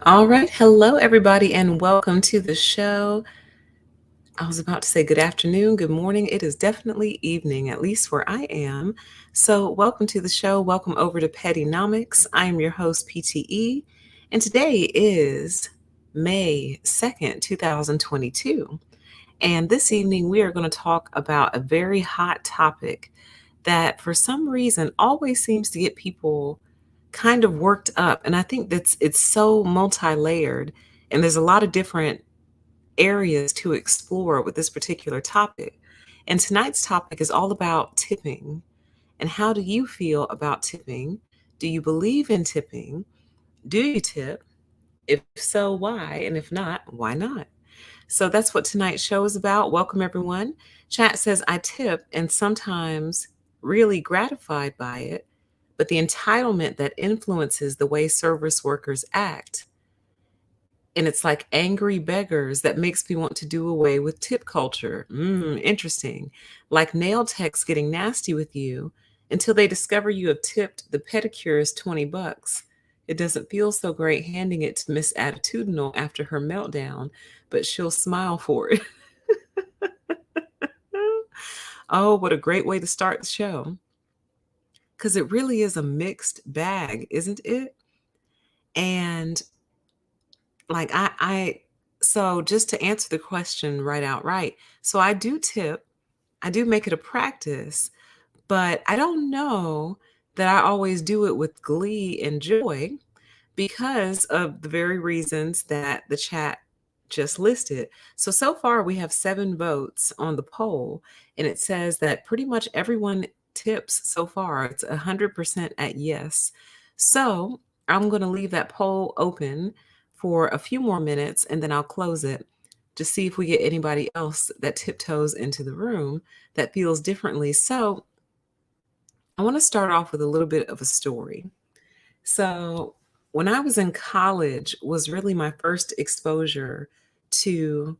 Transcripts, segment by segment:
All right. Hello, everybody, and welcome to the show. I was about to say good afternoon, good morning. It is definitely evening, at least where I am. So, welcome to the show. Welcome over to Pettynomics. I am your host, PTE, and today is May 2nd, 2022. And this evening, we are going to talk about a very hot topic that, for some reason, always seems to get people kind of worked up. And I think it's so multi-layered, and there's a lot of different areas to explore with this particular topic. And tonight's topic is all about tipping. And how do you feel about tipping? Do you believe in tipping? Do you tip? If so, why? And if not, why not? So that's what tonight's show is about. Welcome, everyone. Chat says, I tip and sometimes really gratified by it, but the entitlement that influences the way service workers act. And it's like angry beggars that makes me want to do away with tip culture. Interesting. Like nail techs getting nasty with you until they discover you have tipped the pedicurist $20. It doesn't feel so great handing it to Miss Attitudinal after her meltdown, but she'll smile for it. Oh, what a great way to start the show. Because it really is a mixed bag, isn't it? And like so just to answer the question right outright, so I do tip, I do make it a practice, but I don't know that I always do it with glee and joy because of the very reasons that the chat just listed. So far we have 7 votes on the poll, and it says that pretty much everyone tips so far. It's 100% at yes. So I'm going to leave that poll open for a few more minutes, and then I'll close it to see if we get anybody else that tiptoes into the room that feels differently. So I want to start off with a little bit of a story. So when I was in college was really my first exposure to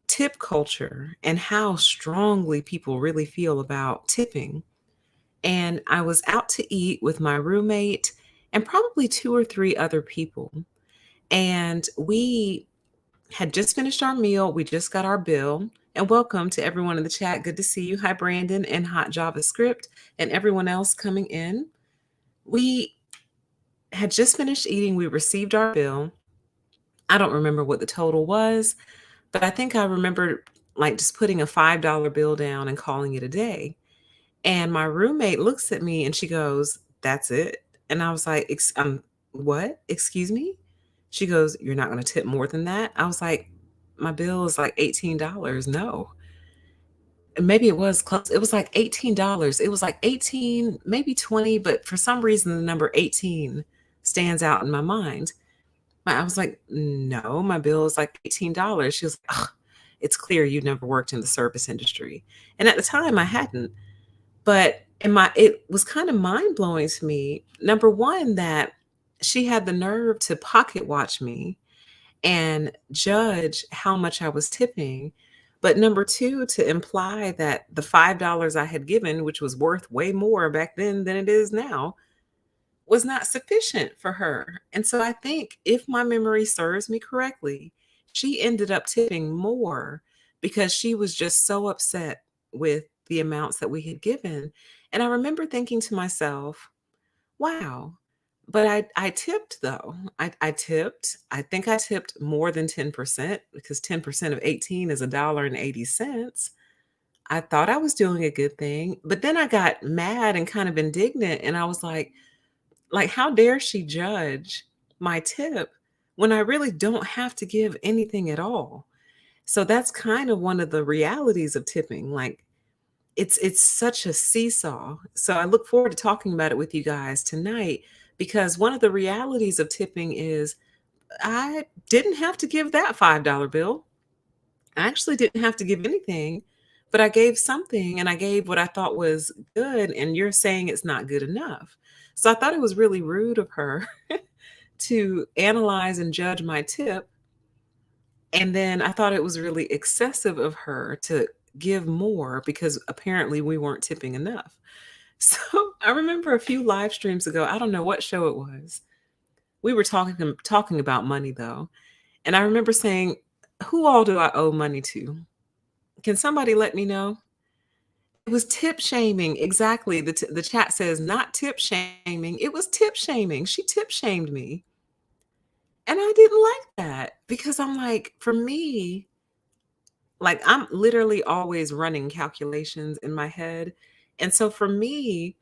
tip culture and how strongly people really feel about tipping. And I was out to eat with my roommate and probably 2 or 3 other people. And we had just finished our meal, we just got our bill. And welcome to everyone in the chat. Good to see you. Hi, Brandon and Hot JavaScript and everyone else coming in. We had just finished eating, we received our bill. I don't remember what the total was, but I think I remember like just putting a $5 bill down and calling it a day. And my roommate looks at me and she goes, "That's it?" And I was like, what? Excuse me?" She goes, "You're not going to tip more than that?" I was like, "My bill is like $18." No. And maybe it was close. It was like $18. It was like 18, maybe 20, but for some reason the number 18 stands out in my mind. I was like, "No, my bill is like $18." She was like, "Ugh, it's clear you never worked in the service industry." And at the time I hadn't. But it was kind of mind blowing to me. Number one, that she had the nerve to pocket watch me and judge how much I was tipping. But number two, to imply that the $5 I had given, which was worth way more back then than it is now, was not sufficient for her. And so I think if my memory serves me correctly, she ended up tipping more because she was just so upset with the amounts that we had given. And I remember thinking to myself, wow, but I tipped though. I tipped. I think I tipped more than 10% because 10% of 18 is $1.80. I thought I was doing a good thing, but then I got mad and kind of indignant and I was like, how dare she judge my tip when I really don't have to give anything at all? So that's kind of one of the realities of tipping. Like it's such a seesaw. So I look forward to talking about it with you guys tonight because one of the realities of tipping is I didn't have to give that $5 bill. I actually didn't have to give anything, but I gave something and I gave what I thought was good. And you're saying it's not good enough. So I thought it was really rude of her to analyze and judge my tip. And then I thought it was really excessive of her to give more because apparently we weren't tipping enough. So I remember a few live streams ago, I don't know what show it was. We were talking about money though. And I remember saying, "Who all do I owe money to? Can somebody let me know?" It was tip shaming. Exactly. The chat says not tip shaming. It was tip shaming. She tip shamed me. And I didn't like that because I'm like, for me, like I'm literally always running calculations in my head. And so for me,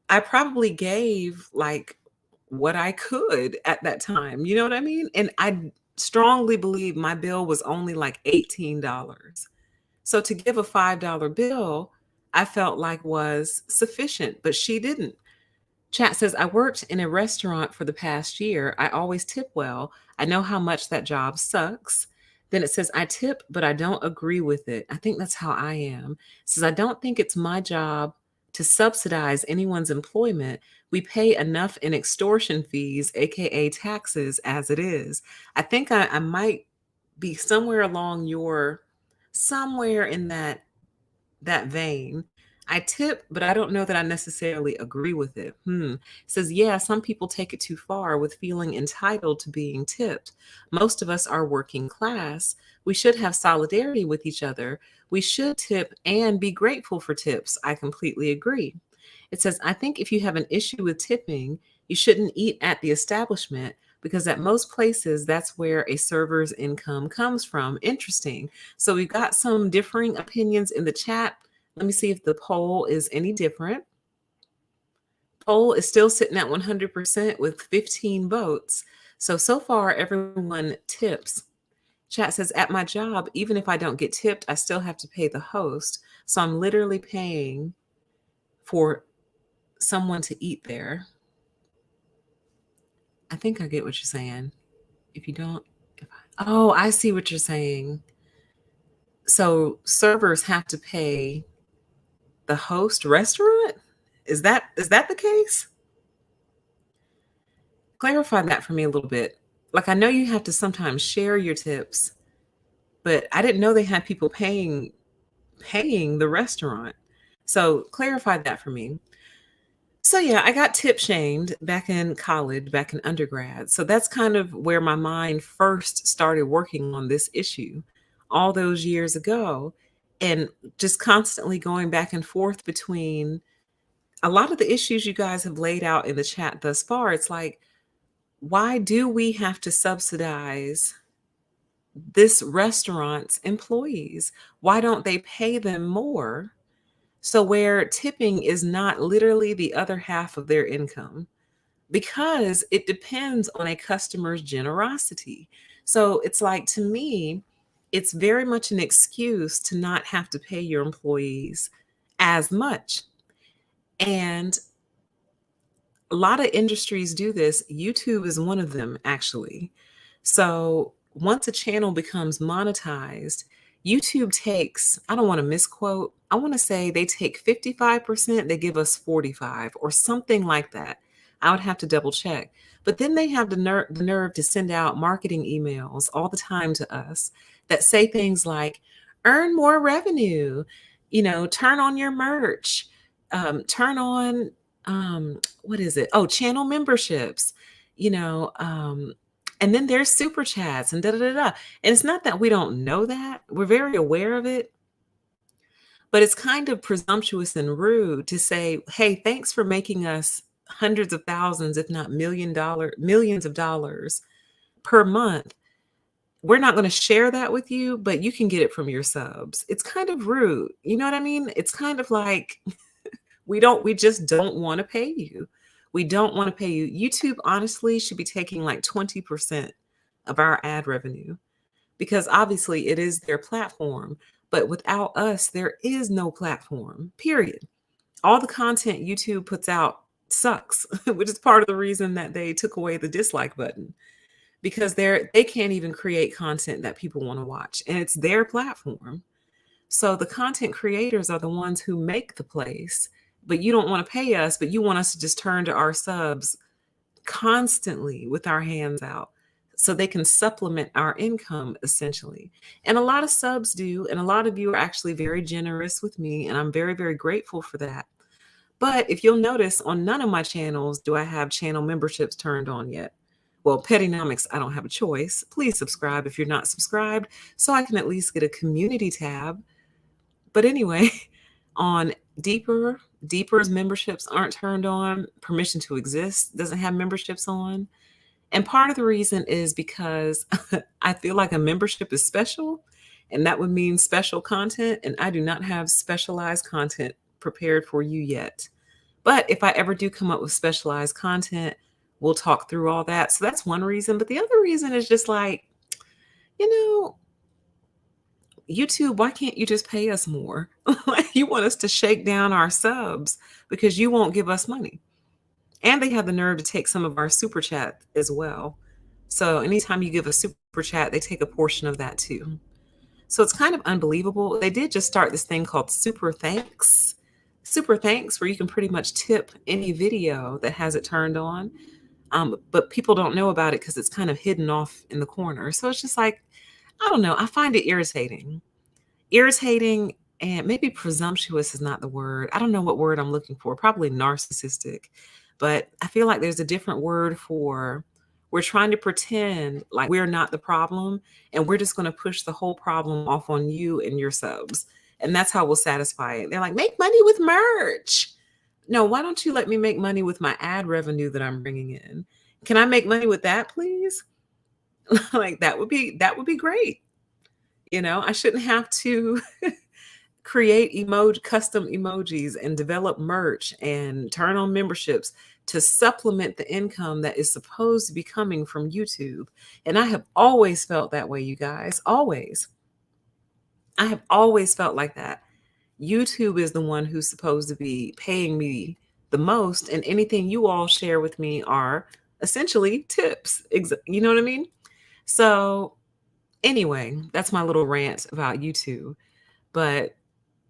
I probably gave like what I could at that time. You know what I mean? And I strongly believe my bill was only like $18. So to give a $5 bill, I felt like was sufficient, but she didn't. Chat says, "I worked in a restaurant for the past year. I always tip well. I know how much that job sucks." Then it says, "I tip, but I don't agree with it." I think that's how I am. It says, "I don't think it's my job to subsidize anyone's employment. We pay enough in extortion fees, AKA taxes, as it is." I think I might be somewhere in that vein. I tip, but I don't know that I necessarily agree with it. It says, "Yeah, some people take it too far with feeling entitled to being tipped. Most of us are working class. We should have solidarity with each other. We should tip and be grateful for tips." I completely agree. It says, "I think if you have an issue with tipping, you shouldn't eat at the establishment because at most places, that's where a server's income comes from." Interesting. So we've got some differing opinions in the chat. Let me see if the poll is any different. Poll is still sitting at 100% with 15 votes. So far, everyone tips. Chat says, "At my job, even if I don't get tipped, I still have to pay the host. So I'm literally paying for someone to eat there." I think I get what you're saying. If you don't, oh, I see what you're saying. So servers have to pay the host restaurant? Is that the case? Clarify that for me a little bit. Like, I know you have to sometimes share your tips, but I didn't know they had people paying the restaurant. So clarify that for me. So yeah, I got tip shamed back in college, back in undergrad. So that's kind of where my mind first started working on this issue all those years ago. And just constantly going back and forth between a lot of the issues you guys have laid out in the chat thus far. It's like, why do we have to subsidize this restaurant's employees? Why don't they pay them more? So, where tipping is not literally the other half of their income, because it depends on a customer's generosity. So, it's like, to me, it's very much an excuse to not have to pay your employees as much. And a lot of industries do this. YouTube is one of them, actually. So once a channel becomes monetized, YouTube takes, I don't want to misquote, I want to say they take 55%, they give us 45 or something like that. I would have to double check. But then they have the nerve to send out marketing emails all the time to us that say things like, earn more revenue, turn on your merch, turn on what is it? Oh, channel memberships, you know, um, and then there's super chats and da da da da. And it's not that we don't know that. We're very aware of it, but it's kind of presumptuous and rude to say, "Hey, thanks for making us hundreds of thousands, if not millions of dollars per month. We're not going to share that with you, but you can get it from your subs." It's kind of rude. You know what I mean? It's kind of like we just don't wanna pay you. We don't wanna pay you. YouTube honestly should be taking like 20% of our ad revenue, because obviously it is their platform, but without us, there is no platform, period. All the content YouTube puts out sucks, which is part of the reason that they took away the dislike button, because they can't even create content that people wanna watch, and it's their platform. So the content creators are the ones who make the place, but you don't want to pay us, but you want us to just turn to our subs constantly with our hands out so they can supplement our income essentially. And a lot of subs do, and a lot of you are actually very generous with me, and I'm very, very grateful for that. But if you'll notice, on none of my channels do I have channel memberships turned on yet. Well, Pettynomics, I don't have a choice. Please subscribe if you're not subscribed so I can at least get a community tab. But anyway, on Deeper's memberships aren't turned on. Permission to Exist doesn't have memberships on. And part of the reason is because I feel like a membership is special, and that would mean special content. And I do not have specialized content prepared for you yet. But if I ever do come up with specialized content, we'll talk through all that. So that's one reason. But the other reason is just like, you know, YouTube, why can't you just pay us more? Like, you want us to shake down our subs because you won't give us money. And they have the nerve to take some of our super chat as well. So anytime you give a super chat, they take a portion of that too. So it's kind of unbelievable. They did just start this thing called Super Thanks. Super Thanks, where you can pretty much tip any video that has it turned on. But people don't know about it because it's kind of hidden off in the corner. So it's just like, I don't know. I find it irritating. Irritating, and maybe presumptuous is not the word. I don't know what word I'm looking for. Probably narcissistic. But I feel like there's a different word for, we're trying to pretend like we're not the problem, and we're just going to push the whole problem off on you and your subs. And that's how we'll satisfy it. They're like, make money with merch. No, why don't you let me make money with my ad revenue that I'm bringing in? Can I make money with that, please? Like, that would be great. I shouldn't have to create custom emojis and develop merch and turn on memberships to supplement the income that is supposed to be coming from YouTube. And I have always felt that way, you guys. Always. I have always felt like that. YouTube is the one who's supposed to be paying me the most, and anything you all share with me are essentially tips. You know what I mean? So anyway, that's my little rant about YouTube. But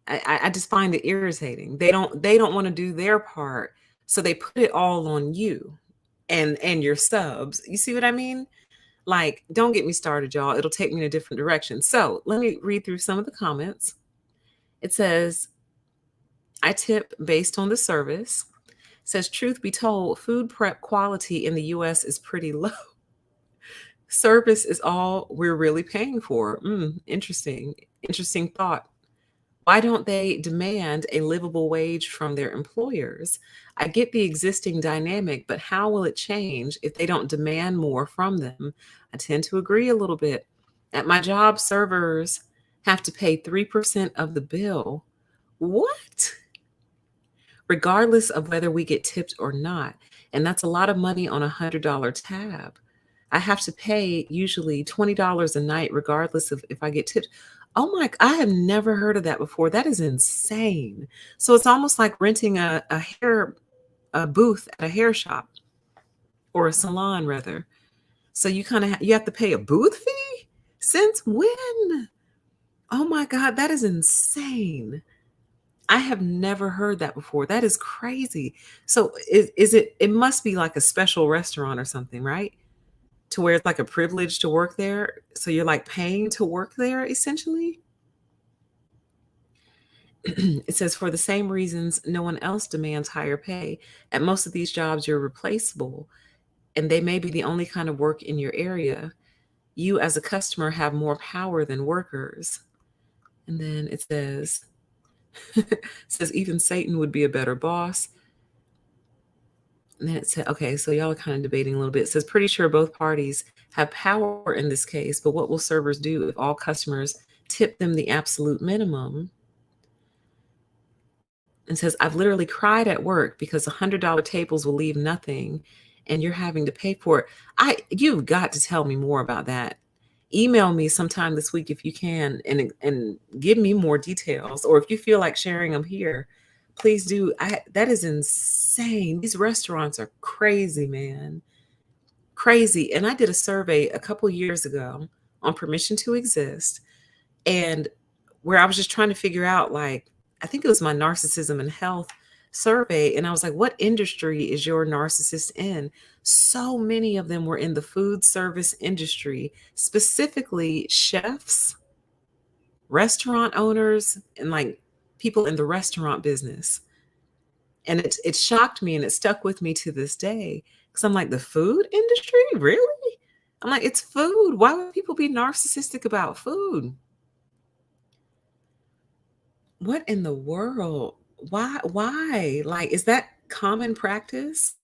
I just find it irritating. They don't want to do their part, so they put it all on you. and your subs. You see what I mean? Like, don't get me started, y'all. It'll take me in a different direction. So let me read through some of the comments. It says, I tip based on the service. It says, truth be told, food prep quality in the US is pretty low. Service is all we're really paying for. Interesting. Interesting thought. Why don't they demand a livable wage from their employers? I get the existing dynamic, but how will it change if they don't demand more from them? I tend to agree a little bit. At my job, servers have to pay 3% of the bill. What? Regardless of whether we get tipped or not. And that's a lot of money on a $100 tab. I have to pay usually $20 a night, regardless of if I get tipped. Oh my, I have never heard of that before. That is insane. So it's almost like renting a booth at a hair shop or a salon rather. So you kind of you have to pay a booth fee? Since when? Oh my God, that is insane. I have never heard that before. That is crazy. So is it, it must be like a special restaurant or something, right? To where it's like a privilege to work there. So you're like paying to work there essentially. It says, for the same reasons no one else demands higher pay. At most of these jobs, you're replaceable, and they may be the only kind of work in your area. You, as a customer, have more power than workers. And then it says, it says, even Satan would be a better boss. And then it said, okay, so y'all are kind of debating a little bit. It says, pretty sure both parties have power in this case, but what will servers do if all customers tip them the absolute minimum? And says, I've literally cried at work because $100 tables will leave nothing and you're having to pay for it. You've got to tell me more about that. Email me sometime this week if you can and give me more details. Or if you feel like sharing them here, please do. That is insane. These restaurants are crazy, man. Crazy. And I did a survey a couple years ago on permission to exist, and where I was just trying to figure out, like, I think it was my narcissism and health survey. And I was like, what industry is your narcissist in? So many of them were in the food service industry, specifically chefs, restaurant owners, and like people in the restaurant business. And it shocked me and it stuck with me to this day. Because I'm like, the food industry? Really? I'm like, it's food. Why would people be narcissistic about food? What in the world? Why? Like, is that common practice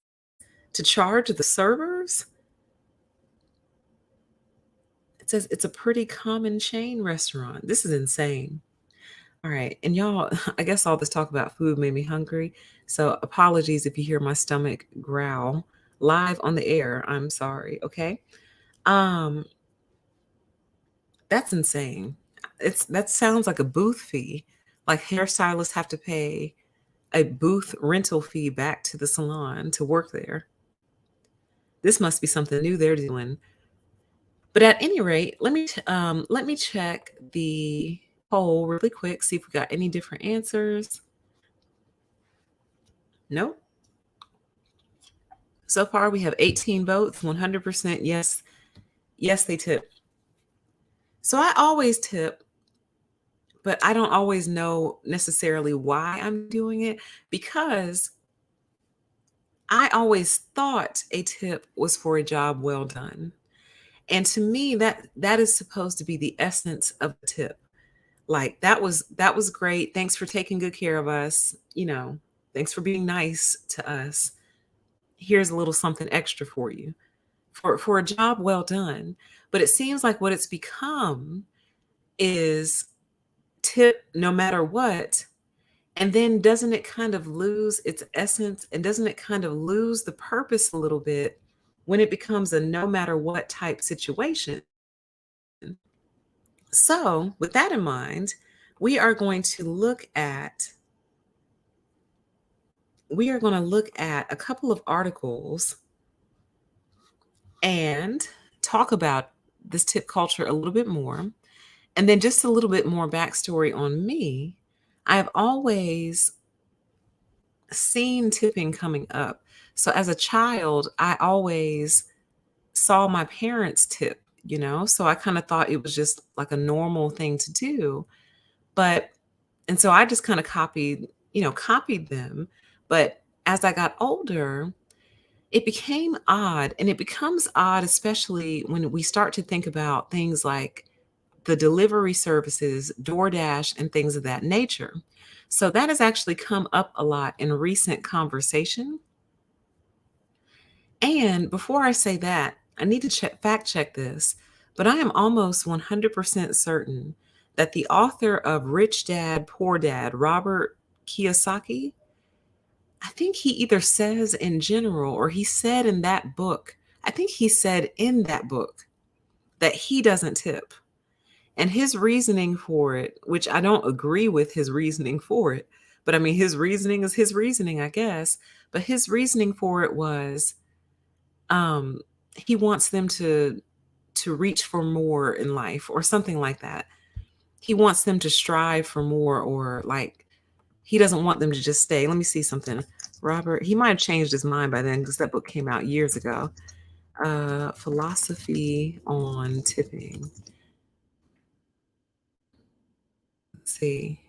to charge the servers? It says it's a pretty common chain restaurant. This is insane. All right. And y'all, I guess all this talk about food made me hungry. So apologies if you hear my stomach growl live on the air. I'm sorry. Okay. Um, that's insane. That sounds like a booth fee. Like hairstylists have to pay a booth rental fee back to the salon to work there. This must be something new they're doing. But at any rate, let me check the poll really quick, see if we got any different answers. Nope. So far, we have 18 votes, 100% yes. Yes, they tip. So I always tip, but I don't always know necessarily why I'm doing it, because I always thought a tip was for a job well done. And to me, that is supposed to be the essence of a tip. Like, that was great. Thanks for taking good care of us. Thanks for being nice to us. Here's a little something extra for you for a job well done. But it seems like what it's become is tip no matter what. And then doesn't it kind of lose its essence, and doesn't it kind of lose the purpose a little bit when it becomes a no matter what type situation? So, with that in mind, we are going to look at a couple of articles and talk about this tip culture a little bit more. And then just a little bit more backstory on me. I've always seen tipping coming up. So as a child, I always saw my parents tip, so I kind of thought it was just like a normal thing to do. But and so I just kind of copied them. But as I got older, it became odd, and it becomes odd especially when we start to think about things like the delivery services, DoorDash, and things of that nature. So that has actually come up a lot in recent conversation. And before I say that, I need to fact check this, but I am almost 100% certain that the author of Rich Dad, Poor Dad, Robert Kiyosaki, I think he either says in general or he said in that book, I think he said in that book that he doesn't tip. And his reasoning for it, which I don't agree with his reasoning for it, but I mean, his reasoning is his reasoning, I guess. But his reasoning for it was um, he wants them to reach for more in life or something like that. He wants them to strive for more, or like he doesn't want them to just stay. Let me see something. Robert, he might have changed his mind by then because that book came out years ago. Philosophy on tipping. Let's see.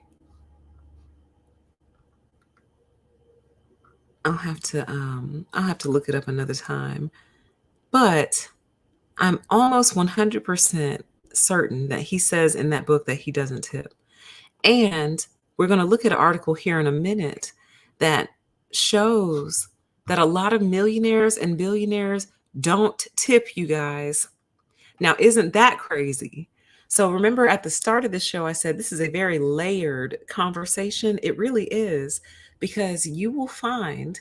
I'll have to look it up another time. But I'm almost 100% certain that he says in that book that he doesn't tip. And we're going to look at an article here in a minute that shows that a lot of millionaires and billionaires don't tip, you guys. Now, isn't that crazy? So remember at the start of the show, I said this is a very layered conversation. It really is, because you will find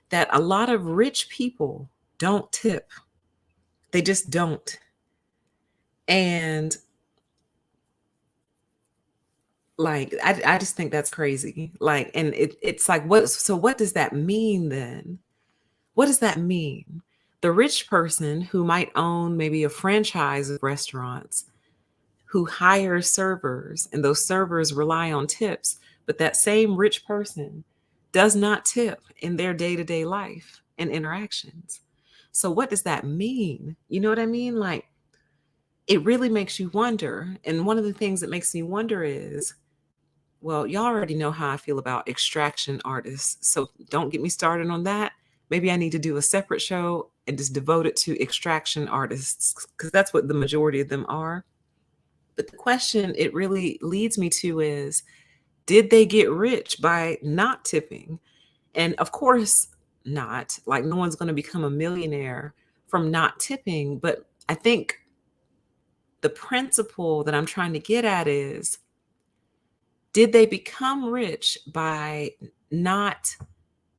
that a lot of rich people don't tip. They just don't. And like, I just think that's crazy. Like, and it's like, what does that mean then? What does that mean? The rich person who might own maybe a franchise of restaurants, who hires servers, and those servers rely on tips, but that same rich person does not tip in their day-to-day life and interactions. So what does that mean? You know what I mean? Like, it really makes you wonder. And one of the things that makes me wonder is, well, y'all already know how I feel about extraction artists. So don't get me started on that. Maybe I need to do a separate show and just devote it to extraction artists, because that's what the majority of them are. But the question it really leads me to is, did they get rich by not tipping? And of course, not. Like, no one's going to become a millionaire from not tipping. But I think the principle that I'm trying to get at is, did they become rich by not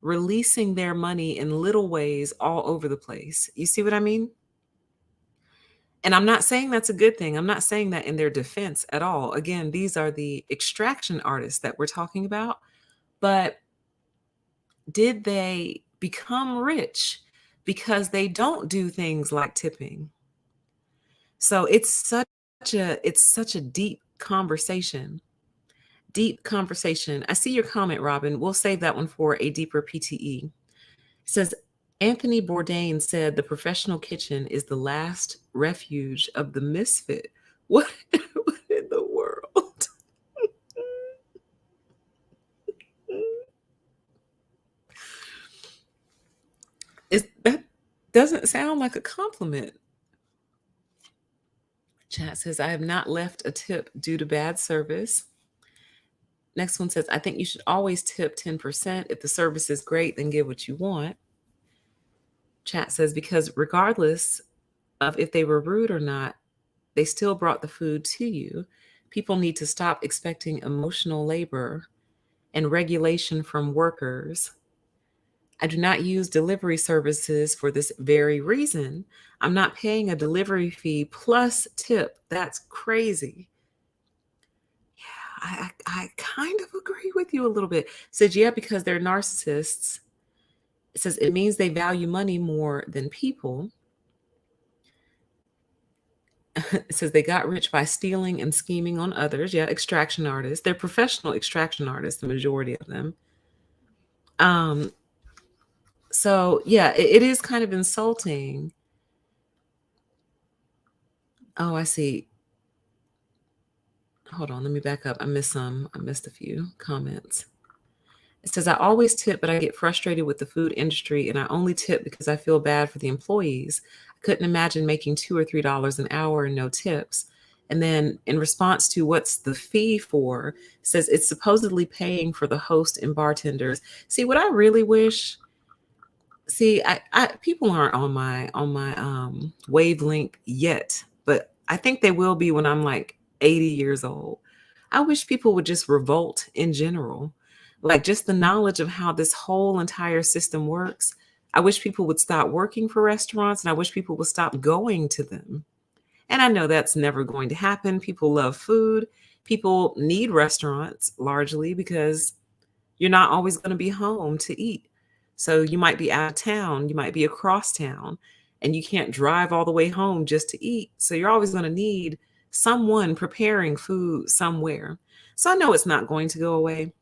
releasing their money in little ways all over the place? You see what I mean? And I'm not saying that's a good thing. I'm not saying that in their defense at all. Again, these are the extraction artists that we're talking about. But did they become rich because they don't do things like tipping? So it's such a deep conversation. Deep conversation. I see your comment, Robin. We'll save that one for a deeper PTE. It says Anthony Bourdain said the professional kitchen is the last refuge of the misfit. What, what in the world? That doesn't sound like a compliment. Chat says, I have not left a tip due to bad service. Next one says, I think you should always tip 10%. If the service is great, then give what you want. Chat says, because regardless of if they were rude or not, they still brought the food to you. People need to stop expecting emotional labor and regulation from workers. I do not use delivery services for this very reason. I'm not paying a delivery fee plus tip. That's crazy. Yeah, I kind of agree with you a little bit. Says, yeah, because they're narcissists. It says it means they value money more than people. It says they got rich by stealing and scheming on others. Yeah, extraction artists. They're professional extraction artists, the majority of them. Um, So yeah, it is kind of insulting. Oh, I see. Hold on, let me back up. I missed a few comments. It says, I always tip, but I get frustrated with the food industry and I only tip because I feel bad for the employees. I couldn't imagine making $2 or $3 an hour and no tips. And then in response to what's the fee for, it says it's supposedly paying for the host and bartenders. See, what I really wish, see, I people aren't on my wavelength yet, but I think they will be when I'm like 80 years old. I wish people would just revolt in general. Like just the knowledge of how this whole entire system works. I wish people would stop working for restaurants and I wish people would stop going to them. And I know that's never going to happen. People love food. People need restaurants largely because you're not always going to be home to eat. So you might be out of town, you might be across town, and you can't drive all the way home just to eat. So you're always going to need someone preparing food somewhere. So I know it's not going to go away,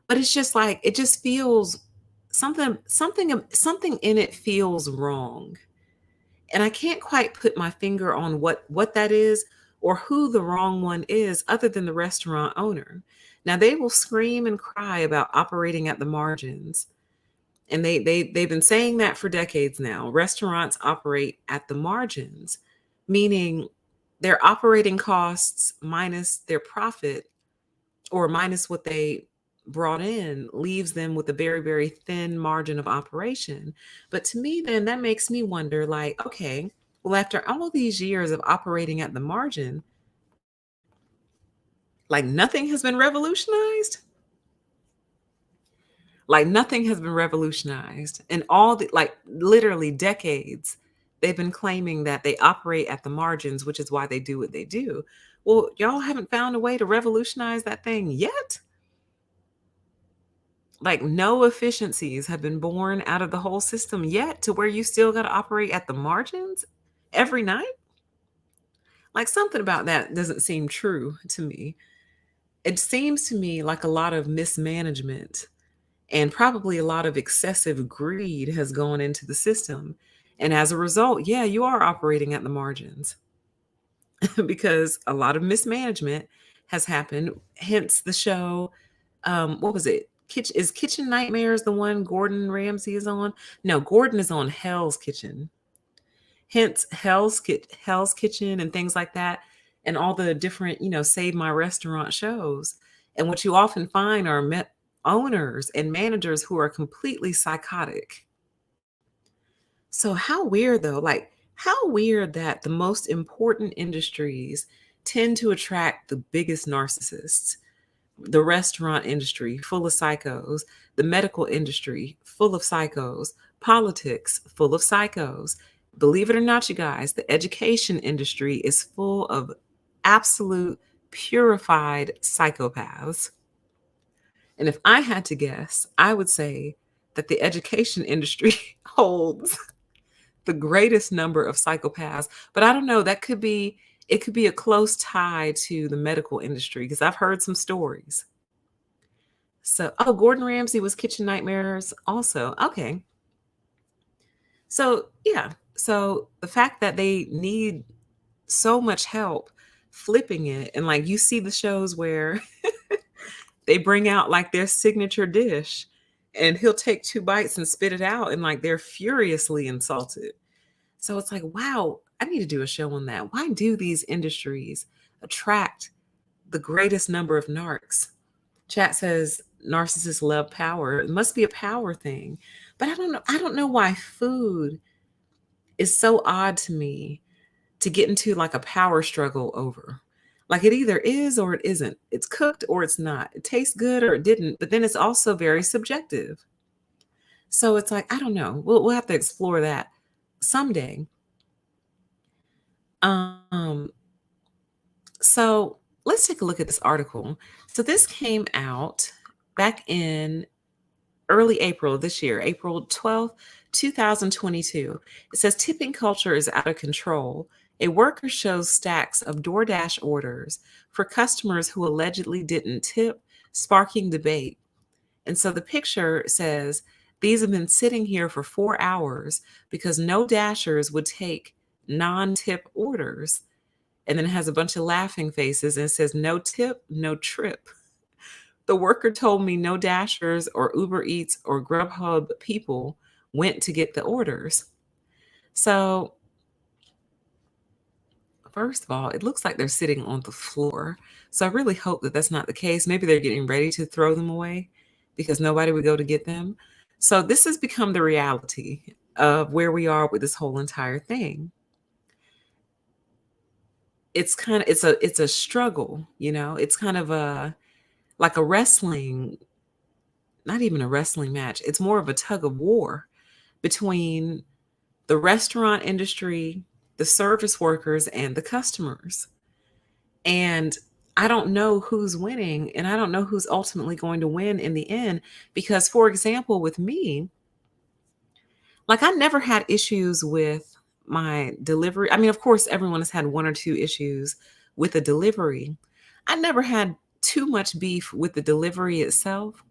but it's just like it just feels something in it feels wrong. And I can't quite put my finger on what that is or who the wrong one is other than the restaurant owner. Now they will scream and cry about operating at the margins. And they've been saying that for decades now. Restaurants operate at the margins, meaning their operating costs minus their profit or minus what they brought in leaves them with a very, very thin margin of operation. But to me, then that makes me wonder like, okay, well, after all these years of operating at the margin, like nothing has been revolutionized. Like nothing has been revolutionized. And all the, like literally decades, they've been claiming that they operate at the margins, which is why they do what they do. Well, y'all haven't found a way to revolutionize that thing yet. Like no efficiencies have been born out of the whole system yet to where you still got to operate at the margins every night. Like something about that doesn't seem true to me. It seems to me like a lot of mismanagement and probably a lot of excessive greed has gone into the system. And as a result, yeah, you are operating at the margins because a lot of mismanagement has happened. Hence the show. What was it? Is Kitchen Nightmares the one Gordon Ramsay is on? No, Gordon is on Hell's Kitchen. Hence Hell's Kitchen and things like that, and all the different Save My Restaurant shows. And what you often find are owners and managers who are completely psychotic. So how weird though, like how weird that the most important industries tend to attract the biggest narcissists. The restaurant industry full of psychos, the medical industry full of psychos, politics full of psychos. Believe it or not, you guys, the education industry is full of absolute purified psychopaths. And if I had to guess, I would say that the education industry holds the greatest number of psychopaths. But I don't know, it could be a close tie to the medical industry because I've heard some stories. So, oh, Gordon Ramsay was Kitchen Nightmares also. Okay. So, yeah. So the fact that they need so much help flipping it, and like you see the shows where they bring out like their signature dish and he'll take two bites and spit it out and like they're furiously insulted. So it's like, wow, I need to do a show on that. Why do these industries attract the greatest number of narcs? Chat says narcissists love power. It must be a power thing. But I don't know. I don't know why food is so odd to me to get into like a power struggle over. Like it either is or it isn't. It's cooked or it's not. It tastes good or it didn't. But then it's also very subjective. So it's like, I don't know. We'll have to explore that someday. Um, so let's take a look at this article. So this came out back in early April this year, April 12th, 2022. It says tipping culture is out of control. A worker shows stacks of DoorDash orders for customers who allegedly didn't tip, sparking debate. And so the picture says These have been sitting here for 4 hours because no dashers would take non-tip orders. And then it has a bunch of laughing faces and it says, no tip, no trip. The worker told me no dashers or Uber Eats or Grubhub people went to get the orders. So, first of all, it looks like they're sitting on the floor. So I really hope that that's not the case. Maybe they're getting ready to throw them away because nobody would go to get them. So this has become the reality of where we are with this whole entire thing. It's a struggle, It's kind of a like a wrestling, not even a wrestling match. It's more of a tug of war between the restaurant industry, the service workers, and the customers. And I don't know who's winning, and I don't know who's ultimately going to win in the end. Because, for example, with me, like I never had issues with my delivery. I mean, of course, everyone has had one or two issues with the delivery. I never had too much beef with the delivery itself.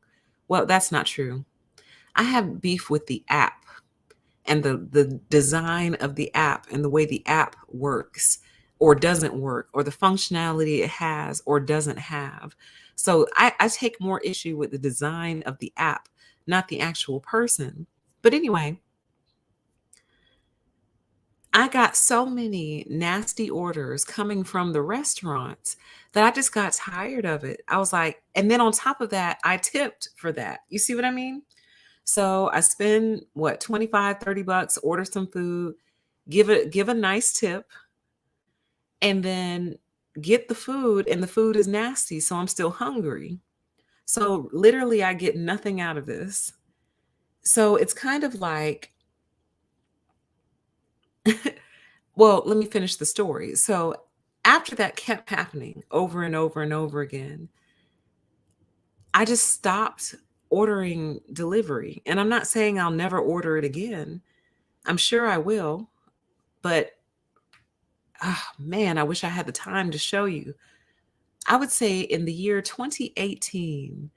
Well, that's not true. I have beef with the app and the design of the app and the way the app works or doesn't work, or the functionality it has or doesn't have. So I take more issue with the design of the app, not the actual person. But anyway, I got so many nasty orders coming from the restaurants that I just got tired of it. I was like, and then on top of that, I tipped for that. You see what I mean? So I spend what, 25, $30, order some food, give a nice tip, and then get the food, and the food is nasty, so I'm still hungry. So literally I get nothing out of this. So it's kind of like, well, let me finish the story. So after that kept happening over and over and over again, I just stopped ordering delivery. And I'm not saying I'll never order it again. I'm sure I will, but man, I wish I had the time to show you. I would say in the year 2018,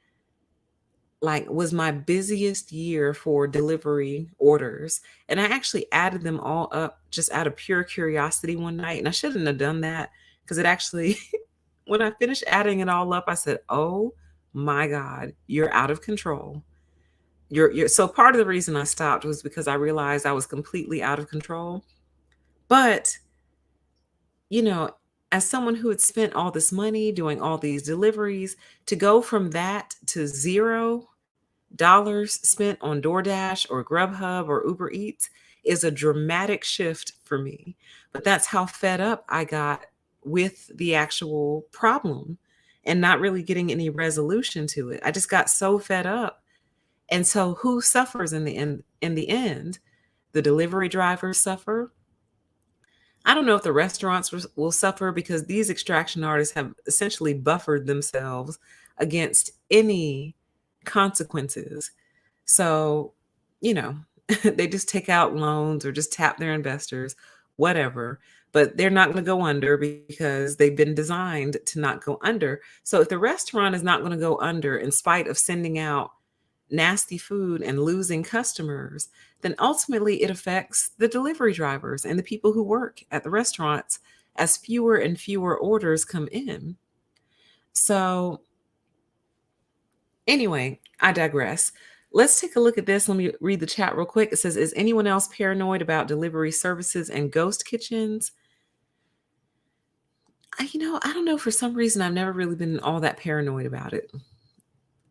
like was my busiest year for delivery orders. And I actually added them all up just out of pure curiosity one night. And I shouldn't have done that because it actually, when I finished adding it all up, I said, oh my God, you're out of control. So part of the reason I stopped was because I realized I was completely out of control. But, you know, as someone who had spent all this money doing all these deliveries, to go from that to $0 spent on DoorDash or Grubhub or Uber Eats is a dramatic shift for me. But that's how fed up I got with the actual problem and not really getting any resolution to it. I just got so fed up. And so who suffers in the end? The delivery drivers suffer. I don't know if the restaurants will suffer because these extraction artists have essentially buffered themselves against any consequences. So, you know, they just take out loans or just tap their investors, whatever. But they're not going to go under because they've been designed to not go under. So if the restaurant is not going to go under in spite of sending out nasty food and losing customers, then ultimately it affects the delivery drivers and the people who work at the restaurants as fewer and fewer orders come in. So, anyway, I digress. Let's take a look at this. Let me read the chat real quick. It says, is anyone else paranoid about delivery services and ghost kitchens? I don't know. For some reason, I've never really been all that paranoid about it.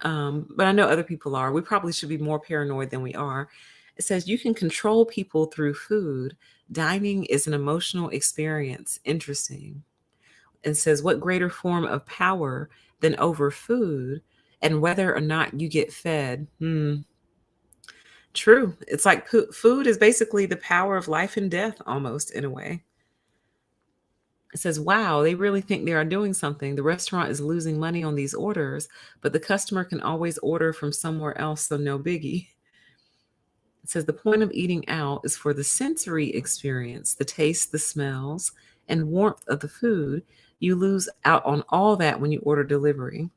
But I know other people are. We probably should be more paranoid than we are. It says you can control people through food. Dining is an emotional experience. Interesting. It says, what greater form of power than over food and whether or not you get fed? True. It's like food is basically the power of life and death, almost in a way. It says, wow, they really think they are doing something. The restaurant is losing money on these orders, but the customer can always order from somewhere else, so no biggie. It says, the point of eating out is for the sensory experience, the taste, the smells, and warmth of the food. You lose out on all that when you order delivery.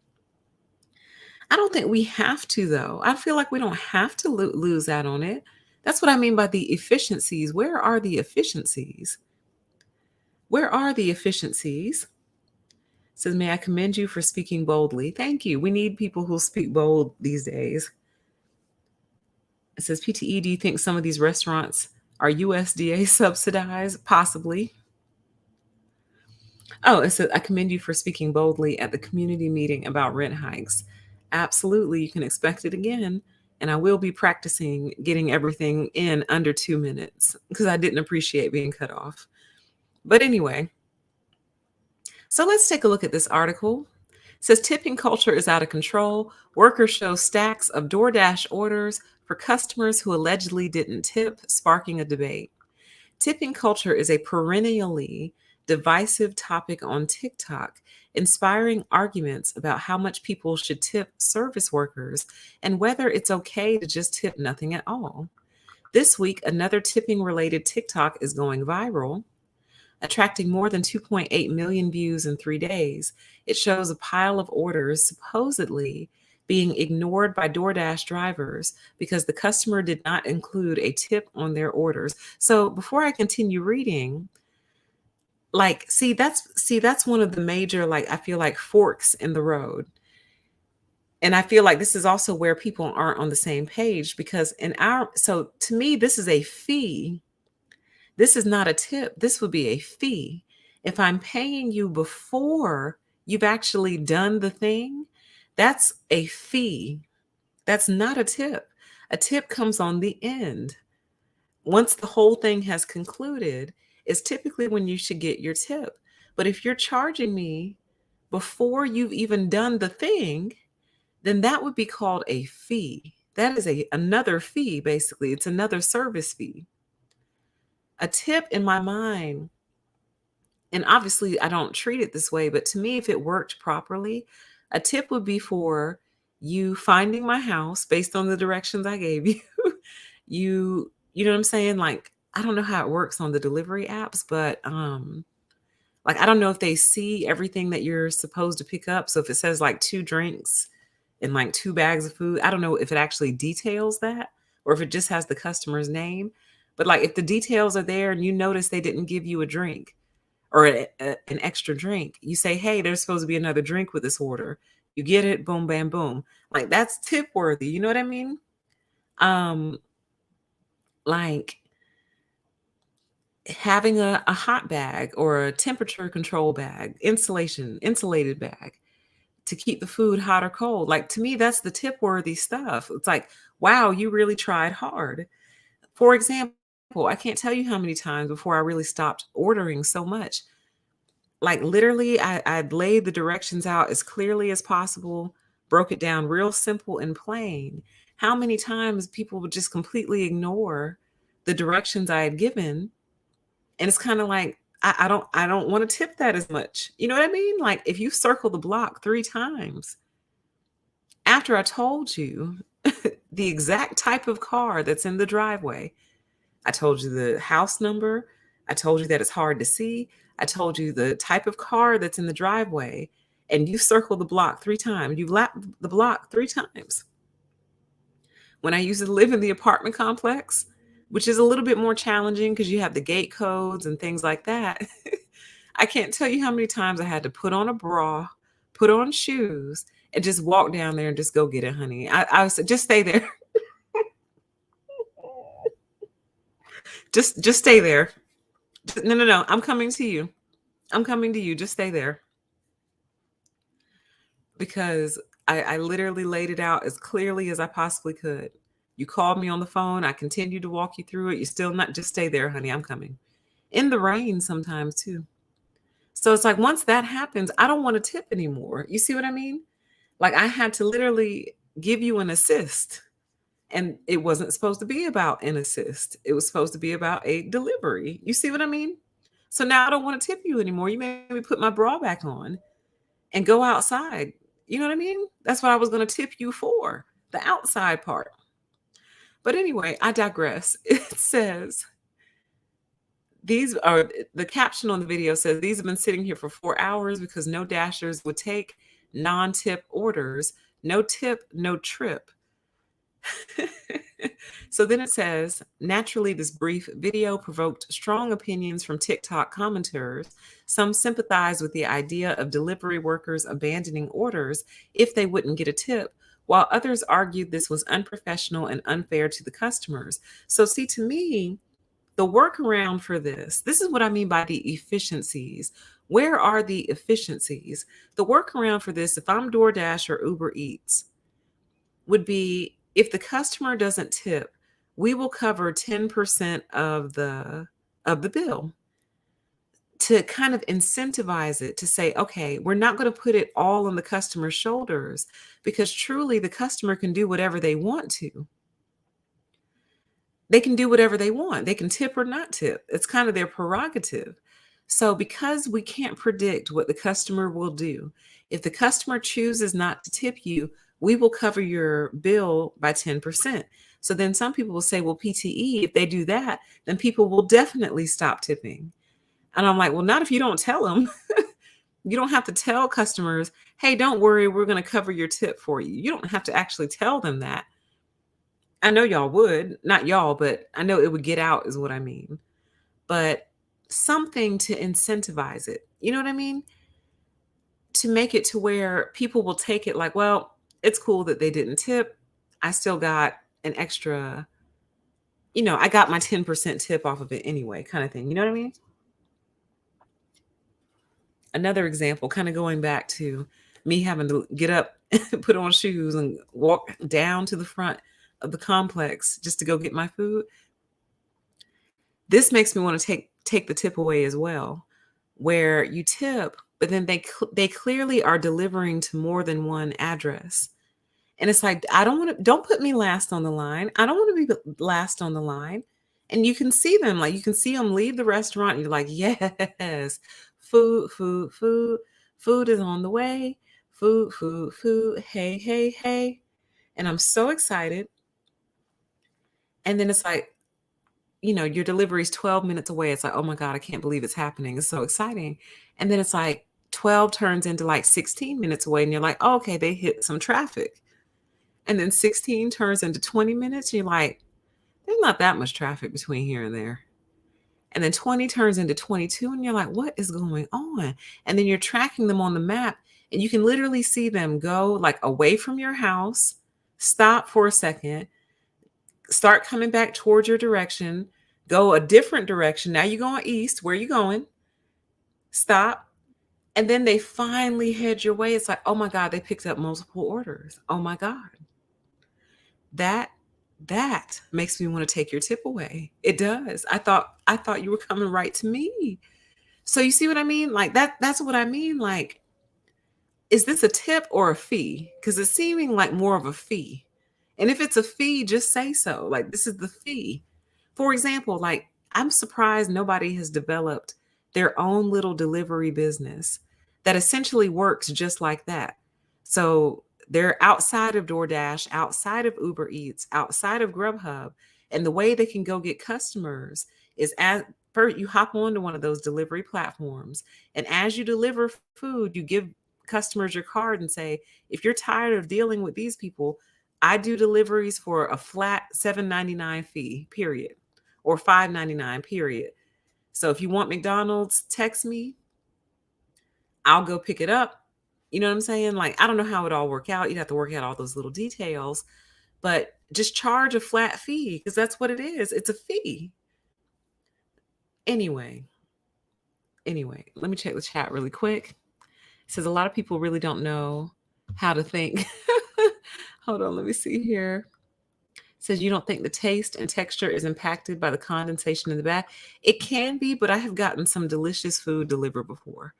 I don't think we have to, though. I feel like we don't have to lose out on it. That's what I mean by the efficiencies. Where are the efficiencies? Where are the efficiencies? Says, may I commend you for speaking boldly? Thank you. We need people who speak bold these days. It says, PTE, do you think some of these restaurants are USDA subsidized? Possibly. Oh, it says, I commend you for speaking boldly at the community meeting about rent hikes. Absolutely. You can expect it again. And I will be practicing getting everything in under 2 minutes because I didn't appreciate being cut off. But anyway, so let's take a look at this article. It says tipping culture is out of control. Workers show stacks of DoorDash orders for customers who allegedly didn't tip, sparking a debate. Tipping culture is a perennially divisive topic on TikTok, inspiring arguments about how much people should tip service workers and whether it's okay to just tip nothing at all. This week, another tipping related TikTok is going viral, attracting more than 2.8 million views in 3 days. It shows a pile of orders supposedly being ignored by DoorDash drivers because the customer did not include a tip on their orders. So before I continue reading, like, see that's one of the major, like, I feel like forks in the road. And I feel like this is also where people aren't on the same page because so to me, this is a fee. This is not a tip. This would be a fee. If I'm paying you before you've actually done the thing, that's a fee. That's not a tip. A tip comes on the end. Once the whole thing has concluded, is typically when you should get your tip. But if you're charging me before you've even done the thing, then that would be called a fee. That is another fee, basically. It's another service fee. A tip in my mind, and obviously I don't treat it this way, but to me, if it worked properly, a tip would be for you finding my house based on the directions I gave you. You know what I'm saying? Like, I don't know how it works on the delivery apps, but like, I don't know if they see everything that you're supposed to pick up. So if it says like 2 drinks and like 2 bags of food, I don't know if it actually details that or if it just has the customer's name. But like, if the details are there and you notice they didn't give you a drink or an extra drink, you say, hey, there's supposed to be another drink with this order. You get it, boom, bam, boom. Like, that's tip worthy. You know what I mean? Um, like having a hot bag or a temperature control bag, insulated bag to keep the food hot or cold. Like, to me, that's the tip worthy stuff. It's like, wow, you really tried hard. For example, I can't tell you how many times before I really stopped ordering so much. Like, literally, I laid the directions out as clearly as possible, broke it down real simple and plain. How many times people would just completely ignore the directions I had given, and it's kind of like, I don't want to tip that as much. You know what I mean? Like, if you circle the block 3 times after I told you the exact type of car that's in the driveway, I told you the house number, I told you that it's hard to see, I told you the type of car that's in the driveway, and you circle the block 3 times. You've lapped the block 3 times. When I used to live in the apartment complex, which is a little bit more challenging because you have the gate codes and things like that. I can't tell you how many times I had to put on a bra, put on shoes, and just walk down there and just go get it, honey. I was just stay there. Just stay there. No, no, no. I'm coming to you. I'm coming to you. Just stay there. Because I literally laid it out as clearly as I possibly could. You called me on the phone. I continued to walk you through it. You're still not, just stay there, honey. I'm coming. In the rain sometimes too. So it's like, once that happens, I don't want to tip anymore. You see what I mean? Like, I had to literally give you an assist. And it wasn't supposed to be about an assist. It was supposed to be about a delivery. You see what I mean? So now I don't want to tip you anymore. You made me put my bra back on and go outside. You know what I mean? That's what I was going to tip you for, the outside part. But anyway, I digress. It says, these are, the caption on the video says, these have been sitting here for 4 hours because no dashers would take non-tip orders No tip, no trip. So then it says, naturally, this brief video provoked strong opinions from TikTok commenters. Some sympathized with the idea of delivery workers abandoning orders if they wouldn't get a tip, while others argued this was unprofessional and unfair to the customers. So, see, to me, the workaround for this is what I mean by the efficiencies. Where are the efficiencies? The workaround for this, if I'm DoorDash or Uber Eats, would be if the customer doesn't tip, we will cover 10% of the bill, to kind of incentivize it, to say, okay, we're not going to put it all on the customer's shoulders, because truly the customer can do whatever they want to. They can do whatever they want. They can tip or not tip. It's kind of their prerogative. So, because we can't predict what the customer will do, if the customer chooses not to tip you, we will cover your bill by 10%. So then some people will say, well, PTE, if they do that, then people will definitely stop tipping. And I'm like, well, not if you don't tell them. You don't have to tell customers, hey, don't worry, we're going to cover your tip for you. You don't have to actually tell them that. I know y'all would, not y'all, but I know it would get out, is what I mean. But something to incentivize it. You know what I mean? To make it to where people will take it like, well, it's cool that they didn't tip. I still got an extra, I got my 10% tip off of it anyway, kind of thing. You know what I mean? Another example, kind of going back to me having to get up, put on shoes, and walk down to the front of the complex just to go get my food. This makes me want to take the tip away as well, where you tip, but then they clearly are delivering to more than one address. And it's like, don't put me last on the line. I don't want to be last on the line. And you can see them, like you can see them leave the restaurant and you're like, yes, food, food, food, food is on the way. Food, food, food. Hey, hey, hey. And I'm so excited. And then it's like, your delivery is 12 minutes away. It's like, oh my God, I can't believe it's happening. It's so exciting. And then it's like 12 turns into like 16 minutes away. And you're like, oh, okay, they hit some traffic. And then 16 turns into 20 minutes. And you're like, there's not that much traffic between here and there. And then 20 turns into 22. And you're like, what is going on? And then you're tracking them on the map. And you can literally see them go like away from your house, stop for a second, start coming back towards your direction, go a different direction. Now you're going east. Where are you going? Stop. And then they finally head your way. It's like, oh my God, they picked up multiple orders. Oh my God. That makes me want to take your tip away. It does. I thought you were coming right to me. So you see what I mean? Like that's what I mean. Like, is this a tip or a fee? Because it's seeming like more of a fee. And if it's a fee, just say so. Like, this is the fee. For example, like, I'm surprised nobody has developed their own little delivery business that essentially works just like that. So they're outside of DoorDash, outside of Uber Eats, outside of Grubhub. And the way they can go get customers is as first you hop onto one of those delivery platforms. And as you deliver food, you give customers your card and say, if you're tired of dealing with these people, I do deliveries for a flat $7.99 fee, period, or $5.99, period. So if you want McDonald's, text me. I'll go pick it up. You know what I'm saying? Like, I don't know how it all work out. You'd have to work out all those little details, but just charge a flat fee because that's what it is. It's a fee. Anyway, let me check the chat really quick. It says a lot of people really don't know how to think. Hold on, let me see here. Says you don't think the taste and texture is impacted by the condensation in the back. It can be, but I have gotten some delicious food delivered before.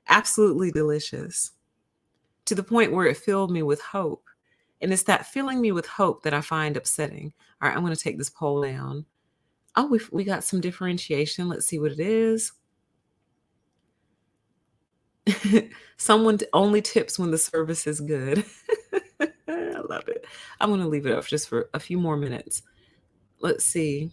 Absolutely delicious. To the point where it filled me with hope. And it's that filling me with hope that I find upsetting. All right, I'm going to take this poll down. Oh, we got some differentiation. Let's see what it is. Someone only tips when the service is good. I love it. I'm going to leave it up just for a few more minutes. Let's see.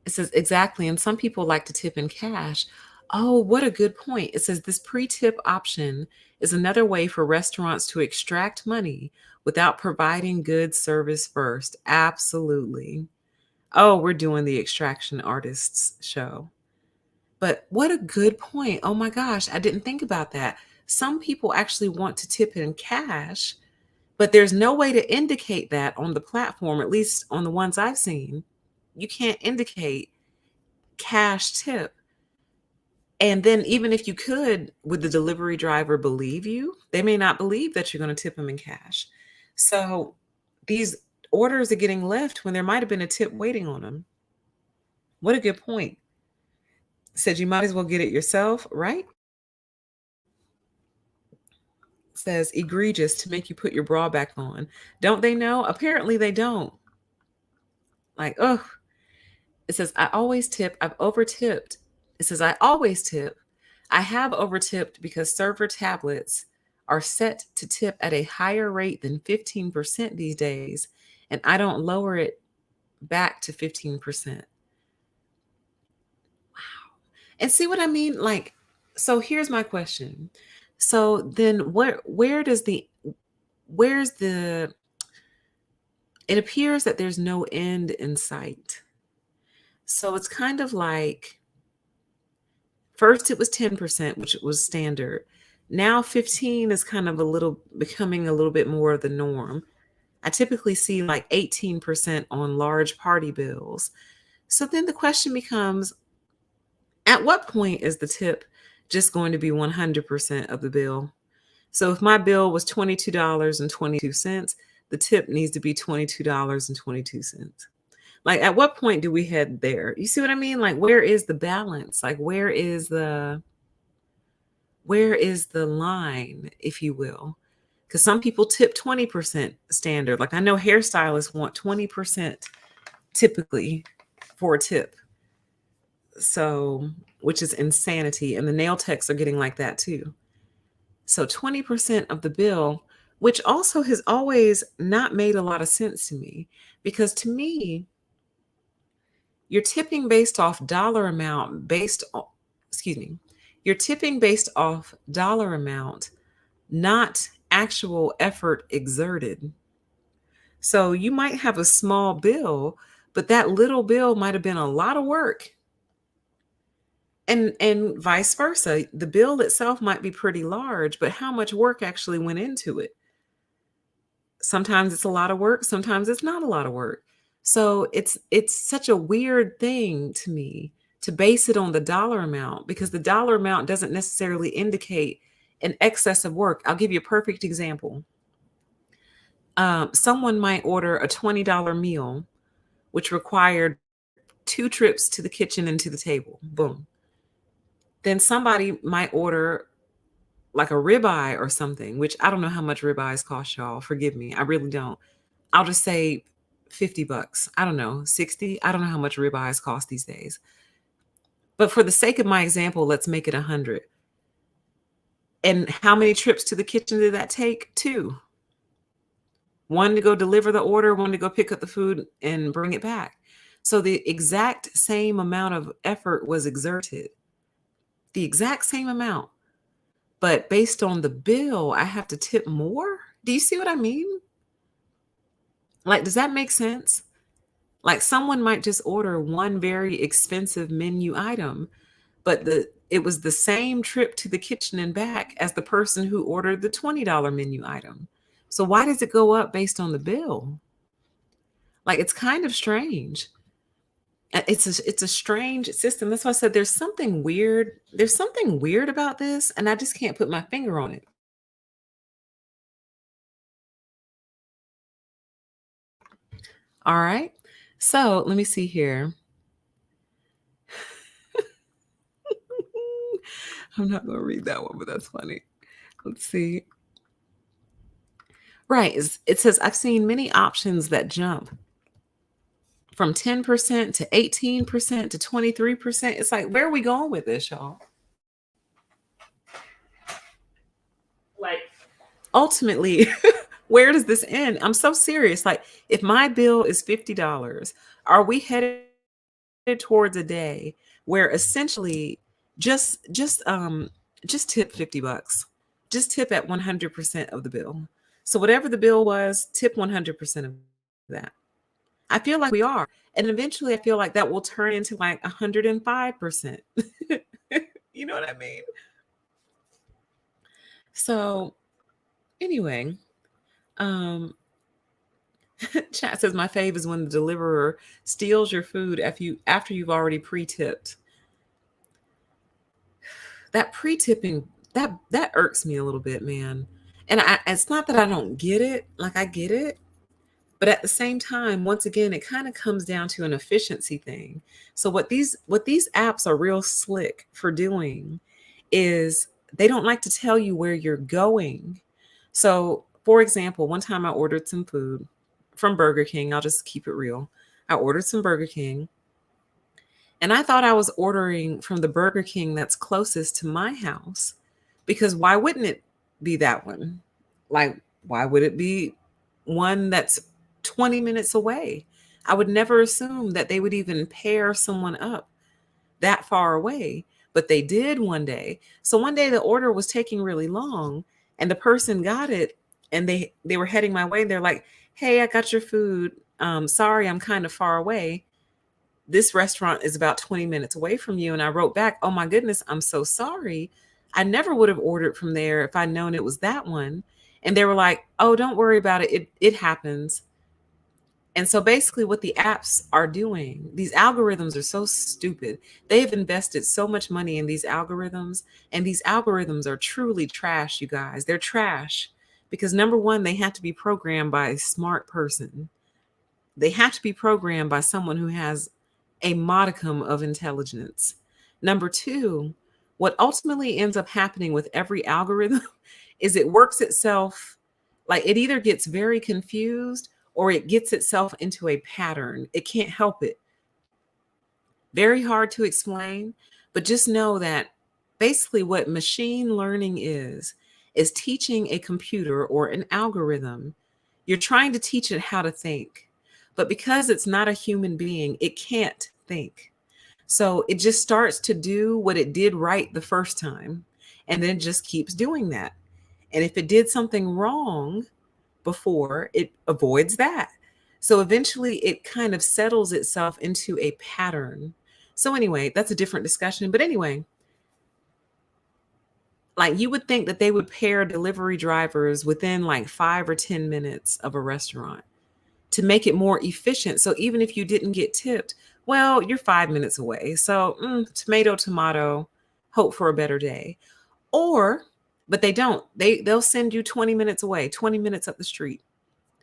It says exactly. And some people like to tip in cash. Oh, what a good point. It says this pre-tip option is another way for restaurants to extract money without providing good service first. Absolutely. Oh, we're doing the extraction artists show. But what a good point. Oh my gosh, I didn't think about that. Some people actually want to tip in cash, but there's no way to indicate that on the platform, at least on the ones I've seen. You can't indicate cash tip. And then even if you could, would the delivery driver believe you? They may not believe that you're going to tip them in cash. So these orders are getting left when there might have been a tip waiting on them. What a good point. Said you might as well get it yourself, right? Says egregious to make you put your bra back on. Don't they know? Apparently they don't. Like, oh, it says, I always tip. I've overtipped. It says, I always tip. I have overtipped because server tablets are set to tip at a higher rate than 15% these days, and I don't lower it back to 15%. And see what I mean? Like, so here's my question. So then where's the it appears that there's no end in sight. So it's kind of like first it was 10%, which was standard. Now 15 is kind of becoming a little bit more of the norm. I typically see like 18% on large party bills. So then the question becomes, at what point is the tip just going to be 100% of the bill? So if my bill was $22.22, the tip needs to be $22.22. Like, at what point do we head there? You see what I mean? Like, where is the balance? Like, where is the line, if you will? Because some people tip 20% standard. Like, I know hairstylists want 20% typically for a tip. So, which is insanity. And the nail techs are getting like that too. So 20% of the bill, which also has always not made a lot of sense to me, because to me, you're tipping based off dollar amount excuse me, you're tipping based off dollar amount, not actual effort exerted. So you might have a small bill, but that little bill might have been a lot of work. And vice versa. The bill itself might be pretty large, but how much work actually went into it? Sometimes it's a lot of work, sometimes it's not a lot of work. So it's such a weird thing to me to base it on the dollar amount, because the dollar amount doesn't necessarily indicate an excess of work. I'll give you a perfect example. Someone might order a $20 meal, which required 2 trips to the kitchen and to the table. Boom. Then somebody might order like a ribeye or something, which I don't know how much ribeyes cost, y'all. Forgive me. I really don't. I'll just say $50. I don't know, 60. I don't know how much ribeyes cost these days. But for the sake of my example, let's make it 100. And how many trips to the kitchen did that take? 2. One to go deliver the order, one to go pick up the food and bring it back. So the exact same amount of effort was exerted. The exact same amount. But based on the bill, I have to tip more? Do you see what I mean? Like, does that make sense? Like, someone might just order one very expensive menu item, but it was the same trip to the kitchen and back as the person who ordered the $20 menu item. So why does it go up based on the bill? Like, it's kind of strange. It's a strange system. That's why I said there's something weird. There's something weird about this, and I just can't put my finger on it. All right. So let me see here. I'm not going to read that one, but that's funny. Let's see. Right. It says, I've seen many options that jump from 10% to 18% to 23%. It's like, where are we going with this, y'all? Like, ultimately, where does this end? I'm so serious. Like, if my bill is $50, are we headed towards a day where essentially just tip $50. Just tip at 100% of the bill. So whatever the bill was, tip 100% of that. I feel like we are. And eventually I feel like that will turn into like 105%. You know what I mean? So anyway, um chat says my fave is when the deliverer steals your food after you've already pre-tipped. That pre-tipping, that irks me a little bit, man. And it's not that I don't get it, like I get it, but at the same time, once again, it kind of comes down to an efficiency thing. So what these apps are real slick for doing is they don't like to tell you where you're going. So, for example, one time I ordered some food from Burger King. I'll just keep it real. I ordered some Burger King, and I thought I was ordering from the Burger King that's closest to my house, because why wouldn't it be that one? Like, why would it be one that's 20 minutes away? I would never assume that they would even pair someone up that far away, but they did one day. So one day the order was taking really long, and the person got it, and they were heading my way. They're like, "Hey, I got your food. Sorry, I'm kind of far away. This restaurant is about 20 minutes away from you." And I wrote back, "Oh my goodness, I'm so sorry. I never would have ordered from there if I'd known it was that one." And they were like, "Oh, don't worry about it. It happens." And so basically what the apps are doing, these algorithms are so stupid. They've invested so much money in these algorithms, and these algorithms are truly trash, you guys. They're trash because number one, they have to be programmed by a smart person. They have to be programmed by someone who has a modicum of intelligence. Number two, what ultimately ends up happening with every algorithm is it works itself, like it either gets very confused or it gets itself into a pattern. It can't help it. Very hard to explain, but just know that basically what machine learning is teaching a computer or an algorithm. You're trying to teach it how to think, but because it's not a human being, it can't think. So it just starts to do what it did right the first time, and then it just keeps doing that. And if it did something wrong before, it avoids that. So eventually it kind of settles itself into a pattern. So anyway, that's a different discussion. But anyway, like you would think that they would pair delivery drivers within like 5 or 10 minutes of a restaurant to make it more efficient. So even if you didn't get tipped, well, you're 5 minutes away. So tomato, tomato, hope for a better day. Or, but they don't. They'll send you 20 minutes away, 20 minutes up the street,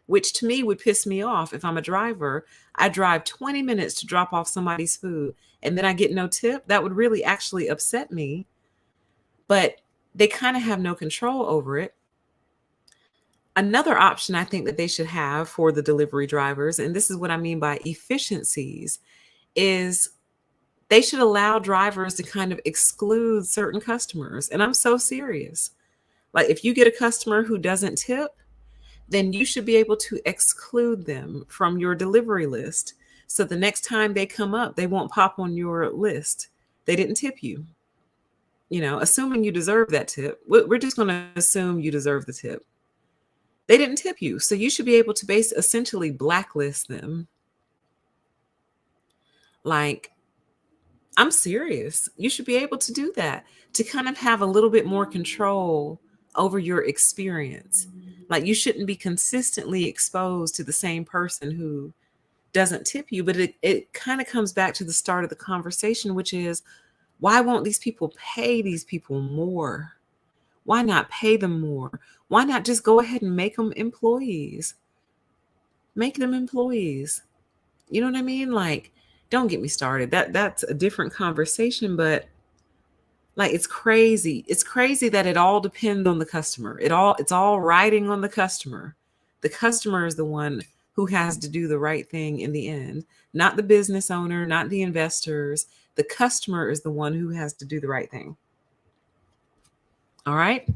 which to me would piss me off. If I'm a driver, I drive 20 minutes to drop off somebody's food and then I get no tip. That would really actually upset me. But they kind of have no control over it. Another option I think that they should have for the delivery drivers, and this is what I mean by efficiencies, is they should allow drivers to kind of exclude certain customers. And I'm so serious. Like if you get a customer who doesn't tip, then you should be able to exclude them from your delivery list. So the next time they come up, they won't pop on your list. They didn't tip you, assuming you deserve that tip. We're just going to assume you deserve the tip. They didn't tip you. So you should be able to essentially blacklist them. Like, I'm serious. You should be able to do that to kind of have a little bit more control over your experience. Like, you shouldn't be consistently exposed to the same person who doesn't tip you. But it kind of comes back to the start of the conversation, which is why won't these people pay these people more? Why not pay them more? Why not just go ahead and make them employees? Make them employees. You know what I mean? Like, don't get me started. That's a different conversation, but like it's crazy. It's crazy that it all depends on the customer. It's all riding on the customer. The customer is the one who has to do the right thing in the end, not the business owner, not the investors. The customer is the one who has to do the right thing. All right?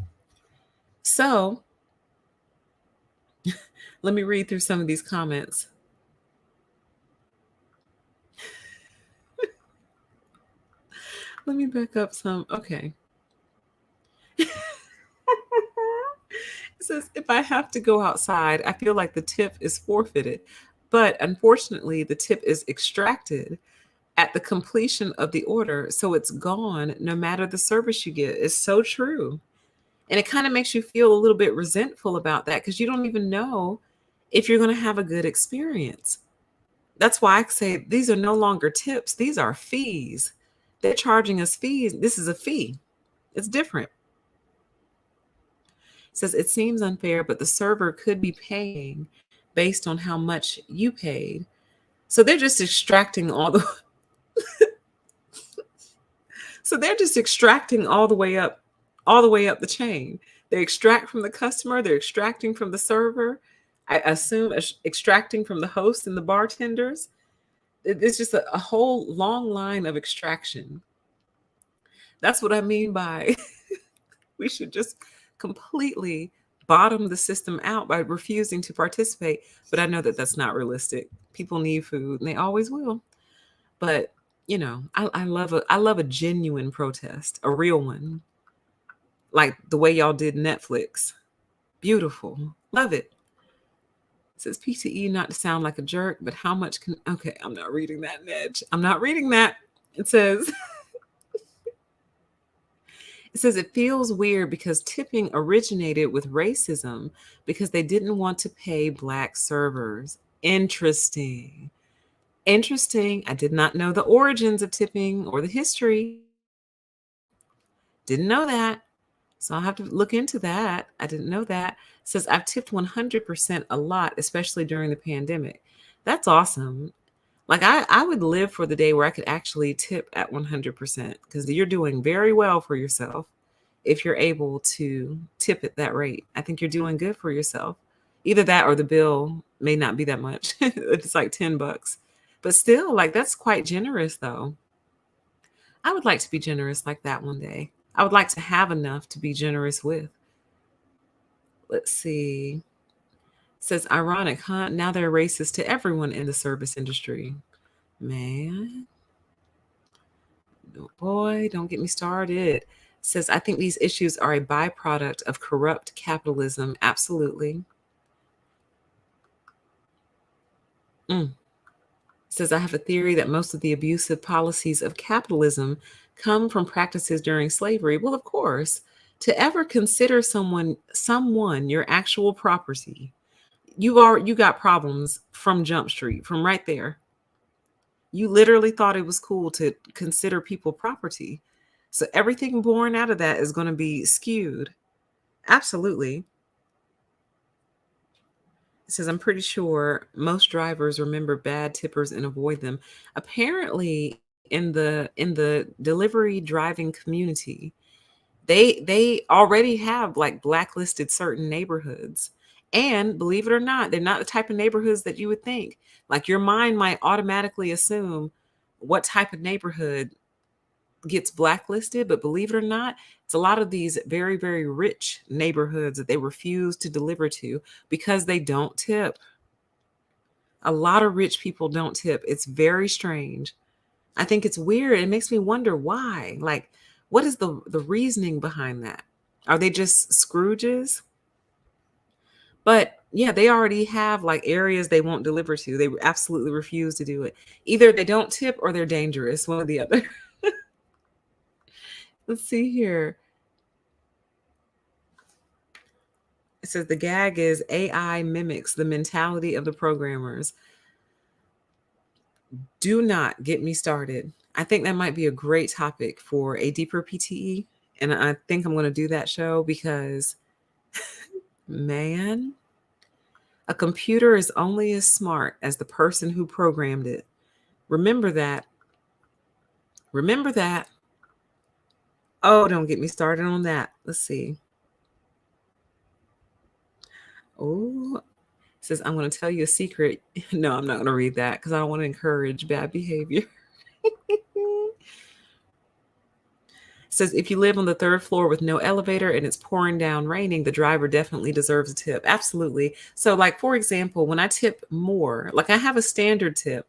So, let me read through some of these comments. Let me back up some. Okay. It says, if I have to go outside, I feel like the tip is forfeited. But unfortunately, the tip is extracted at the completion of the order. So it's gone no matter the service you get. It's so true. And it kind of makes you feel a little bit resentful about that because you don't even know if you're going to have a good experience. That's why I say these are no longer tips, these are fees. They're charging us fees. This is a fee. It's different. It says it seems unfair, but the server could be paying based on how much you paid. So they're just extracting all the so they're just extracting all the way up the chain. They extract from the customer, they're extracting from the server. I assume extracting from the host and the bartenders. It's just a whole long line of extraction. That's what I mean by we should just completely bottom the system out by refusing to participate. But I know that that's not realistic. People need food and they always will. But I love a genuine protest, a real one, like the way y'all did Netflix. Beautiful. Love it. It says PTE not to sound like a jerk, but how much can okay, I'm not reading that, Nedge. I'm not reading that. It says It says it feels weird because tipping originated with racism because they didn't want to pay black servers. Interesting. Interesting. I did not know the origins of tipping or the history. Didn't know that. So I'll have to look into that. I didn't know that. It says I've tipped 100% a lot, especially during the pandemic. That's awesome. Like I would live for the day where I could actually tip at 100% because you're doing very well for yourself if you're able to tip at that rate. I think you're doing good for yourself. Either that or the bill may not be that much. It's like $10. But still, like that's quite generous though. I would like to be generous like that one day. I would like to have enough to be generous with. Let's see. It says ironic, huh? Now they're racist to everyone in the service industry. Man, boy, don't get me started. It says I think these issues are a byproduct of corrupt capitalism. Absolutely. Mm. Says I have a theory that most of the abusive policies of capitalism come from practices during slavery. Well, of course, to ever consider someone your actual property, you got problems from Jump Street, from right there. You literally thought it was cool to consider people property. So everything born out of that is going to be skewed. Absolutely. It says, I'm pretty sure most drivers remember bad tippers and avoid them. Apparently, in the delivery driving community, they already have like blacklisted certain neighborhoods. And believe it or not, they're not the type of neighborhoods that you would think. Like your mind might automatically assume what type of neighborhood gets blacklisted, but believe it or not, it's a lot of these very, very rich neighborhoods that they refuse to deliver to because they don't tip. A lot of rich people don't tip. It's very strange. I think it's weird. It makes me wonder why. Like, what is the reasoning behind that? Are they just Scrooges? But yeah, they already have like areas they won't deliver to. They absolutely refuse to do it. Either they don't tip or they're dangerous, one or the other. Let's see here. It says the gag is AI mimics the mentality of the programmers. Do not get me started. I think that might be a great topic for a deeper PTE. And I think I'm going to do that show because, man, a computer is only as smart as the person who programmed it. Remember that. Remember that. Oh, don't get me started on that. Let's see. Oh, it says, I'm going to tell you a secret. No, I'm not going to read that because I don't want to encourage bad behavior. Says if you live on the third floor with no elevator and it's pouring down raining, the driver definitely deserves a tip. Absolutely. So, like, for example, when I tip more, like I have a standard tip,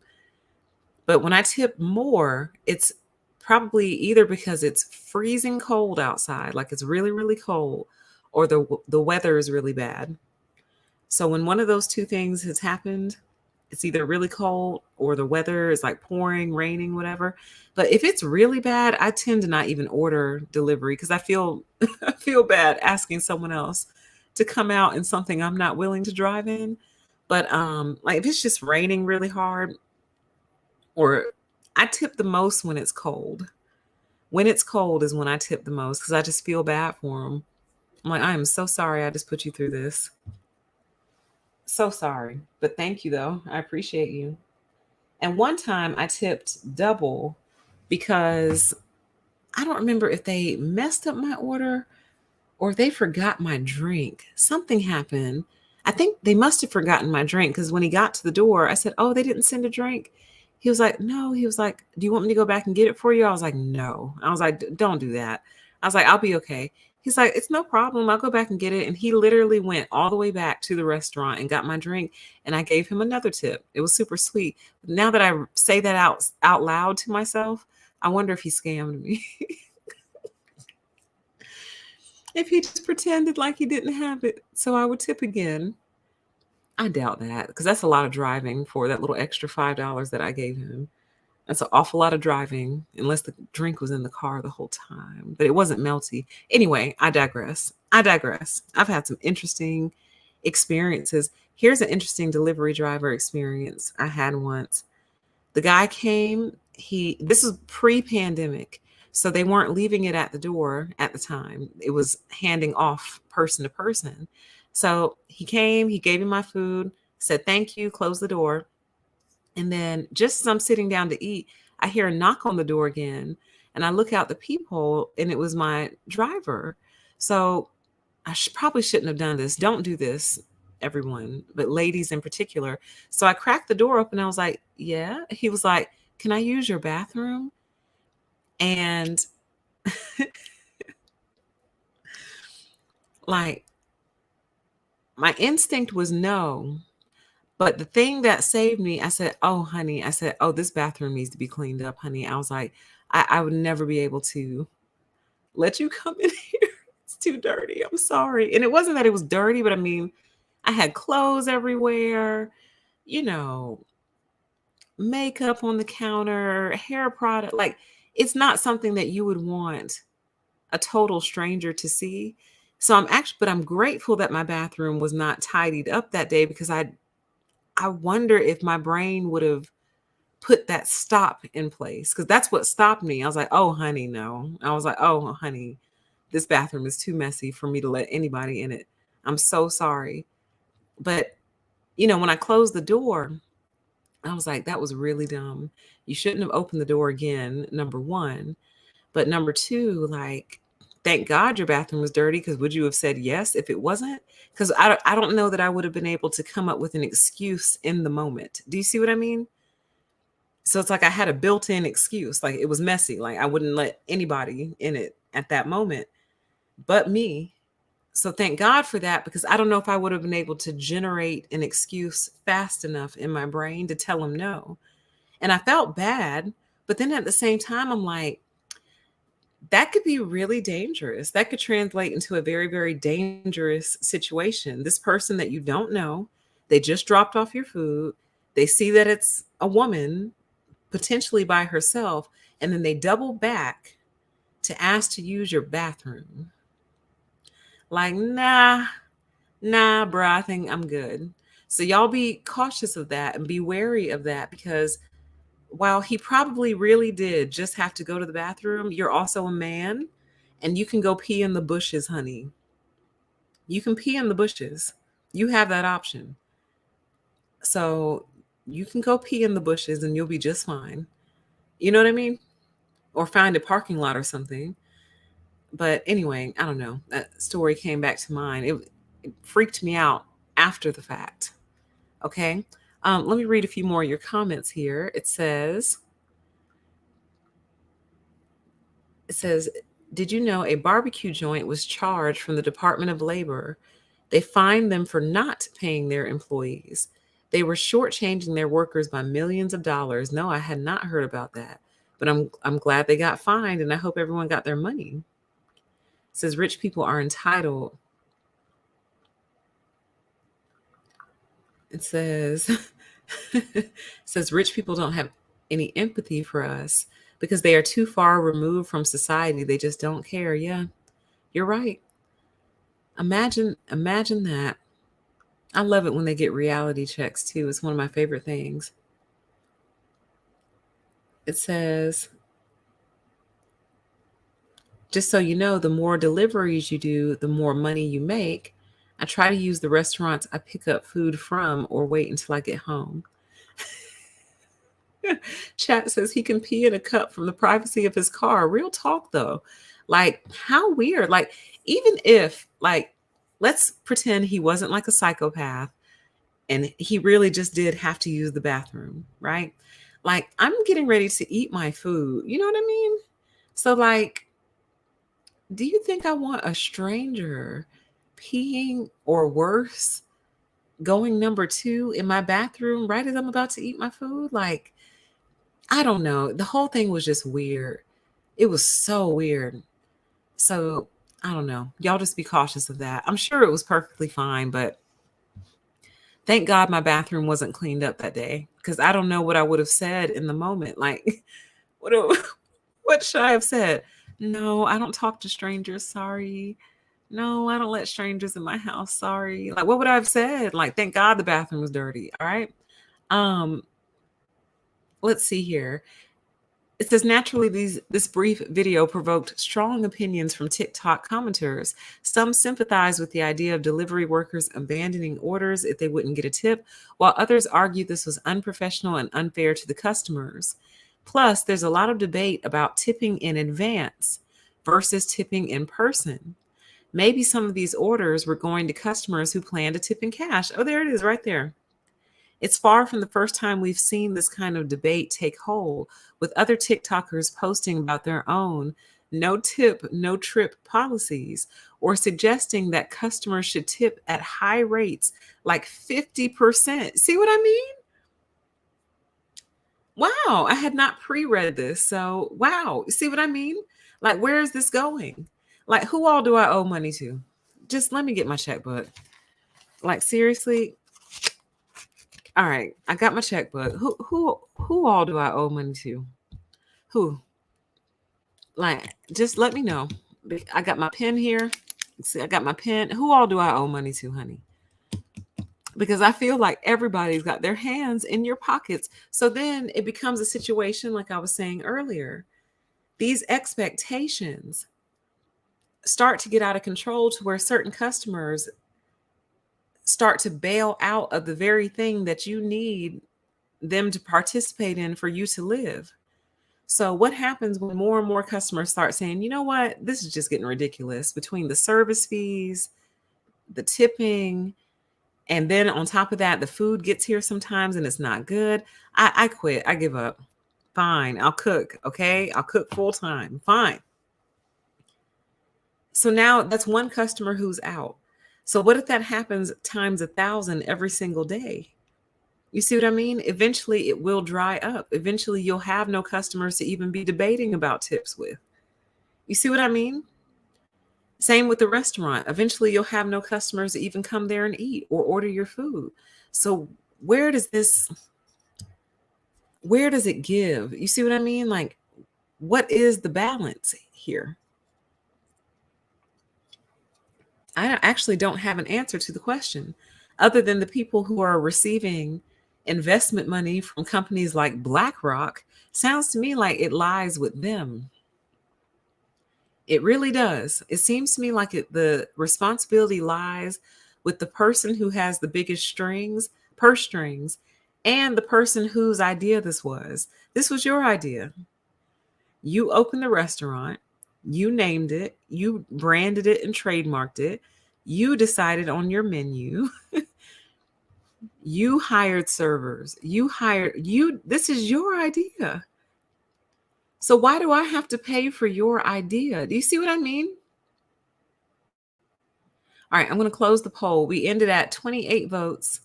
but when I tip more, it's Probably either because it's freezing cold outside, like it's really, really cold, or the weather is really bad. So when one of those two things has happened, it's either really cold or the weather is like pouring, raining, whatever. But if it's really bad, I tend to not even order delivery because I feel I feel bad asking someone else to come out in something I'm not willing to drive in. But like if it's just raining really hard, or I tip the most when it's cold. When it's cold is when I tip the most because I just feel bad for them. I'm like, I am so sorry I just put you through this. So sorry. But thank you though. I appreciate you. And one time I tipped double because I don't remember if they messed up my order or they forgot my drink. Something happened. I think they must have forgotten my drink because when he got to the door, I said, "Oh, they didn't send a drink." He was like, "No." He was like, "Do you want me to go back and get it for you?" I was like, "No." I was like, Don't do that." I was like, "I'll be okay." He's like, "It's no problem. I'll go back and get it." And he literally went all the way back to the restaurant and got my drink. And I gave him another tip. It was super sweet. Now that I say that out loud to myself, I wonder if he scammed me. If he just pretended like he didn't have it so I would tip again. I doubt that because that's a lot of driving for that little extra $5 that I gave him. That's an awful lot of driving, unless the drink was in the car the whole time, but it wasn't melty. Anyway, I digress. I digress. I've had some interesting experiences. Here's an interesting delivery driver experience I had once. The guy came, this was pre-pandemic. So they weren't leaving it at the door at the time. It was handing off person to person. So he came, he gave me my food, said thank you, closed the door. And then just as I'm sitting down to eat, I hear a knock on the door again. And I look out the peephole and it was my driver. So probably shouldn't have done this. Don't do this, everyone, but ladies in particular. So I cracked the door open. I was like, yeah. He was like, can I use your bathroom? And like, my instinct was no. But the thing that saved me, I said, oh, honey, I said, oh, this bathroom needs to be cleaned up, honey. I was like, I would never be able to let you come in here. It's too dirty. I'm sorry. And it wasn't that it was dirty, but I mean, I had clothes everywhere, you know, makeup on the counter, hair product. Like, it's not something that you would want a total stranger to see. So but I'm grateful that my bathroom was not tidied up that day because I wonder if my brain would have put that stop in place because that's what stopped me. I was like, oh, honey, no. I was like, oh, honey, this bathroom is too messy for me to let anybody in it. I'm so sorry. But, when I closed the door, I was like, that was really dumb. You shouldn't have opened the door again, number one. But number two, like, thank God your bathroom was dirty because would you have said yes if it wasn't? Because I don't know that I would have been able to come up with an excuse in the moment. Do you see what I mean? So it's like I had a built-in excuse. Like it was messy. Like I wouldn't let anybody in it at that moment but me. So thank God for that because I don't know if I would have been able to generate an excuse fast enough in my brain to tell him no. And I felt bad, but then at the same time I'm like that could be really dangerous. That could translate into a very, very dangerous situation. This person that you don't know, they just dropped off your food. They see that it's a woman, potentially by herself, and then they double back to ask to use your bathroom. Like, nah, bruh, I think I'm good. So y'all be cautious of that and be wary of that because while he probably really did just have to go to the bathroom, you're also a man and you can go pee in the bushes, honey. You can pee in the bushes. You have that option. So you can go pee in the bushes and you'll be just fine. You know what I mean? Or find a parking lot or something. But anyway, I don't know. That story came back to mind. It freaked me out after the fact. Okay. Let me read a few more of your comments here. It says, did you know a barbecue joint was charged from the Department of Labor? They fined them for not paying their employees. They were shortchanging their workers by millions of dollars. No, I had not heard about that. but I'm glad they got fined, and I hope everyone got their money. It says rich people are entitled. It says it says rich people don't have any empathy for us because they are too far removed from society. They just don't care. Yeah, you're right. Imagine that. I love it when they get reality checks too. It's one of my favorite things. It says, just so you know, the more deliveries you do, the more money you make. I try to use the restaurants I pick up food from or wait until I get home. Chat says he can pee in a cup from the privacy of his car. Real talk though. Like, how weird. Like, even if, like, let's pretend he wasn't like a psychopath and he really just did have to use the bathroom, right? Like, I'm getting ready to eat my food. You know what I mean? So, like, do you think I want a stranger peeing or worse going number two in my bathroom right as I'm about to eat my food? Like, I don't know. The whole thing was just weird. It was so weird. So, I don't know. Y'all just be cautious of that. I'm sure it was perfectly fine, but thank God my bathroom wasn't cleaned up that day because I don't know what I would have said in the moment. Like, what, what should I have said? No, I don't talk to strangers. Sorry. No, I don't let strangers in my house. Sorry. Like, what would I have said? Like, thank God the bathroom was dirty. All right. Um, let's see here. It says naturally this brief video provoked strong opinions from TikTok commenters. Some sympathize with the idea of delivery workers abandoning orders if they wouldn't get a tip, while others argue this was unprofessional and unfair to the customers. Plus, there's a lot of debate about tipping in advance versus tipping in person. Maybe some of these orders were going to customers who plan to tip in cash. Oh, there it is right there. It's far from the first time we've seen this kind of debate take hold, with other TikTokers posting about their own no tip, no trip policies, or suggesting that customers should tip at high rates like 50%. See what I mean? Wow, I had not pre read this. So, wow, see what I mean? Like, where is this going? Like, who all do I owe money to? Just let me get my checkbook. Like, seriously, all right, I got my checkbook. Who all do I owe money to? Who? Like, just let me know. I got my pen here. See, I got my pen. Who all do I owe money to, honey? Because I feel like everybody's got their hands in your pockets. So then it becomes a situation like I was saying earlier. These expectations start to get out of control to where certain customers start to bail out of the very thing that you need them to participate in for you to live. So what happens when more and more customers start saying, you know what, this is just getting ridiculous between the service fees, the tipping, and then on top of that, the food gets here sometimes and it's not good. I quit. I give up. Fine. I'll cook. Okay. I'll cook full time. Fine. So now that's one customer who's out. So what if that happens times 1,000 every single day? You see what I mean? Eventually it will dry up. Eventually you'll have no customers to even be debating about tips with. You see what I mean? Same with the restaurant. Eventually you'll have no customers to even come there and eat or order your food. So where does it give? You see what I mean? Like, what is the balance here? I actually don't have an answer to the question other than the people who are receiving investment money from companies like BlackRock. Sounds to me like it lies with them. It really does. It seems to me like the responsibility lies with the person who has the biggest purse strings, and the person whose idea this was. This was your idea. You opened the restaurant, you named it, you branded it and trademarked it, you decided on your menu, you hired servers, this is your idea. So why do I have to pay for your idea? Do you see what I mean? All right, I'm going to close the poll. We ended at 28 votes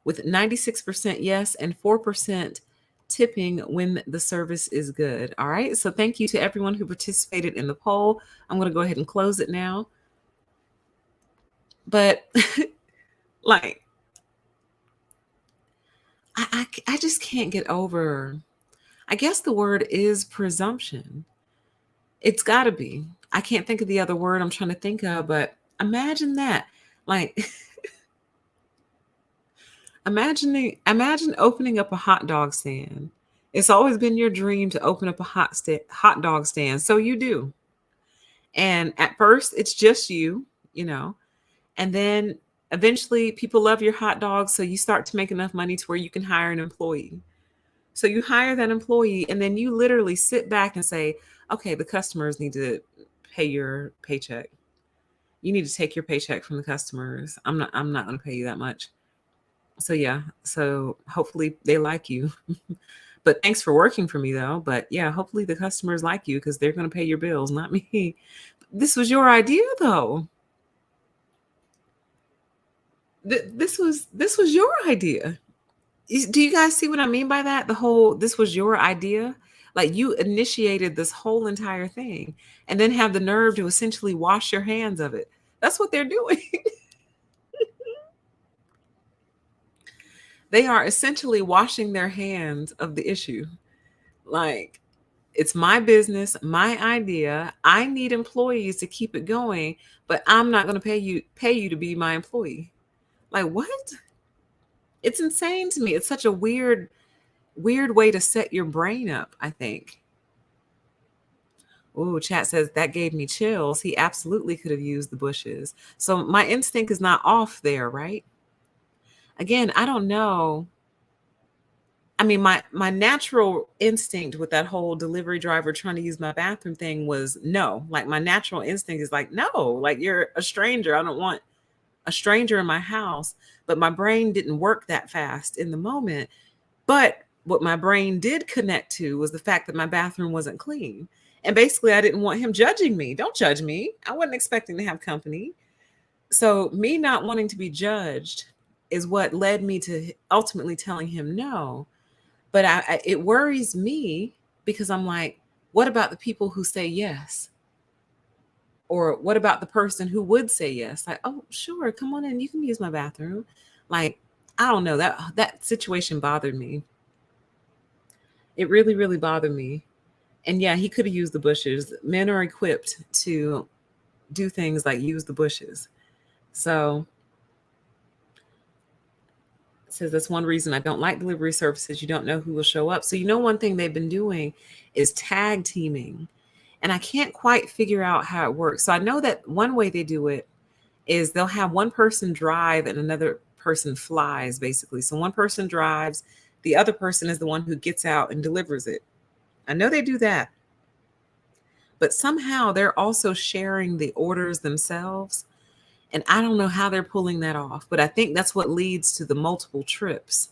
with 96% yes and 4% tipping when the service is good. All right. So thank you to everyone who participated in the poll. I'm going to go ahead and close it now. But like, I just can't get over, I guess the word is presumption. It's got to be. I can't think of the other word I'm trying to think of, but imagine that. Like, imagine opening up a hot dog stand. It's always been your dream to open up a hot dog stand. So you do. And at first, it's just you. And then eventually people love your hot dogs. So you start to make enough money to where you can hire an employee. So you hire that employee and then you literally sit back and say, okay, the customers need to pay your paycheck. You need to take your paycheck from the customers. I'm not going to pay you that much. So yeah, so hopefully they like you. But thanks for working for me though. But yeah, hopefully the customers like you because they're going to pay your bills, not me. This was your idea though. This was your idea. Do you guys see what I mean by that? The whole this was your idea. Like you initiated this whole entire thing and then have the nerve to essentially wash your hands of it. That's what they're doing. They are essentially washing their hands of the issue. Like, it's my business, my idea. I need employees to keep it going, but I'm not going to pay you to be my employee. Like, what? It's insane to me. It's such a weird way to set your brain up, I think. Oh, chat says that gave me chills. He absolutely could have used the bushes. So my instinct is not off there, right? Again, I don't know. I mean, my natural instinct with that whole delivery driver trying to use my bathroom thing was no. Like my natural instinct is like, no, like you're a stranger. I don't want a stranger in my house. But my brain didn't work that fast in the moment. But what my brain did connect to was the fact that my bathroom wasn't clean. And basically, I didn't want him judging me. Don't judge me. I wasn't expecting to have company. So, me not wanting to be judged is what led me to ultimately telling him no. But it worries me because I'm like, what about the people who say yes? Or what about the person who would say yes? Like, oh, sure, come on in. You can use my bathroom. Like, I don't know. That situation bothered me. It really, really bothered me. And yeah, he could have used the bushes. Men are equipped to do things like use the bushes. So it says that's one reason I don't like delivery services. You don't know who will show up. So one thing they've been doing is tag teaming. And I can't quite figure out how it works. So I know that one way they do it is they'll have one person drive and another person flies, basically. So one person drives, the other person is the one who gets out and delivers it. I know they do that. But somehow they're also sharing the orders themselves. And I don't know how they're pulling that off, but I think that's what leads to the multiple trips.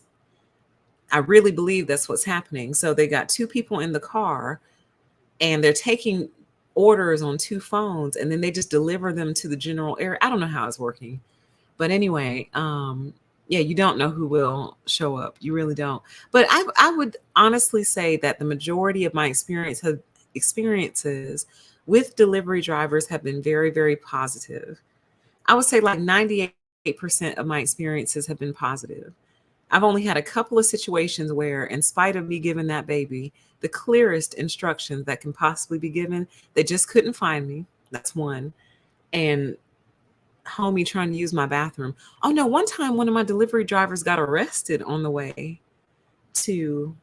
I really believe that's what's happening. So they got two people in the car and they're taking orders on two phones and then they just deliver them to the general area. I don't know how it's working. But anyway, yeah, you don't know who will show up. You really don't. But I would honestly say that the majority of my experiences with delivery drivers have been very, very positive. I would say like 98% of my experiences have been positive. I've only had a couple of situations where, in spite of me giving that baby the clearest instructions that can possibly be given, they just couldn't find me. That's one. And homie trying to use my bathroom. Oh no, one time one of my delivery drivers got arrested on the way to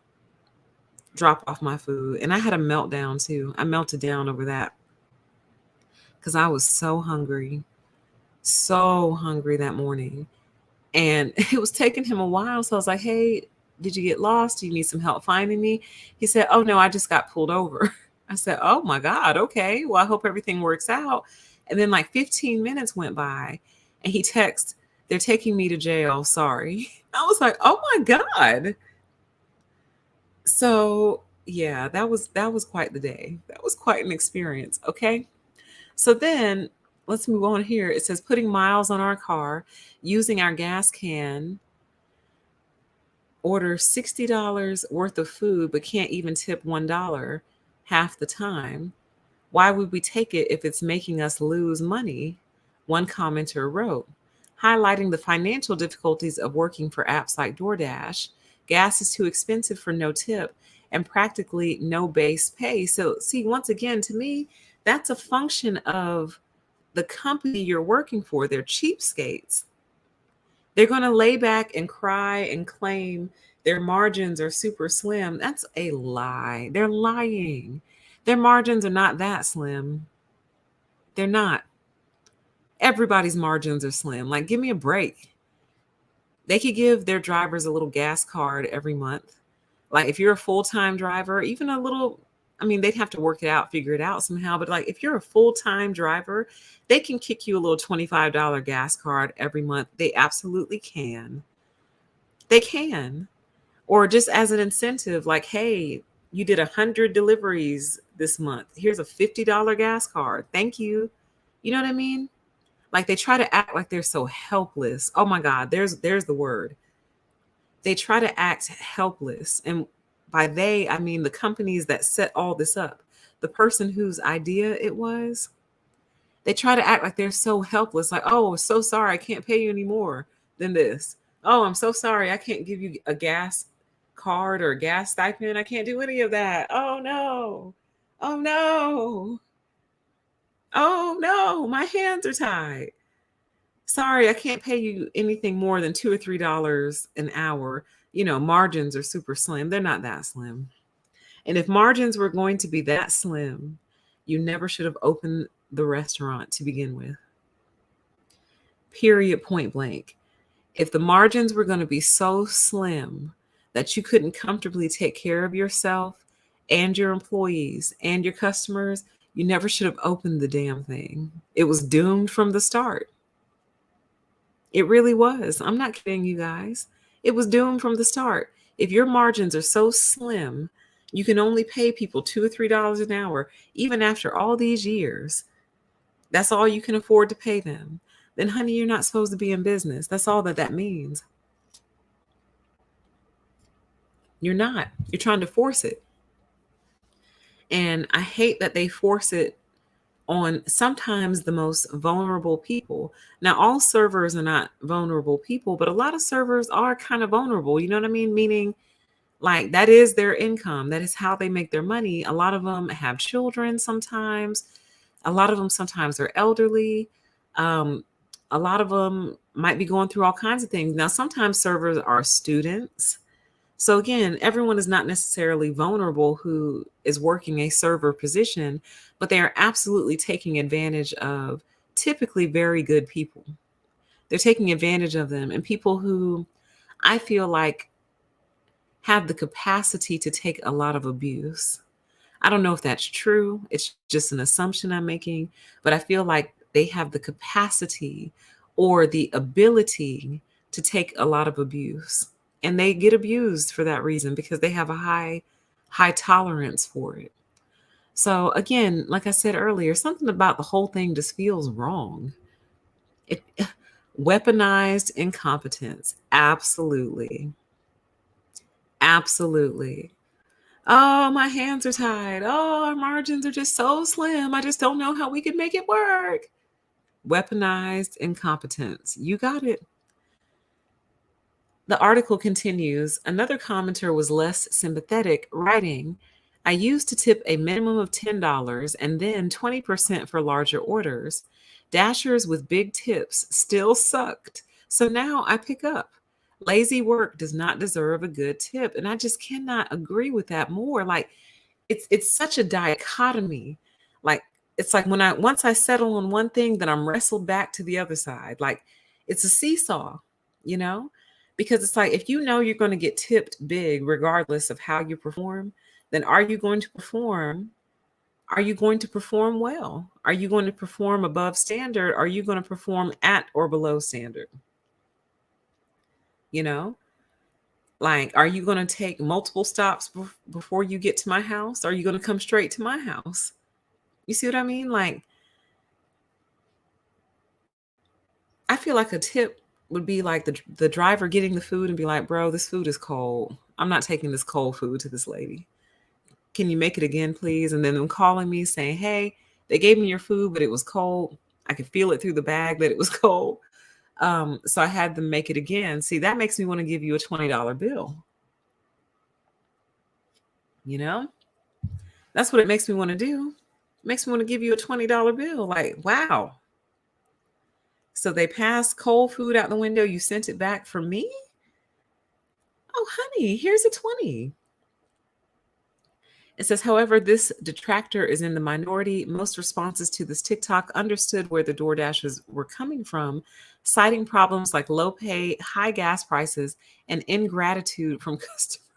drop off my food. And I had a meltdown too. I melted down over that because I was so hungry that morning. And it was taking him a while. So I was like, hey, did you get lost? Do you need some help finding me? He said, oh, no, I just got pulled over. I said, oh, my God. Okay. Well, I hope everything works out. And then like 15 minutes went by and he texted, they're taking me to jail. Sorry. I was like, oh, my God. So, yeah, that was quite the day. That was quite an experience. Okay. So then let's move on here. It says putting miles on our car, using our gas can order $60 worth of food but can't even tip $1 half the time. Why would we take it if it's making us lose money? One commenter wrote, highlighting the financial difficulties of working for apps like DoorDash. Gas is too expensive for no tip and practically no base pay. So, see, once again, to me, that's a function of the company you're working for. They're cheapskates. They're going to lay back and cry and claim their margins are super slim. That's a lie. They're lying. Their margins are not that slim. They're not. Everybody's margins are slim. Like, give me a break. They could give their drivers a little gas card every month. Like, if you're a full time driver, even a little, I mean, they'd have to work it out, figure it out somehow. But like, if you're a full time driver, they can kick you a little $25 gas card every month. They absolutely can. They can. Or just as an incentive, like, hey, you did 100 deliveries this month. Here's a $50 gas card. Thank you. You know what I mean? Like, they try to act like they're so helpless. Oh my God, there's the word. They try to act helpless. And by they, I mean the companies that set all this up. The person whose idea it was, they try to act like they're so helpless. Like, oh, so sorry, I can't pay you any more than this. Oh, I'm so sorry, I can't give you a gas card or a gas stipend. I can't do any of that. Oh no. Oh no. Oh no, my hands are tied. Sorry, I can't pay you anything more than $2 or $3 an hour. You know, margins are super slim. They're not that slim. And if margins were going to be that slim, you never should have opened the restaurant to begin with. Period, point blank. If the margins were going to be so slim that you couldn't comfortably take care of yourself and your employees and your customers, you never should have opened the damn thing. It was doomed from the start. It really was. I'm not kidding you guys. It was doomed from the start. If your margins are so slim, you can only pay people $2 or $3 an hour, even after all these years. That's all you can afford to pay them. Then, honey, you're not supposed to be in business. That's all that means. You're not. You're trying to force it. And I hate that they force it on sometimes the most vulnerable people. Now, all servers are not vulnerable people, but a lot of servers are kind of vulnerable. You know what I mean? Meaning, like, that is their income. That is how they make their money. A lot of them have children sometimes. A lot of them sometimes are elderly. Um, a lot of them might be going through all kinds of things. Now, sometimes servers are students. So again, everyone is not necessarily vulnerable who is working a server position, but they are absolutely taking advantage of typically very good people. They're taking advantage of them and people who I feel like have the capacity to take a lot of abuse. I don't know if that's true. It's just an assumption I'm making, but I feel like they have the capacity or the ability to take a lot of abuse. And they get abused for that reason because they have a high tolerance for it. So again, like I said earlier, something about the whole thing just feels wrong. It weaponized incompetence. Absolutely. Absolutely. Oh, my hands are tied. Oh, our margins are just so slim. I just don't know how we could make it work. Weaponized incompetence. You got it. The article continues. Another commenter was less sympathetic, writing, I used to tip a minimum of $10 and then 20% for larger orders. Dashers with big tips still sucked. So now I pick up. Lazy work does not deserve a good tip. And I just cannot agree with that more. Like, it's such a dichotomy. Like, it's like when I once I settle on one thing, then I'm wrestled back to the other side. Like, it's a seesaw, you know? Because it's like if you know you're going to get tipped big regardless of how you perform, then are you going to perform? Are you going to perform well? Are you going to perform above standard? Are you going to perform at or below standard? You know? Like, are you going to take multiple stops before you get to my house? Are you going to come straight to my house? You see what I mean? Like, I feel like a tip would be like the driver getting the food and be like, bro, this food is cold. I'm not taking this cold food to this lady. Can you make it again, please? And then them calling me saying, hey, they gave me your food, but it was cold. I could feel it through the bag that it was cold. So I had them make it again. See, that makes me want to give you a $20 bill. You know, that's what it makes me want to do. It makes me want to give you a $20 bill. Like, wow. So they passed cold food out the window. You sent it back for me? Oh, honey, here's a 20. It says, however, this detractor is in the minority. Most responses to this TikTok understood where the DoorDashers were coming from, citing problems like low pay, high gas prices, and ingratitude from customers.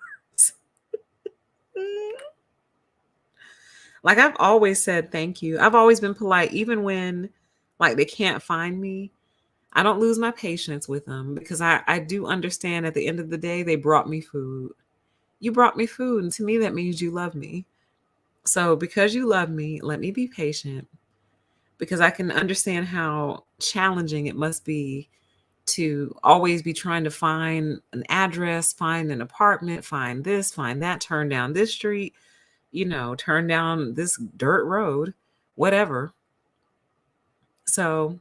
Like, I've always said thank you. I've always been polite, even when like they can't find me. I don't lose my patience with them because I do understand at the end of the day, they brought me food. You brought me food. And to me, that means you love me. So because you love me, let me be patient because I can understand how challenging it must be to always be trying to find an address, find an apartment, find this, find that, turn down this street, turn down this dirt road, whatever. So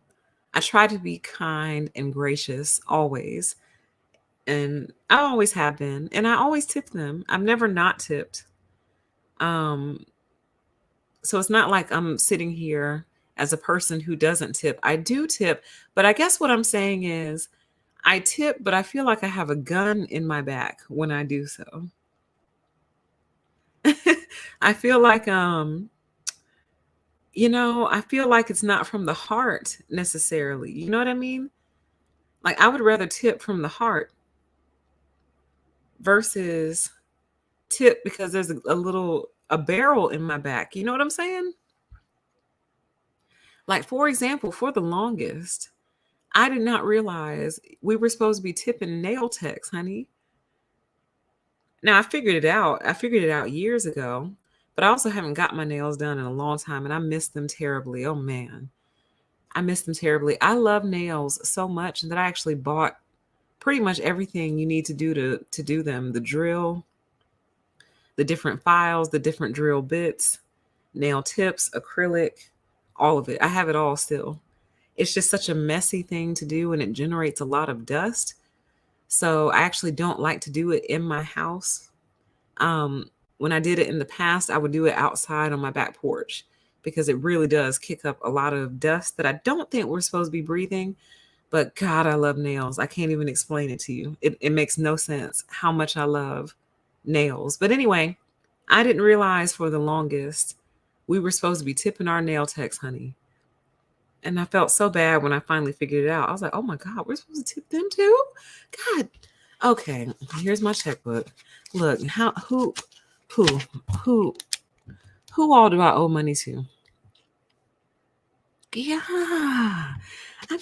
I try to be kind and gracious always. And I always have been. And I always tip them. I've never not tipped. Um, so it's not like I'm sitting here as a person who doesn't tip. I do tip, but I guess what I'm saying is I tip, but I feel like I have a gun in my back when I do so. I feel like I feel like it's not from the heart necessarily. You know what I mean? Like I would rather tip from the heart versus tip because there's a barrel in my back. You know what I'm saying? Like for example, for the longest, I did not realize we were supposed to be tipping nail techs, honey. Now I figured it out. I figured it out years ago, but I also haven't got my nails done in a long time and I miss them terribly. Oh man. I miss them terribly. I love nails so much that I actually bought pretty much everything you need to do to do them. The drill, the different files, the different drill bits, nail tips, acrylic, all of it. I have it all still. It's just such a messy thing to do and it generates a lot of dust. So I actually don't like to do it in my house. When I did it in the past, I would do it outside on my back porch because it really does kick up a lot of dust that I don't think we're supposed to be breathing. But God, I love nails. I can't even explain it to you. It makes no sense how much I love nails. But anyway, I didn't realize for the longest we were supposed to be tipping our nail techs, honey. And I felt so bad when I finally figured it out. I was like, oh my God, we're supposed to tip them too? God. Okay, here's my checkbook. Look, who, who, who all do I owe money to? Yeah, I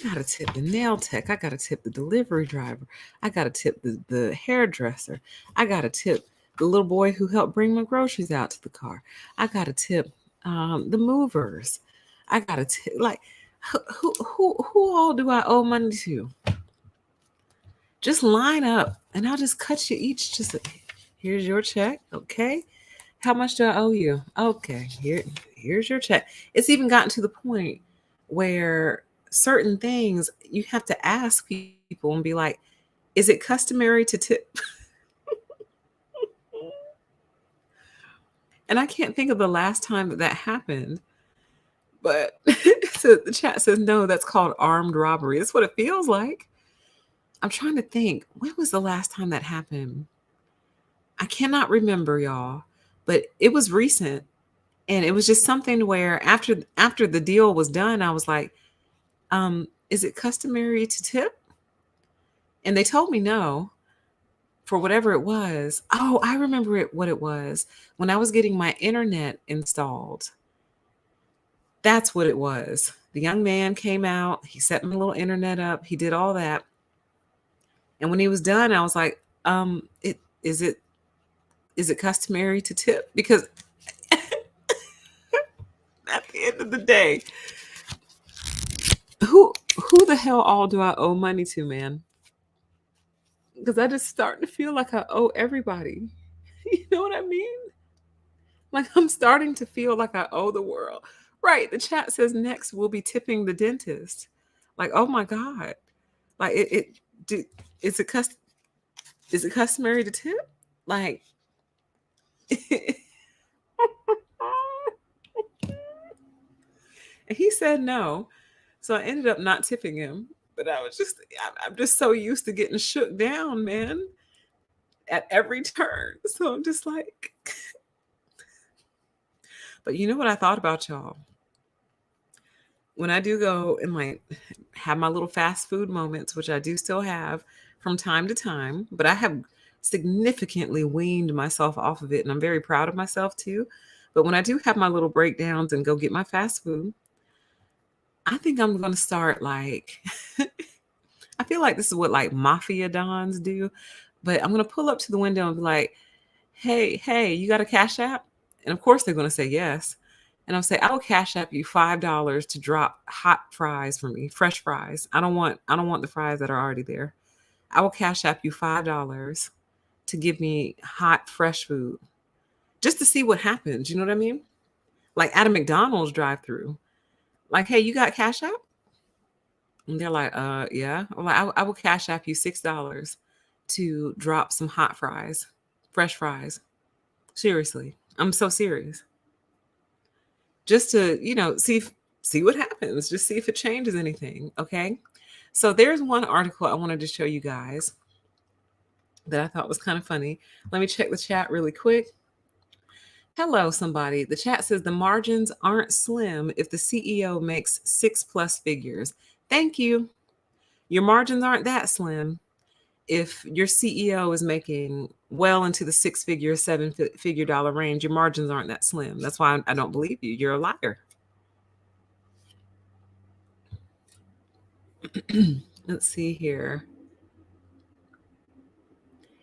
gotta tip the nail tech. I gotta tip the delivery driver. I gotta tip the hairdresser. I gotta tip the little boy who helped bring my groceries out to the car. I gotta tip the movers. I gotta tip like who all do I owe money to? Just line up, and I'll just cut you each. Here's your check. Okay, how much do I owe you? Okay, here's your check. It's even gotten to the point where certain things you have to ask people and be like, is it customary to tip? And I can't think of the last time that happened. But so the chat says, no, that's called armed robbery. That's what it feels like. I'm trying to think, when was the last time that happened? I cannot remember, y'all, but it was recent. And it was just something where after the deal was done, I was like, is it customary to tip? And they told me no for whatever it was. Oh, I remember what it was. When I was getting my internet installed. That's what it was. The young man came out, he set my little internet up, he did all that. And when he was done, I was like, is it customary to tip? Because at the end of the day, Who the hell all do I owe money to, man? Because I just starting to feel like I owe everybody. You know what I mean? Like I'm starting to feel like I owe the world. Right. The chat says next we'll be tipping the dentist. Like, oh my God. Like do, is it is it customary to tip? Like and he said no. So I ended up not tipping him. But I'm just so used to getting shook down, man, at every turn. So I'm just like, but you know what I thought about y'all? When I do go and like have my little fast food moments, which I do still have from time to time, but I have significantly weaned myself off of it and I'm very proud of myself too. But when I do have my little breakdowns and go get my fast food, I think I'm going to start like, I feel like this is what like mafia dons do, but I'm going to pull up to the window and be like, hey, you got a Cash App? And of course they're going to say yes. And I'll say, I will Cash App you $5 to drop hot fries for me, fresh fries. I don't want the fries that are already there. I will Cash App you $5 to give me hot, fresh food just to see what happens. You know what I mean? Like at a McDonald's drive-through. Like, hey, you got Cash App? And they're like, yeah. I'm like, I will Cash App you $6 to drop some hot fries, fresh fries. Seriously. I'm so serious. Just to, see what happens. Just see if it changes anything. Okay. So there's one article I wanted to show you guys that I thought was kind of funny. Let me check the chat really quick. Hello, somebody. The chat says the margins aren't slim if the CEO makes 6+ figures. Thank you. Your margins aren't that slim if your CEO is making well into the 6-figure, 7-figure dollar range. Your margins aren't that slim. That's why I don't believe you. You're a liar. Let's see here.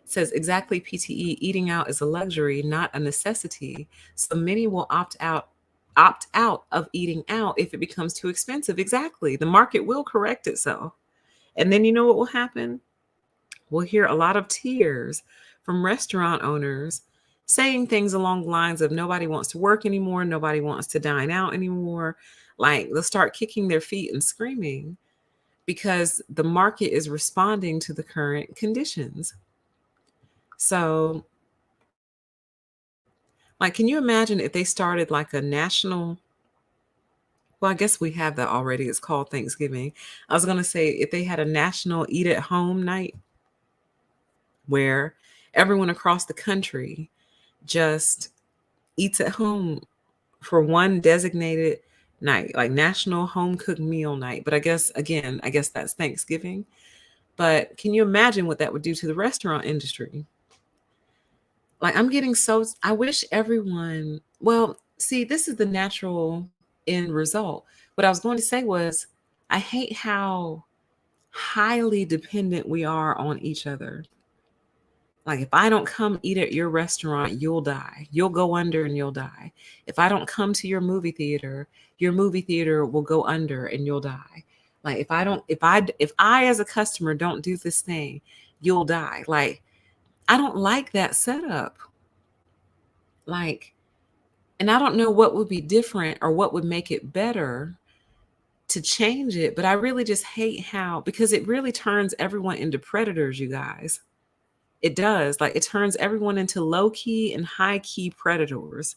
It says exactly, PTE, eating out is a luxury, not a necessity. So many will opt out of eating out if it becomes too expensive. Exactly. The market will correct itself. And then you know what will happen? We'll hear a lot of tears from restaurant owners saying things along the lines of nobody wants to work anymore, nobody wants to dine out anymore. Like they'll start kicking their feet and screaming because the market is responding to the current conditions. So, like, can you imagine if they started like a national? Well, I guess we have that already. It's called Thanksgiving. I was going to say if they had a national eat at home night where everyone across the country just eats at home for one designated night, like National Home Cooked Meal Night. But I guess, again, I guess that's Thanksgiving. But can you imagine what that would do to the restaurant industry? Like I wish everyone, well, see, this is the natural end result. What I was going to say was, I hate how highly dependent we are on each other. Like, if I don't come eat at your restaurant, you'll die. You'll go under and you'll die. If I don't come to your movie theater will go under and you'll die. Like, if I as a customer don't do this thing, you'll die. Like, I don't like that setup. Like, and I don't know what would be different or what would make it better to change it, but I really just hate how, because it really turns everyone into predators, you guys. It does. Like, it turns everyone into low key and high key predators.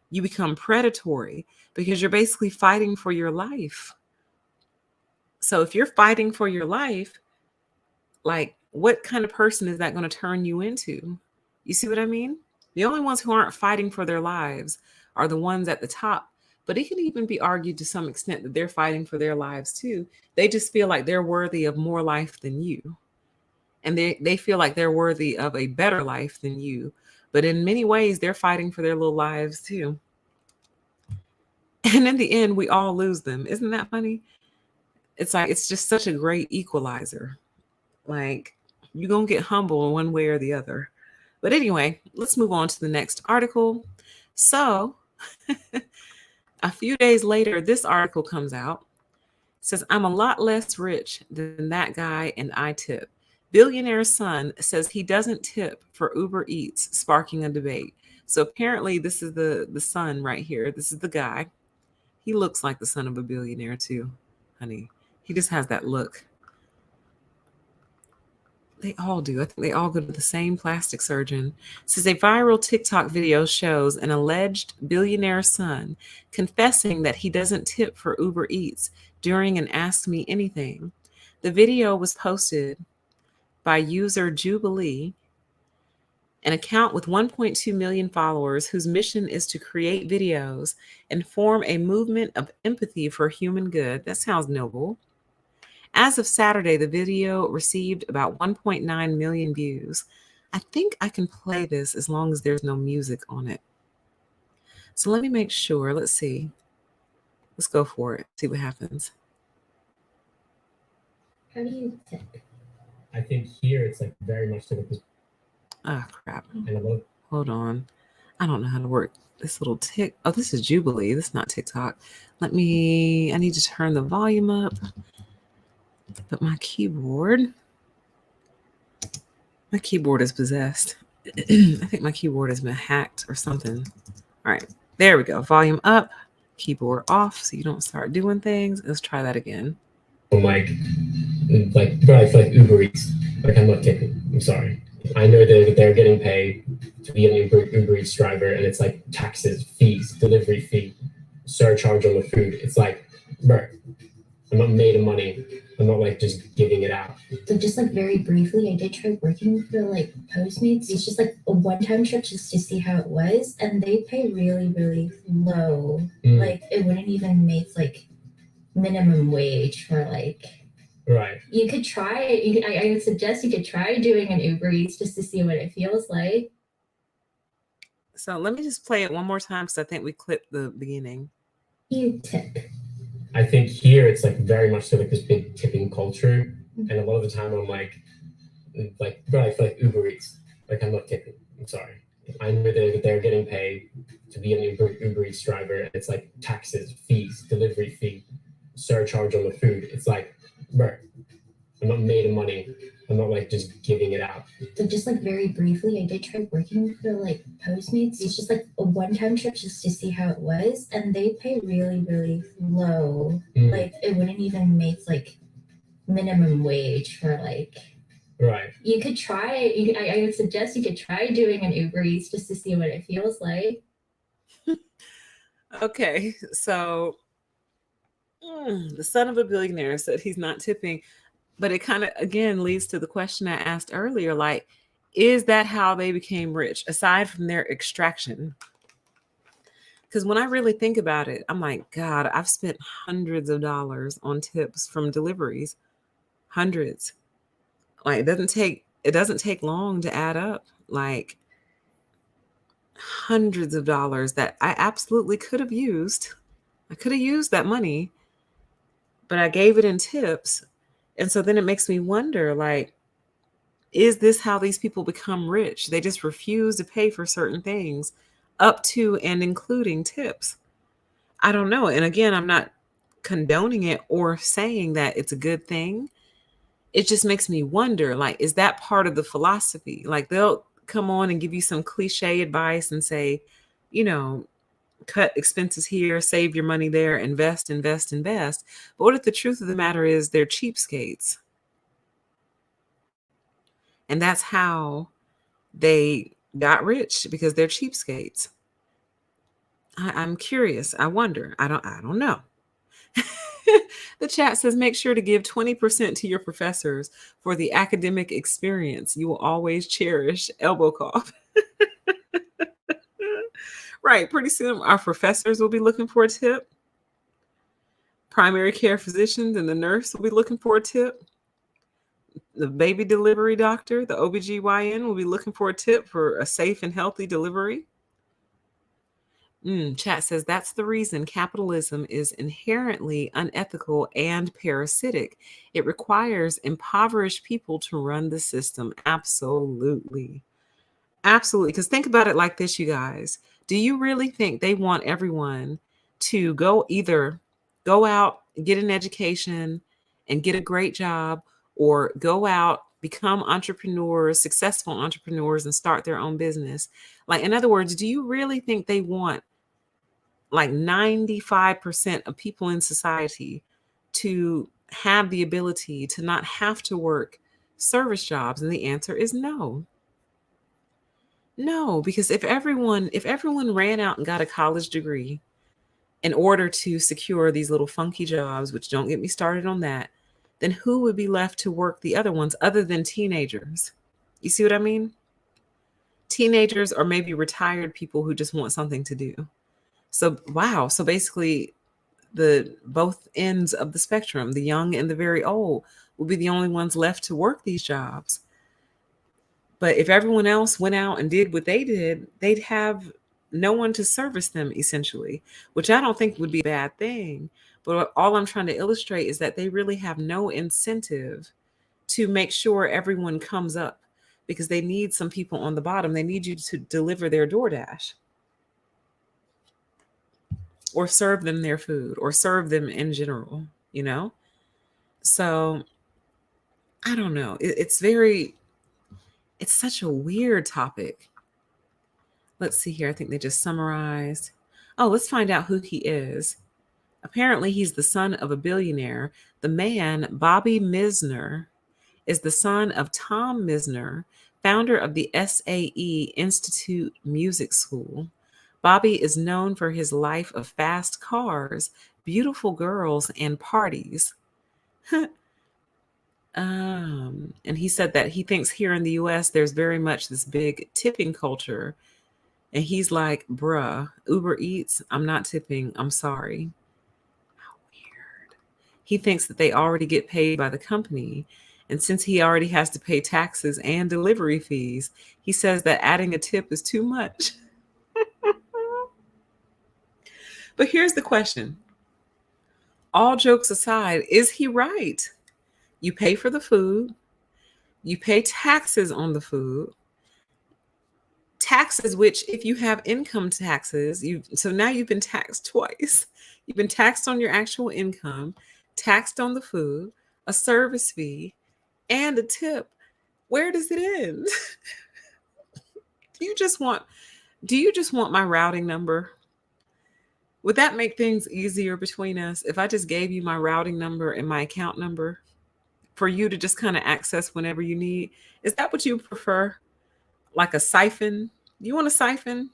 You become predatory because you're basically fighting for your life. So if you're fighting for your life, like, what kind of person is that going to turn you into? You see what I mean? The only ones who aren't fighting for their lives are the ones at the top. But it can even be argued to some extent that they're fighting for their lives too. They just feel like they're worthy of more life than you. And they feel like they're worthy of a better life than you. But in many ways, they're fighting for their little lives too. And in the end, we all lose them. Isn't that funny? It's like, it's just such a great equalizer. Like, you're going to get humble one way or the other. But anyway, let's move on to the next article. So, a few days later, this article comes out. Says, I'm a lot less rich than that guy and I tip. Billionaire son says he doesn't tip for Uber Eats, sparking a debate. So apparently this is the son right here. This is the guy. He looks like the son of a billionaire too, honey. He just has that look. They all do. I think they all go to the same plastic surgeon. Says a viral TikTok video shows an alleged billionaire son confessing that he doesn't tip for Uber Eats during an Ask Me Anything. The video was posted by user Jubilee, an account with 1.2 million followers whose mission is to create videos and form a movement of empathy for human good. That sounds noble. As of Saturday, the video received about 1.9 million views. I think I can play this as long as there's no music on it. So let me make sure. Let's see. Let's go for it. See what happens. How do you tip? I think here it's like very much to the. Ah, crap. Hold on. I don't know how to work this little tick. Oh, this is Jubilee. This is not TikTok. I need to turn the volume up. But my keyboard is possessed. I think my keyboard has been hacked or something. All right, there we go. Volume up, keyboard off, so you don't start doing things. Let's try that again. But I feel like Uber Eats. Like I'm not tipping. I'm sorry. I know that they're getting paid to be an Uber Eats driver, and it's like taxes, fees, delivery fee, surcharge on the food. It's like, bro, I'm not made of money. I'm not like just giving it out. So just like very briefly, I did try working for like Postmates. It's just like a one-time trip just to see how it was, and they pay really, really low. Like it wouldn't even make like minimum wage for like. Right. You could try. I would suggest you could try doing an Uber Eats just to see what it feels like. So let me just play it one more time because I think we clipped the beginning. You tip. I think here it's like very much so like this big tipping culture, and a lot of the time I'm like, bro, I feel like Uber Eats. Like I'm not tipping. I'm sorry. I know that they're getting paid to be an Uber Eats driver, and it's like taxes, fees, delivery fee, surcharge on the food. It's like, bro, I'm not made of money. I'm not like just giving it out. So just like very briefly, I did try working for like Postmates. It's just like a one-time trip just to see how it was, and they pay really, really low. Like it wouldn't even make like minimum wage for like. Right. You could try. I would suggest you could try doing an Uber Eats just to see what it feels like. Okay, so the son of a billionaire said he's not tipping. But it kind of, again, leads to the question I asked earlier, like, is that how they became rich, aside from their extraction? Because when I really think about it, I'm like, God, I've spent hundreds of dollars on tips from deliveries. Hundreds. Like, it doesn't take long to add up. Like, hundreds of dollars that I absolutely could have used. I could have used that money, but I gave it in tips. And so then it makes me wonder, like, is this how these people become rich? They just refuse to pay for certain things up to and including tips. I don't know. And again, I'm not condoning it or saying that it's a good thing. It just makes me wonder, like, is that part of the philosophy? Like they'll come on and give you some cliche advice and say, cut expenses here, save your money there, invest, invest, invest. But what if the truth of the matter is they're cheapskates? And that's how they got rich, because they're cheapskates. I'm curious. I wonder. I don't know. The chat says, make sure to give 20% to your professors for the academic experience you will always cherish. Elbow cough. Right. Pretty soon our professors will be looking for a tip. Primary care physicians and the nurse will be looking for a tip. The baby delivery doctor, the OBGYN, will be looking for a tip for a safe and healthy delivery. Chat says that's the reason capitalism is inherently unethical and parasitic. It requires impoverished people to run the system. Absolutely. Absolutely. Because think about it like this, you guys. Do you really think they want everyone to go out get an education and get a great job, or go out, become entrepreneurs, successful entrepreneurs, and start their own business. Like, in other words, do you really think they want like 95% of people in society to have the ability to not have to work service jobs? And the answer is no. No, because if everyone ran out and got a college degree in order to secure these little funky jobs, which don't get me started on that, then who would be left to work the other ones other than teenagers? You see what I mean? Teenagers, or maybe retired people who just want something to do. So wow, so basically the both ends of the spectrum, the young and the very old, will be the only ones left to work these jobs. But if everyone else went out and did what they did, they'd have no one to service them, essentially, which I don't think would be a bad thing. But all I'm trying to illustrate is that they really have no incentive to make sure everyone comes up, because they need some people on the bottom. They need you to deliver their DoorDash, or serve them their food, or serve them in general, you know? So I don't know. It's such a weird topic. Let's see here. I think they just summarized. Oh, let's find out who he is. Apparently, he's the son of a billionaire. The man, Bobby Misner, is the son of Tom Misner, founder of the SAE Institute Music School. Bobby is known for his life of fast cars, beautiful girls, and parties. And he said that he thinks here in the US there's very much this big tipping culture. And he's like, bruh, Uber Eats, I'm not tipping. I'm sorry. How weird. He thinks that they already get paid by the company. And since he already has to pay taxes and delivery fees, he says that adding a tip is too much. But here's the question. All jokes aside, is he right? You pay for the food, you pay taxes on the food, taxes which, if you have income taxes, so now you've been taxed twice. You've been taxed on your actual income, taxed on the food, a service fee, and a tip. Where does it end? do you just want do you just want my routing number? Would that make things easier between us if I just gave you my routing number and my account number for you to just kind of access whenever you need? Is that what you prefer? Like a siphon? You want a siphon?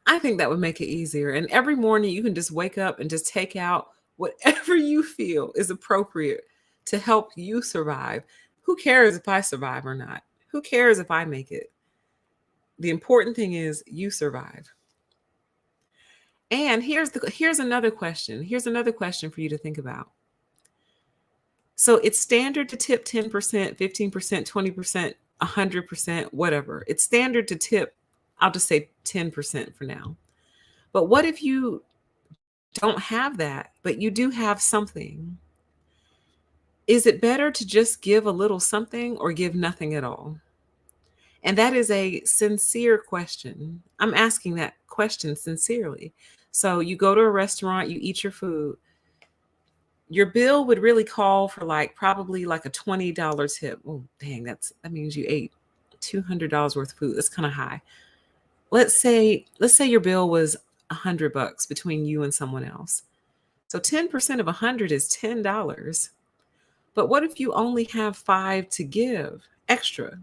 I think that would make it easier. And every morning you can just wake up and just take out whatever you feel is appropriate to help you survive. Who cares if I survive or not? Who cares if I make it? The important thing is you survive. And here's another question. Here's another question for you to think about. So it's standard to tip 10%, 15%, 20%, 100%, whatever. It's standard to tip, I'll just say 10% for now. But what if you don't have that, but you do have something? Is it better to just give a little something or give nothing at all? And that is a sincere question. I'm asking that question sincerely. So you go to a restaurant, you eat your food. Your bill would really call for probably like a $20 tip. Oh, dang, that means you ate $200 worth of food. That's kind of high. Let's say your bill was $100 between you and someone else. So 10% of 100 is $10. But what if you only have 5 to give extra?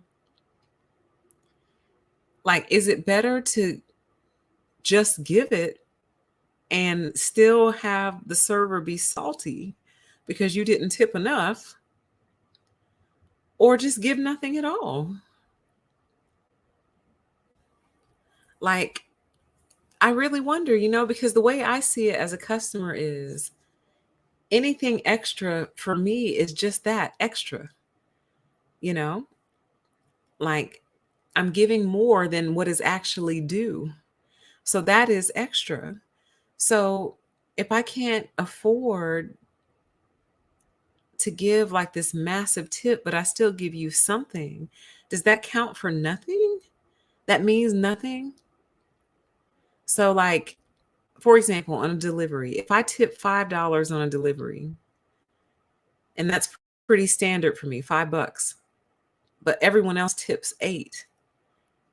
Like, is it better to just give it and still have the server be salty because you didn't tip enough, or just give nothing at all? Like, I really wonder, because the way I see it as a customer is anything extra for me is just that extra, you know? Like, I'm giving more than what is actually due. So that is extra. So if I can't afford to give like this massive tip, but I still give you something, does that count for nothing? That means nothing. So, like, for example, on a delivery, if I tip $5 on a delivery, and that's pretty standard for me, $5, but everyone else tips 8.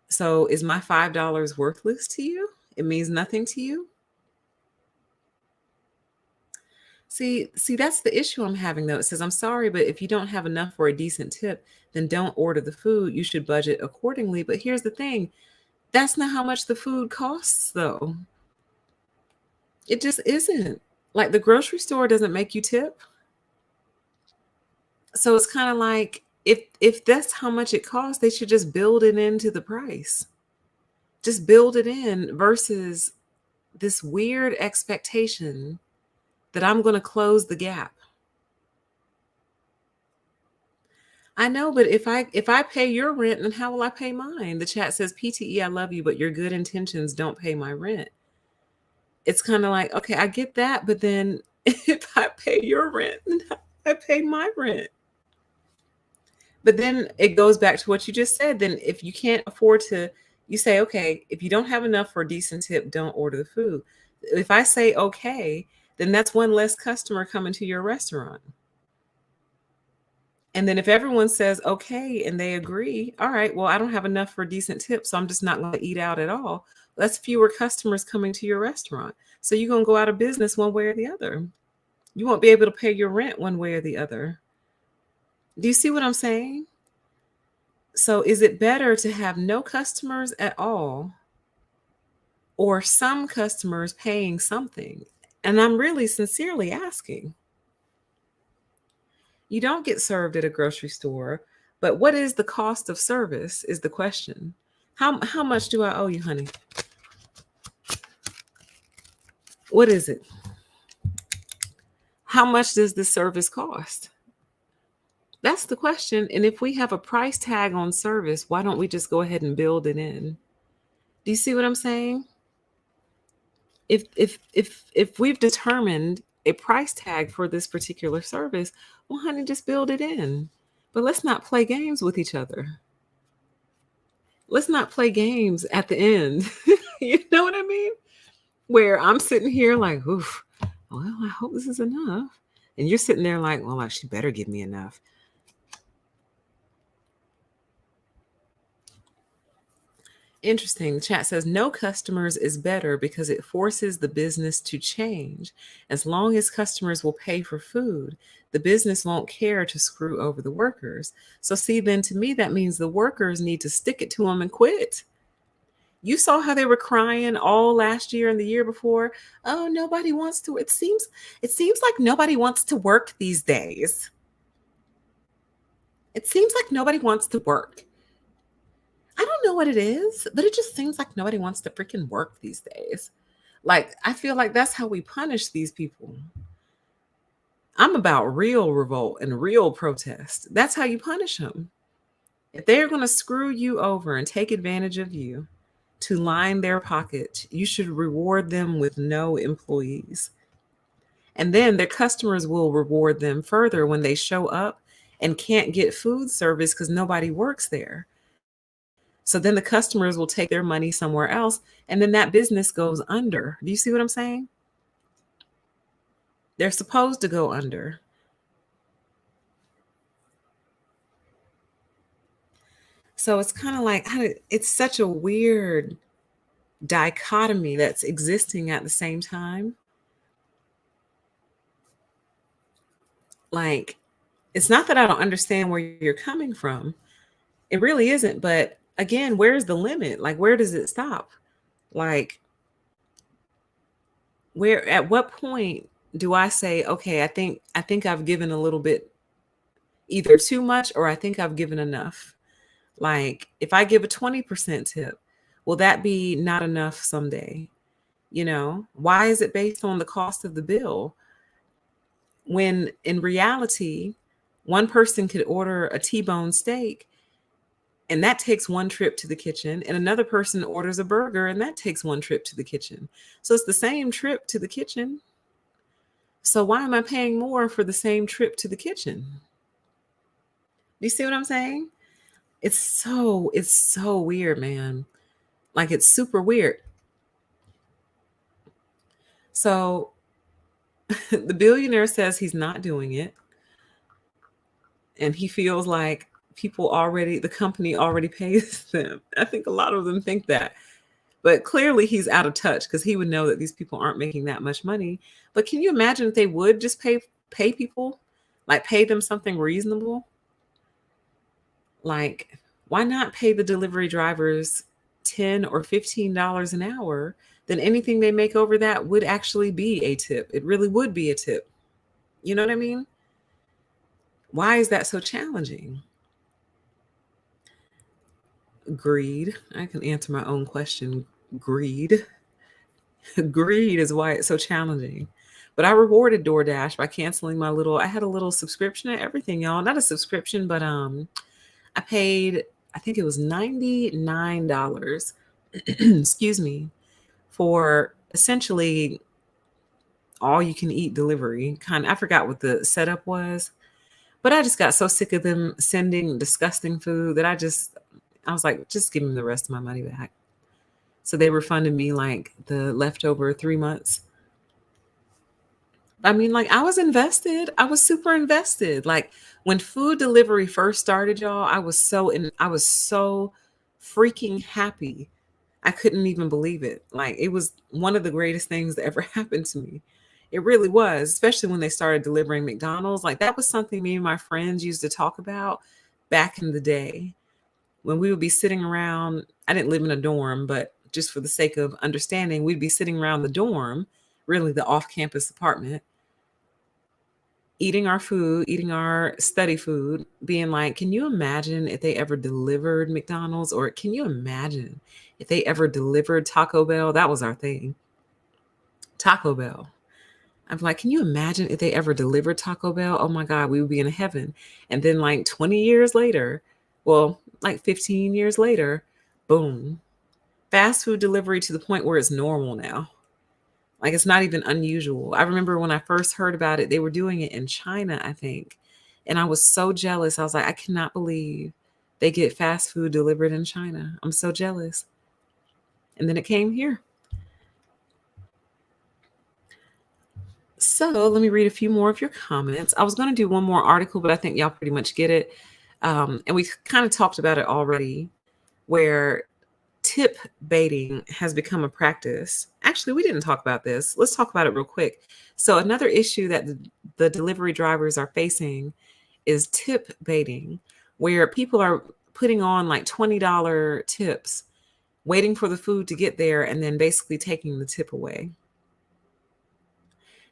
So is my $5 worthless to you? It means nothing to you? See, that's the issue I'm having though. It says, I'm sorry, but if you don't have enough for a decent tip, then don't order the food. You should budget accordingly. But here's the thing, that's not how much the food costs though. It just isn't. Like the grocery store doesn't make you tip. So it's kind of like if that's how much it costs, they should just build it into the price. Just build it in versus this weird expectation that I'm going to close the gap. I know, but if I pay your rent, then how will I pay mine? The chat says, PTE, I love you, but your good intentions don't pay my rent. It's kind of like, okay, I get that, but then if I pay your rent, then I pay my rent. But then it goes back to what you just said. Then if you can't afford to, you say, okay, if you don't have enough for a decent tip, don't order the food. If I say okay, then that's one less customer coming to your restaurant. And then if everyone says okay and they agree, all right, well, I don't have enough for a decent tip, so I'm just not going to eat out at all. That's fewer customers coming to your restaurant. So you're going to go out of business one way or the other. You won't be able to pay your rent one way or the other. Do you see what I'm saying? So is it better to have no customers at all or some customers paying something? And I'm really sincerely asking. You don't get served at a grocery store, but what is the cost of service is the question. How much do I owe you, honey? What is it? How much does this service cost? That's the question. And if we have a price tag on service, why don't we just go ahead and build it in? Do you see what I'm saying? If we've determined a price tag for this particular service, well, honey, just build it in. But let's not play games with each other. Let's not play games at the end. You know what I mean? Where I'm sitting here like, oof, well, I hope this is enough. And you're sitting there like, well, she better give me enough. Interesting. The chat says no customers is better because it forces the business to change. As long as customers will pay for food, the business won't care to screw over the workers. So see, then to me, that means the workers need to stick it to them and quit. You saw how they were crying all last year and the year before. Oh, nobody wants to. It seems like nobody wants to work these days. It seems like nobody wants to work. I don't know what it is, but it just seems like nobody wants to freaking work these days. Like, I feel like that's how we punish these people. I'm about real revolt and real protest. That's how you punish them. If they're going to screw you over and take advantage of you to line their pocket, you should reward them with no employees. And then their customers will reward them further when they show up and can't get food service because nobody works there. So then the customers will take their money somewhere else, and then that business goes under. Do you see what I'm saying? They're supposed to go under. So it's kind of like, it's such a weird dichotomy that's existing at the same time. Like, it's not that I don't understand where you're coming from. It really isn't. But again, where's the limit? Like, where does it stop? Like, at what point do I say, okay, I think I've given a little bit, either too much or I think I've given enough. Like, if I give a 20% tip, will that be not enough someday? Why is it based on the cost of the bill? When in reality, one person could order a T-bone steak and that takes one trip to the kitchen, and another person orders a burger and that takes one trip to the kitchen. So it's the same trip to the kitchen. So why am I paying more for the same trip to the kitchen? Do you see what I'm saying? It's so weird, man. Like, it's super weird. So the billionaire says he's not doing it. And he feels like the company already pays them. I think a lot of them think that. But clearly he's out of touch because he would know that these people aren't making that much money. But can you imagine if they would just pay people, like pay them something reasonable? Like, why not pay the delivery drivers $10 or $15 an hour? Then anything they make over that would actually be a tip. It really would be a tip. You know what I mean? Why is that so challenging? Greed. I can answer my own question. Greed. Greed is why it's so challenging. But I rewarded DoorDash by canceling I had a little subscription to everything, y'all. Not a subscription, but I paid, I think it was $99, excuse me, for essentially all you can eat delivery. I forgot what the setup was, but I just got so sick of them sending disgusting food that I was like, just give me the rest of my money back. So they refunded me like the leftover 3 months. I mean, like I was invested. I was super invested. Like when food delivery first started, y'all, I was so freaking happy. I couldn't even believe it. Like it was one of the greatest things that ever happened to me. It really was, especially when they started delivering McDonald's. Like that was something me and my friends used to talk about back in the day when we would be sitting around. I didn't live in a dorm, but just for the sake of understanding, we'd be sitting around the dorm, really the off campus apartment, eating our food, eating our study food, being like, can you imagine if they ever delivered McDonald's? Or can you imagine if they ever delivered Taco Bell? That was our thing. Taco Bell. I'm like, can you imagine if they ever delivered Taco Bell? Oh my God, we would be in heaven. And then, like 20 years later, well, like 15 years later, boom, fast food delivery to the point where it's normal now. Like it's not even unusual. I remember when I first heard about it, they were doing it in China, I think. And I was so jealous. I was like, I cannot believe they get fast food delivered in China. I'm so jealous. And then it came here. So let me read a few more of your comments. I was going to do one more article, but I think y'all pretty much get it. And we kind of talked about it already, where tip baiting has become a practice. Actually, we didn't talk about this. Let's talk about it real quick. So another issue that the delivery drivers are facing is tip baiting, where people are putting on like $20 tips, waiting for the food to get there, and then basically taking the tip away.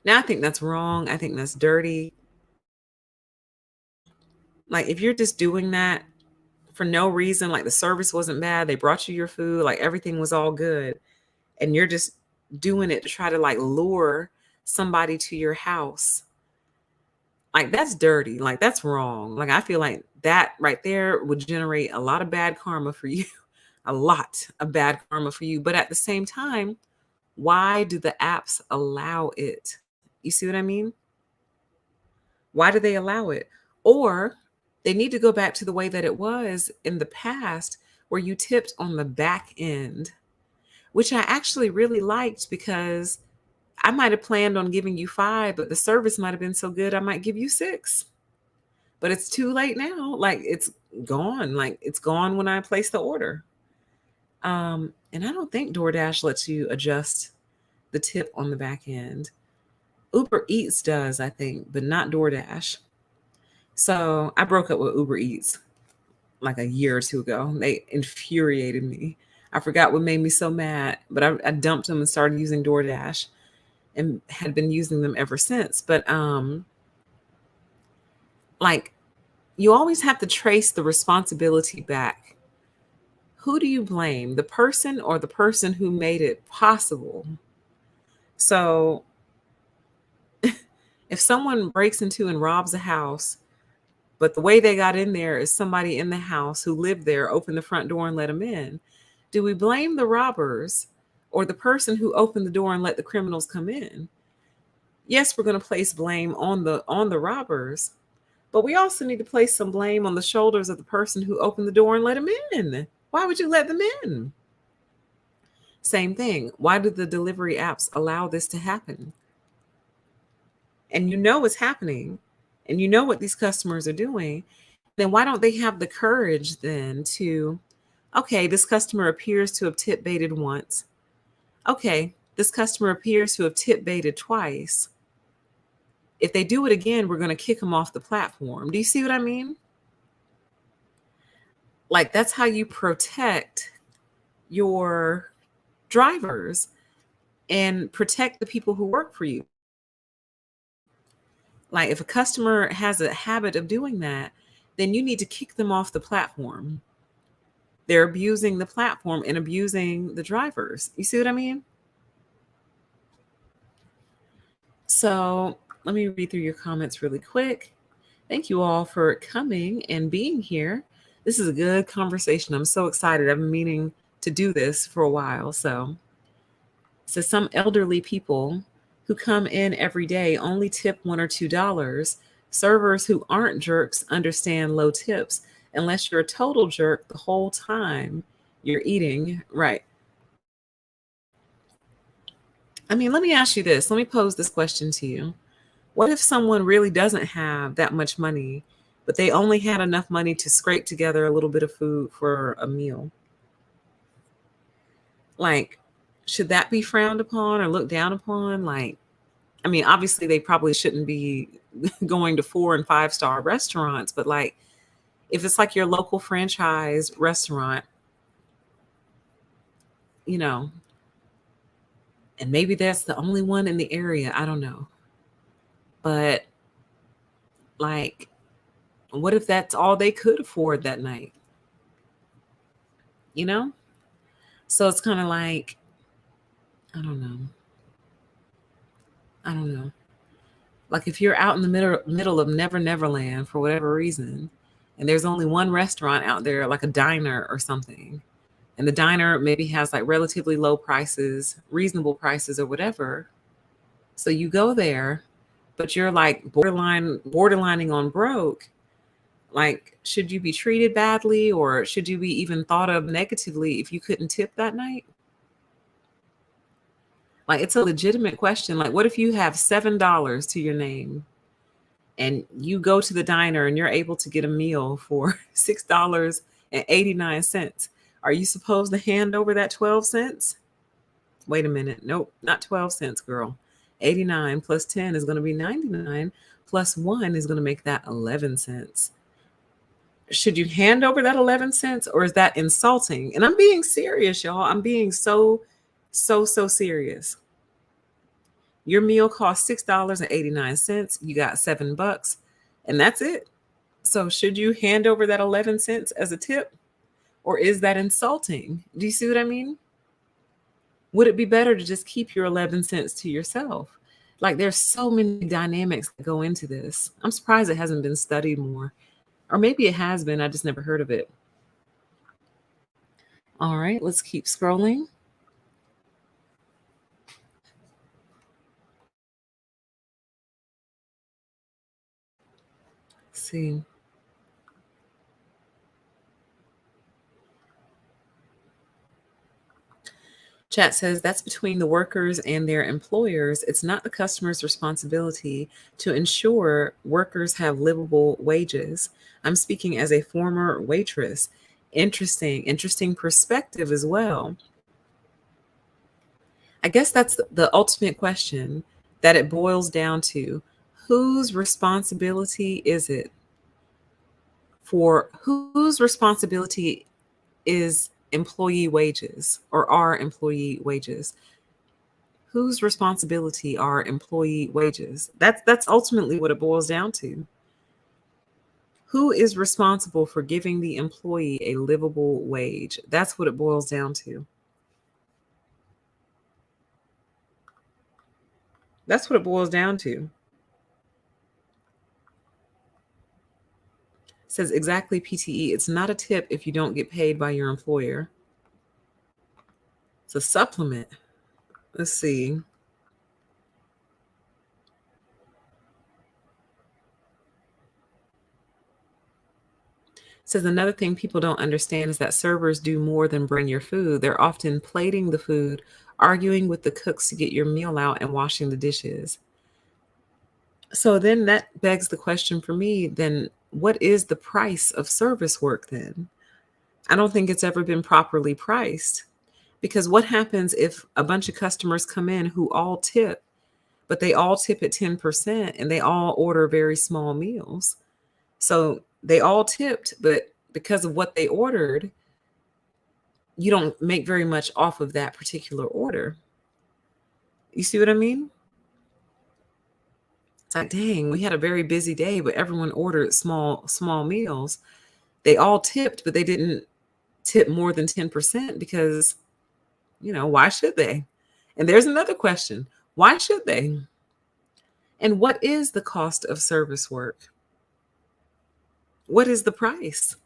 Now, I think that's wrong. I think that's dirty. Like, if you're just doing that for no reason, like the service wasn't bad, they brought you your food, like everything was all good, and you're just doing it to try to like lure somebody to your house, like that's dirty. Like, that's wrong. Like, I feel like that right there would generate a lot of bad karma for you, a lot of bad karma for you. But at the same time, why do the apps allow it? You see what I mean? Why do they allow it? Or they need to go back to the way that it was in the past, where you tipped on the back end, which I actually really liked, because I might have planned on giving you 5, but the service might have been so good I might give you 6. But it's too late now. Like, it's gone. Like, it's gone when I place the order. And I don't think DoorDash lets you adjust the tip on the back end. Uber Eats does, I think, but not DoorDash. So I broke up with Uber Eats like a year or two ago. They infuriated me. I forgot what made me so mad, but I dumped them and started using DoorDash and had been using them ever since. But like, you always have to trace the responsibility back. Who do you blame, the person or the person who made it possible? So if someone breaks into and robs a house, but the way they got in there is somebody in the house who lived there opened the front door and let them in, do we blame the robbers or the person who opened the door and let the criminals come in? Yes, we're going to place blame on the robbers, but we also need to place some blame on the shoulders of the person who opened the door and let them in. Why would you let them in? Same thing. Why do the delivery apps allow this to happen? And you know it's happening, and you know what these customers are doing. Then why don't they have the courage then to, okay, this customer appears to have tip baited once. Okay, this customer appears to have tip baited twice. If they do it again, we're going to kick them off the platform. Do you see what I mean? Like, that's how you protect your drivers and protect the people who work for you. Like, if a customer has a habit of doing that, then you need to kick them off the platform. They're abusing the platform and abusing the drivers. You see what I mean? So let me read through your comments really quick. Thank you all for coming and being here. This is a good conversation. I'm so excited. I've been meaning to do this for a while. So some elderly people who come in every day only tip $1 or $2. Servers who aren't jerks understand low tips unless you're a total jerk the whole time you're eating. Right. I mean, let me ask you this. Let me pose this question to you. What if someone really doesn't have that much money, but they only had enough money to scrape together a little bit of food for a meal? Like, should that be frowned upon or looked down upon? Like, I mean, obviously they probably shouldn't be going to 4 and 5 star restaurants, but like if it's like your local franchise restaurant, you know, and maybe that's the only one in the area, I don't know. But like, what if that's all they could afford that night? You know? So it's kind of like, I don't know. I don't know. Like if you're out in the middle of Never Land for whatever reason, and there's only one restaurant out there, like a diner or something, and the diner maybe has like relatively low prices, reasonable prices or whatever. So you go there, but you're like borderlining on broke. Like, should you be treated badly or should you be even thought of negatively if you couldn't tip that night? Like, it's a legitimate question. Like, what if you have $7 to your name and you go to the diner and you're able to get a meal for $6.89? Are you supposed to hand over that 12 cents? Wait a minute. Nope, not 12 cents, girl. 89 plus 10 is going to be 99, plus 1 is going to make that 11 cents. Should you hand over that 11 cents or is that insulting? And I'm being serious, y'all. I'm being so serious. Your meal costs $6.89. You got $7, and that's it. So should you hand over that 11 cents as a tip, or is that insulting? Do you see what I mean? Would it be better to just keep your 11 cents to yourself? Like, there's so many dynamics that go into this. I'm surprised it hasn't been studied more. Or maybe it has been, I just never heard of it. All right, let's keep scrolling. Let's see. Chat says that's between the workers and their employers. It's not the customer's responsibility to ensure workers have livable wages. I'm speaking as a former waitress. Interesting perspective as well. I guess that's the ultimate question that it boils down to. Whose responsibility is it? For whose responsibility is employee wages or are employee wages? Whose responsibility are employee wages? That's ultimately what it boils down to. Who is responsible for giving the employee a livable wage? That's what it boils down to. That's what it boils down to. It says exactly PTE. It's not a tip if you don't get paid by your employer. It's a supplement. Let's see. Says another thing people don't understand is that servers do more than bring your food. They're often plating the food, arguing with the cooks to get your meal out, and washing the dishes. So then that begs the question for me, then what is the price of service work then? I don't think it's ever been properly priced. Because what happens if a bunch of customers come in who all tip, but they all tip at 10% and they all order very small meals? So they all tipped, but because of what they ordered, you don't make very much off of that particular order. You see what I mean? It's like, dang, we had a very busy day, but everyone ordered small meals. They all tipped, but they didn't tip more than 10% because, why should they? And there's another question. Why should they? And what is the cost of service work? What is the price?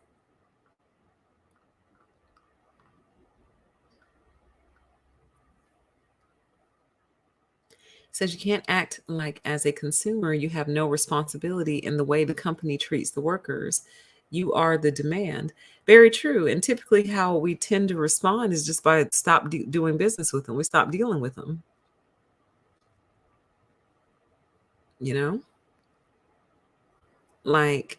Says you can't act like as a consumer, you have no responsibility in the way the company treats the workers. You are the demand. Very true. And typically, how we tend to respond is just by stop doing business with them. We stop dealing with them. You know, like,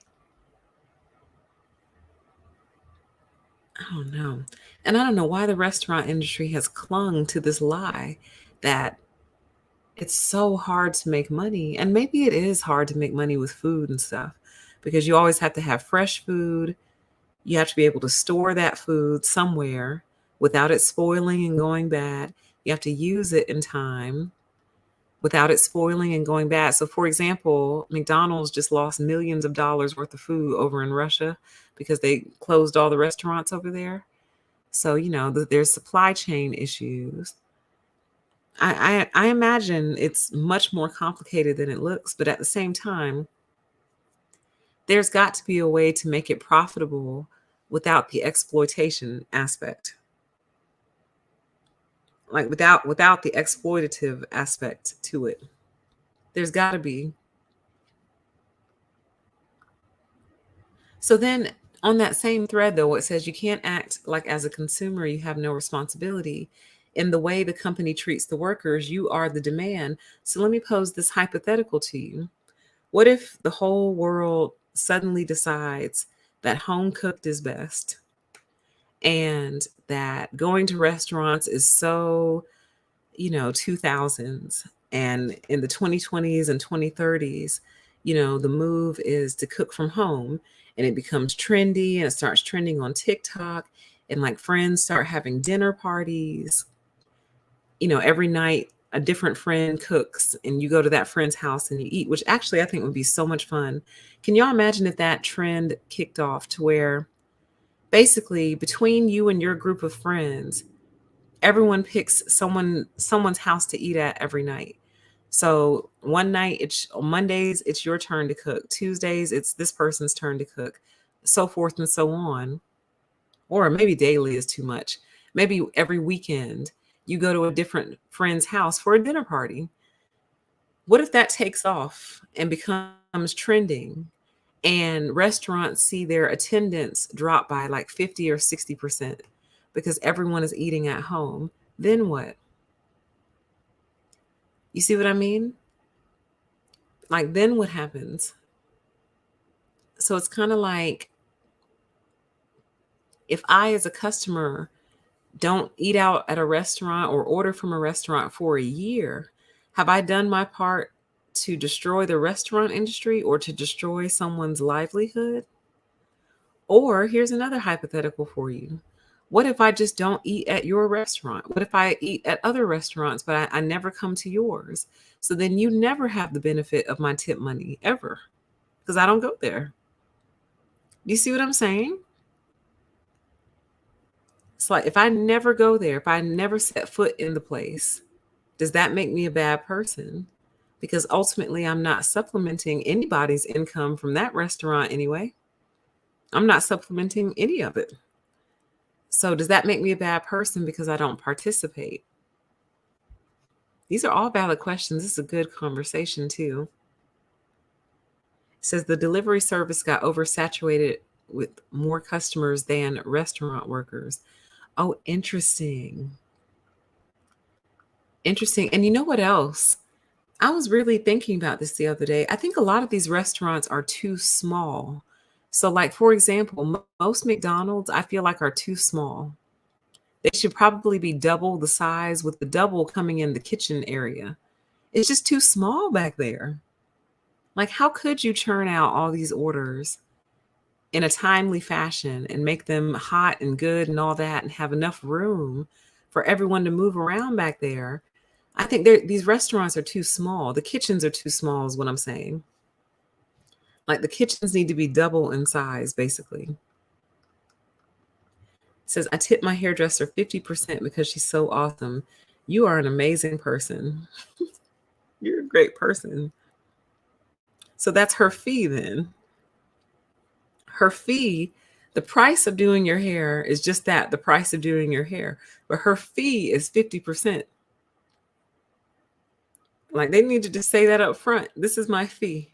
I don't know. And I don't know why the restaurant industry has clung to this lie that it's so hard to make money. And maybe it is hard to make money with food and stuff because you always have to have fresh food. You have to be able to store that food somewhere without it spoiling and going bad. You have to use it in time without it spoiling and going bad. So, for example, McDonald's just lost millions of dollars worth of food over in Russia because they closed all the restaurants over there. So, there's supply chain issues. I imagine it's much more complicated than it looks, but at the same time, there's got to be a way to make it profitable without the exploitation aspect. Like without the exploitative aspect to it. There's got to be. So then on that same thread though, it says you can't act like as a consumer you have no responsibility in the way the company treats the workers. You are the demand. So let me pose this hypothetical to you. What if the whole world suddenly decides that home cooked is best and that going to restaurants is so, 2000s, and in the 2020s and 2030s, the move is to cook from home and it becomes trendy and it starts trending on TikTok and like friends start having dinner parties. Every night a different friend cooks and you go to that friend's house and you eat, which actually I think would be so much fun. Can y'all imagine if that trend kicked off to where basically between you and your group of friends, everyone picks someone's house to eat at every night. So one night, it's Mondays, it's your turn to cook. Tuesdays, it's this person's turn to cook, so forth and so on. Or maybe daily is too much. Maybe every weekend you go to a different friend's house for a dinner party. What if that takes off and becomes trending and restaurants see their attendance drop by like 50 or 60% because everyone is eating at home? Then what? You see what I mean? Like, then what happens? So it's kind of like if I, as a customer, don't eat out at a restaurant or order from a restaurant for a year, have I done my part to destroy the restaurant industry or to destroy someone's livelihood? Or here's another hypothetical for you. What if I just don't eat at your restaurant? What if I eat at other restaurants, but I never come to yours? So then you never have the benefit of my tip money ever because I don't go there. Do you see what I'm saying? It's like if I never go there, if I never set foot in the place, does that make me a bad person? Because ultimately, I'm not supplementing anybody's income from that restaurant anyway. I'm not supplementing any of it. So does that make me a bad person because I don't participate? These are all valid questions. This is a good conversation too. It says the delivery service got oversaturated with more customers than restaurant workers. Oh, interesting. Interesting. And you know what else? I was really thinking about this the other day. I think a lot of these restaurants are too small. So, like, for example, most McDonald's, I feel like, are too small. They should probably be double the size, with the double coming in the kitchen area. It's just too small back there. Like, how could you churn out all these orders in a timely fashion and make them hot and good and all that and have enough room for everyone to move around back there? I think these restaurants are too small. The kitchens are too small, is what I'm saying. Like, the kitchens need to be double in size, basically. It says, I tip my hairdresser 50% because she's so awesome. You are an amazing person. You're a great person. So that's her fee then. Her fee, the price of doing your hair is just that, the price of doing your hair. But her fee is 50%. Like, they needed to say that up front. This is my fee.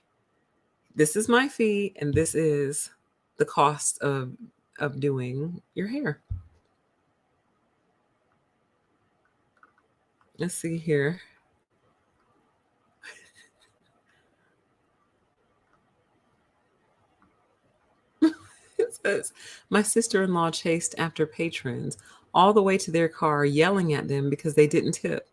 This is my fee, and this is the cost of doing your hair. Let's see here. It says, my sister-in-law chased after patrons all the way to their car, yelling at them because they didn't tip.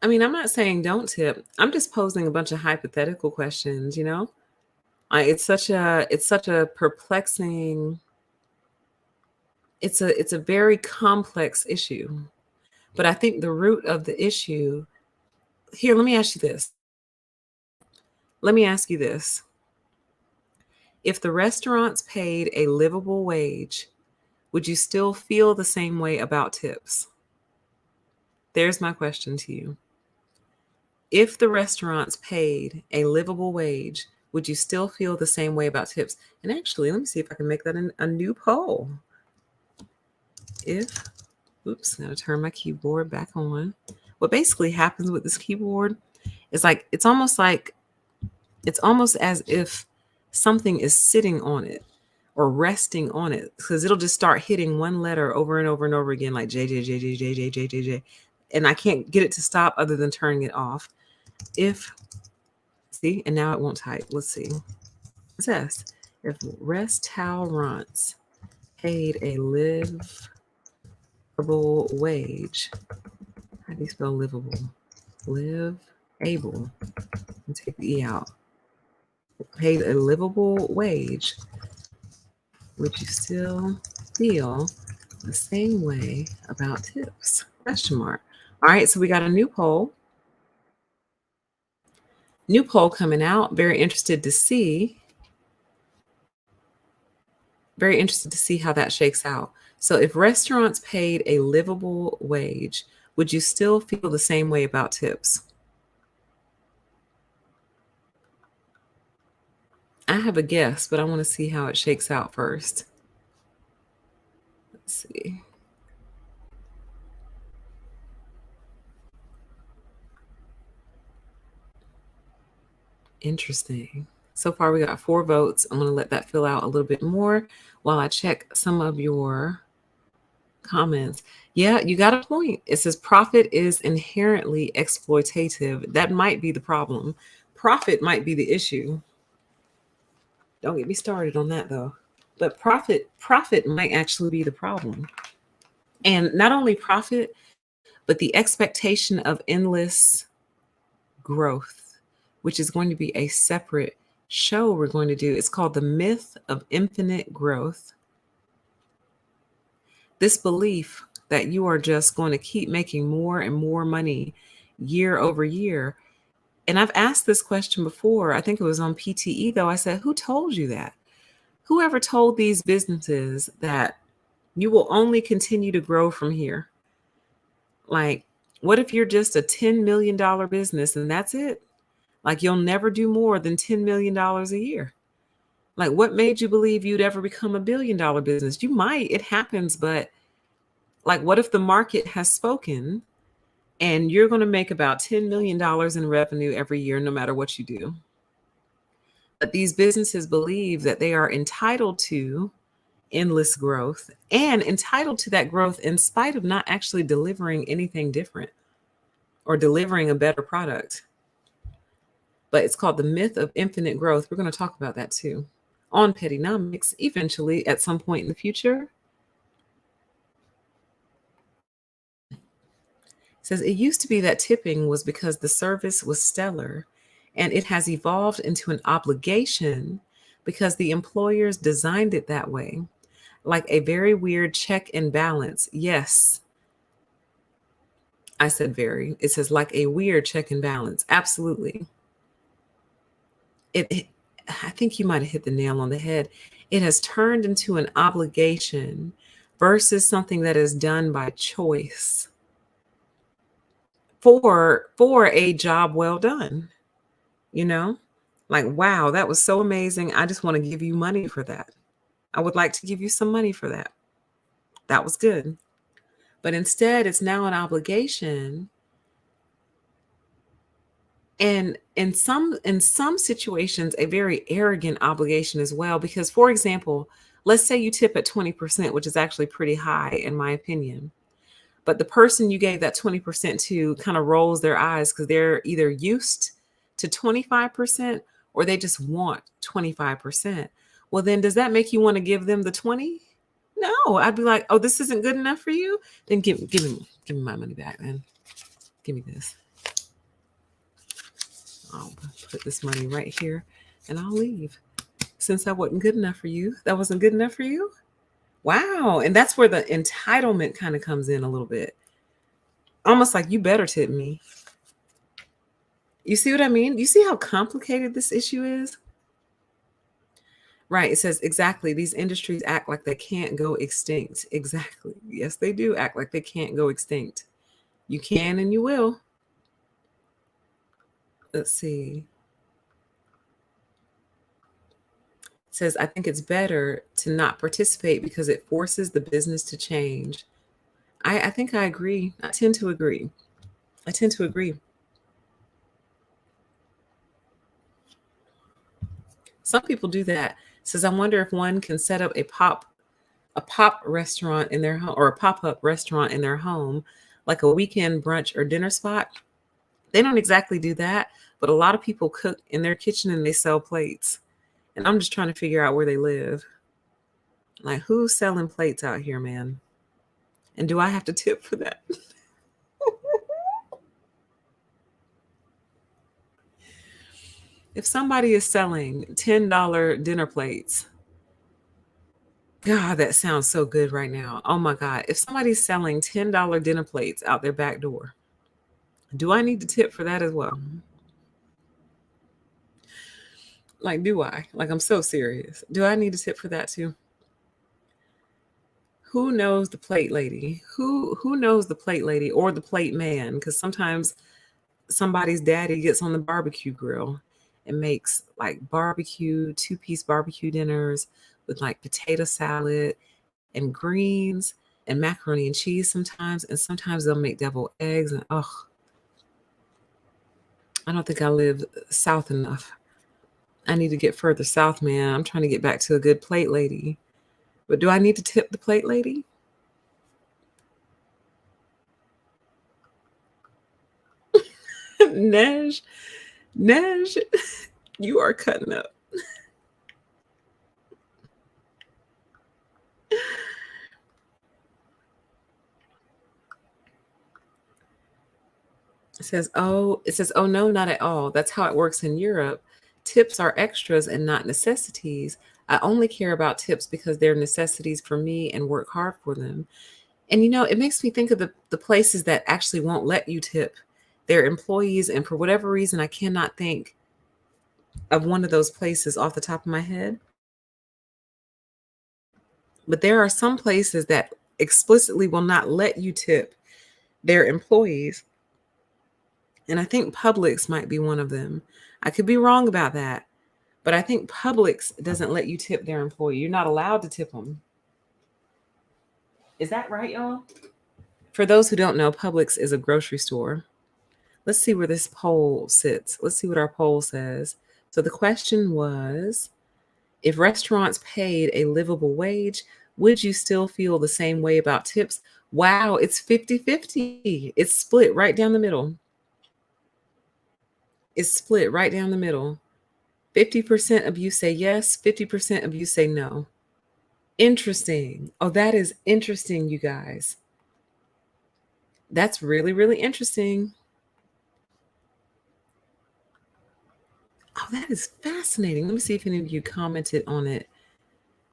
I mean, I'm not saying don't tip. I'm just posing a bunch of hypothetical questions, you know? It's such a perplexing, it's a very complex issue. But I think the root of the issue here, let me ask you this. Let me ask you this. If the restaurants paid a livable wage, would you still feel the same way about tips? There's my question to you. If the restaurants paid a livable wage, would you still feel the same way about tips? And actually, let me see if I can make that a new poll. Oops, I'm gonna turn my keyboard back on. What basically happens with this keyboard is it's almost as if something is sitting on it or resting on it, because it'll just start hitting one letter over and over and over again, like J, J, J, J, J, J, J, J, J. And I can't get it to stop other than turning it off. See, and now it won't type. Let's see. It says, if restaurants paid a livable wage, how do you spell livable? Live able. And take the E out. Paid a livable wage, would you still feel the same way about tips? Question mark. All right, so we got a new poll. New poll coming out. Very interested to see how that shakes out. So if restaurants paid a livable wage, would you still feel the same way about tips? I have a guess, but I want to see how it shakes out first. Let's see. Interesting. So far, we got 4 votes. I'm going to let that fill out a little bit more while I check some of your comments. Yeah, you got a point. It says profit is inherently exploitative. That might be the problem. Profit might be the issue. Don't get me started on that, though. But profit might actually be the problem. And not only profit, but the expectation of endless growth, which is going to be a separate show we're going to do. It's called The Myth of Infinite Growth. This belief that you are just going to keep making more and more money year over year. And I've asked this question before. I think it was on PTE, though. I said, who told you that? Whoever told these businesses that you will only continue to grow from here? Like, what if you're just a $10 million business and that's it? Like, you'll never do more than $10 million a year. Like, what made you believe you'd ever become a $1 billion business? You might, it happens, but Like, what if the market has spoken and you're going to make about $10 million in revenue every year, no matter what you do? But these businesses believe that they are entitled to endless growth and entitled to that growth in spite of not actually delivering anything different or delivering a better product. But it's called the myth of infinite growth. We're going to talk about that too on Pettynomics eventually at some point in the future. It says it used to be that tipping was because the service was stellar, and it has evolved into an obligation because the employers designed it that way, like a very weird check and balance. Yes, I said very. It says like a weird check and balance. Absolutely. I think you might have hit the nail on the head. It has turned into an obligation versus something that is done by choice for a job well done. You know, like, wow, that was so amazing. I just want to give you money for that. I would like to give you some money for that. That was good. But instead, it's now an obligation. And in some situations, a very arrogant obligation as well. Because, for example, let's say you tip at 20%, which is actually pretty high in my opinion. But the person you gave that 20% to kind of rolls their eyes because they're either used to 25% or they just want 25%. Well, then does that make you want to give them the 20? No, I'd be like, oh, this isn't good enough for you? Then give me my money back then. Give me this. I'll put this money right here and I'll leave. Since that wasn't good enough for you, that wasn't good enough for you? Wow. And that's where the entitlement kind of comes in a little bit. Almost like you better tip me. You see what I mean? You see how complicated this issue is? Right. It says exactly. These industries act like they can't go extinct. Exactly. Yes, they do act like they can't go extinct. You can and you will. Let's see. It says, I think it's better to not participate because it forces the business to change. I think I agree. I tend to agree. Some people do that. It says, I wonder if one can set up a pop restaurant in their home or a pop-up restaurant in their home, like a weekend brunch or dinner spot. They don't exactly do that, but a lot of people cook in their kitchen and they sell plates. And I'm just trying to figure out where they live. Like, who's selling plates out here, man? And do I have to tip for that? If somebody is selling $10 dinner plates, God, that sounds so good right now. Oh my God. If somebody's selling $10 dinner plates out their back door, do I need to tip for that as well? Like, do I? Like, I'm so serious. Do I need to tip for that too? Who knows the plate lady? Who knows the plate lady or the plate man? Because sometimes somebody's daddy gets on the barbecue grill and makes like barbecue, two-piece barbecue dinners with like potato salad and greens and macaroni and cheese sometimes. And sometimes they'll make deviled eggs. And I don't think I live south enough. I need to get further south, man. I'm trying to get back to a good plate lady. But do I need to tip the plate lady?Nej, you are cutting up. It says, oh no, not at all. That's how it works in Europe. Tips are extras and not necessities. I only care about tips because they're necessities for me and work hard for them. And it makes me think of the places that actually won't let you tip their employees. And for whatever reason, I cannot think of one of those places off the top of my head. But there are some places that explicitly will not let you tip their employees. And I think Publix might be one of them. I could be wrong about that, but I think Publix doesn't let you tip their employee. You're not allowed to tip them. Is that right, y'all? For those who don't know, Publix is a grocery store. Let's see where this poll sits. Let's see what our poll says. So the question was, if restaurants paid a livable wage, would you still feel the same way about tips? Wow, it's 50-50. It's split right down the middle. It's split right down the middle. 50% of you say yes, 50% of you say no. Interesting. Oh, that is interesting, you guys. That's really, really interesting. Oh, that is fascinating. Let me see if any of you commented on it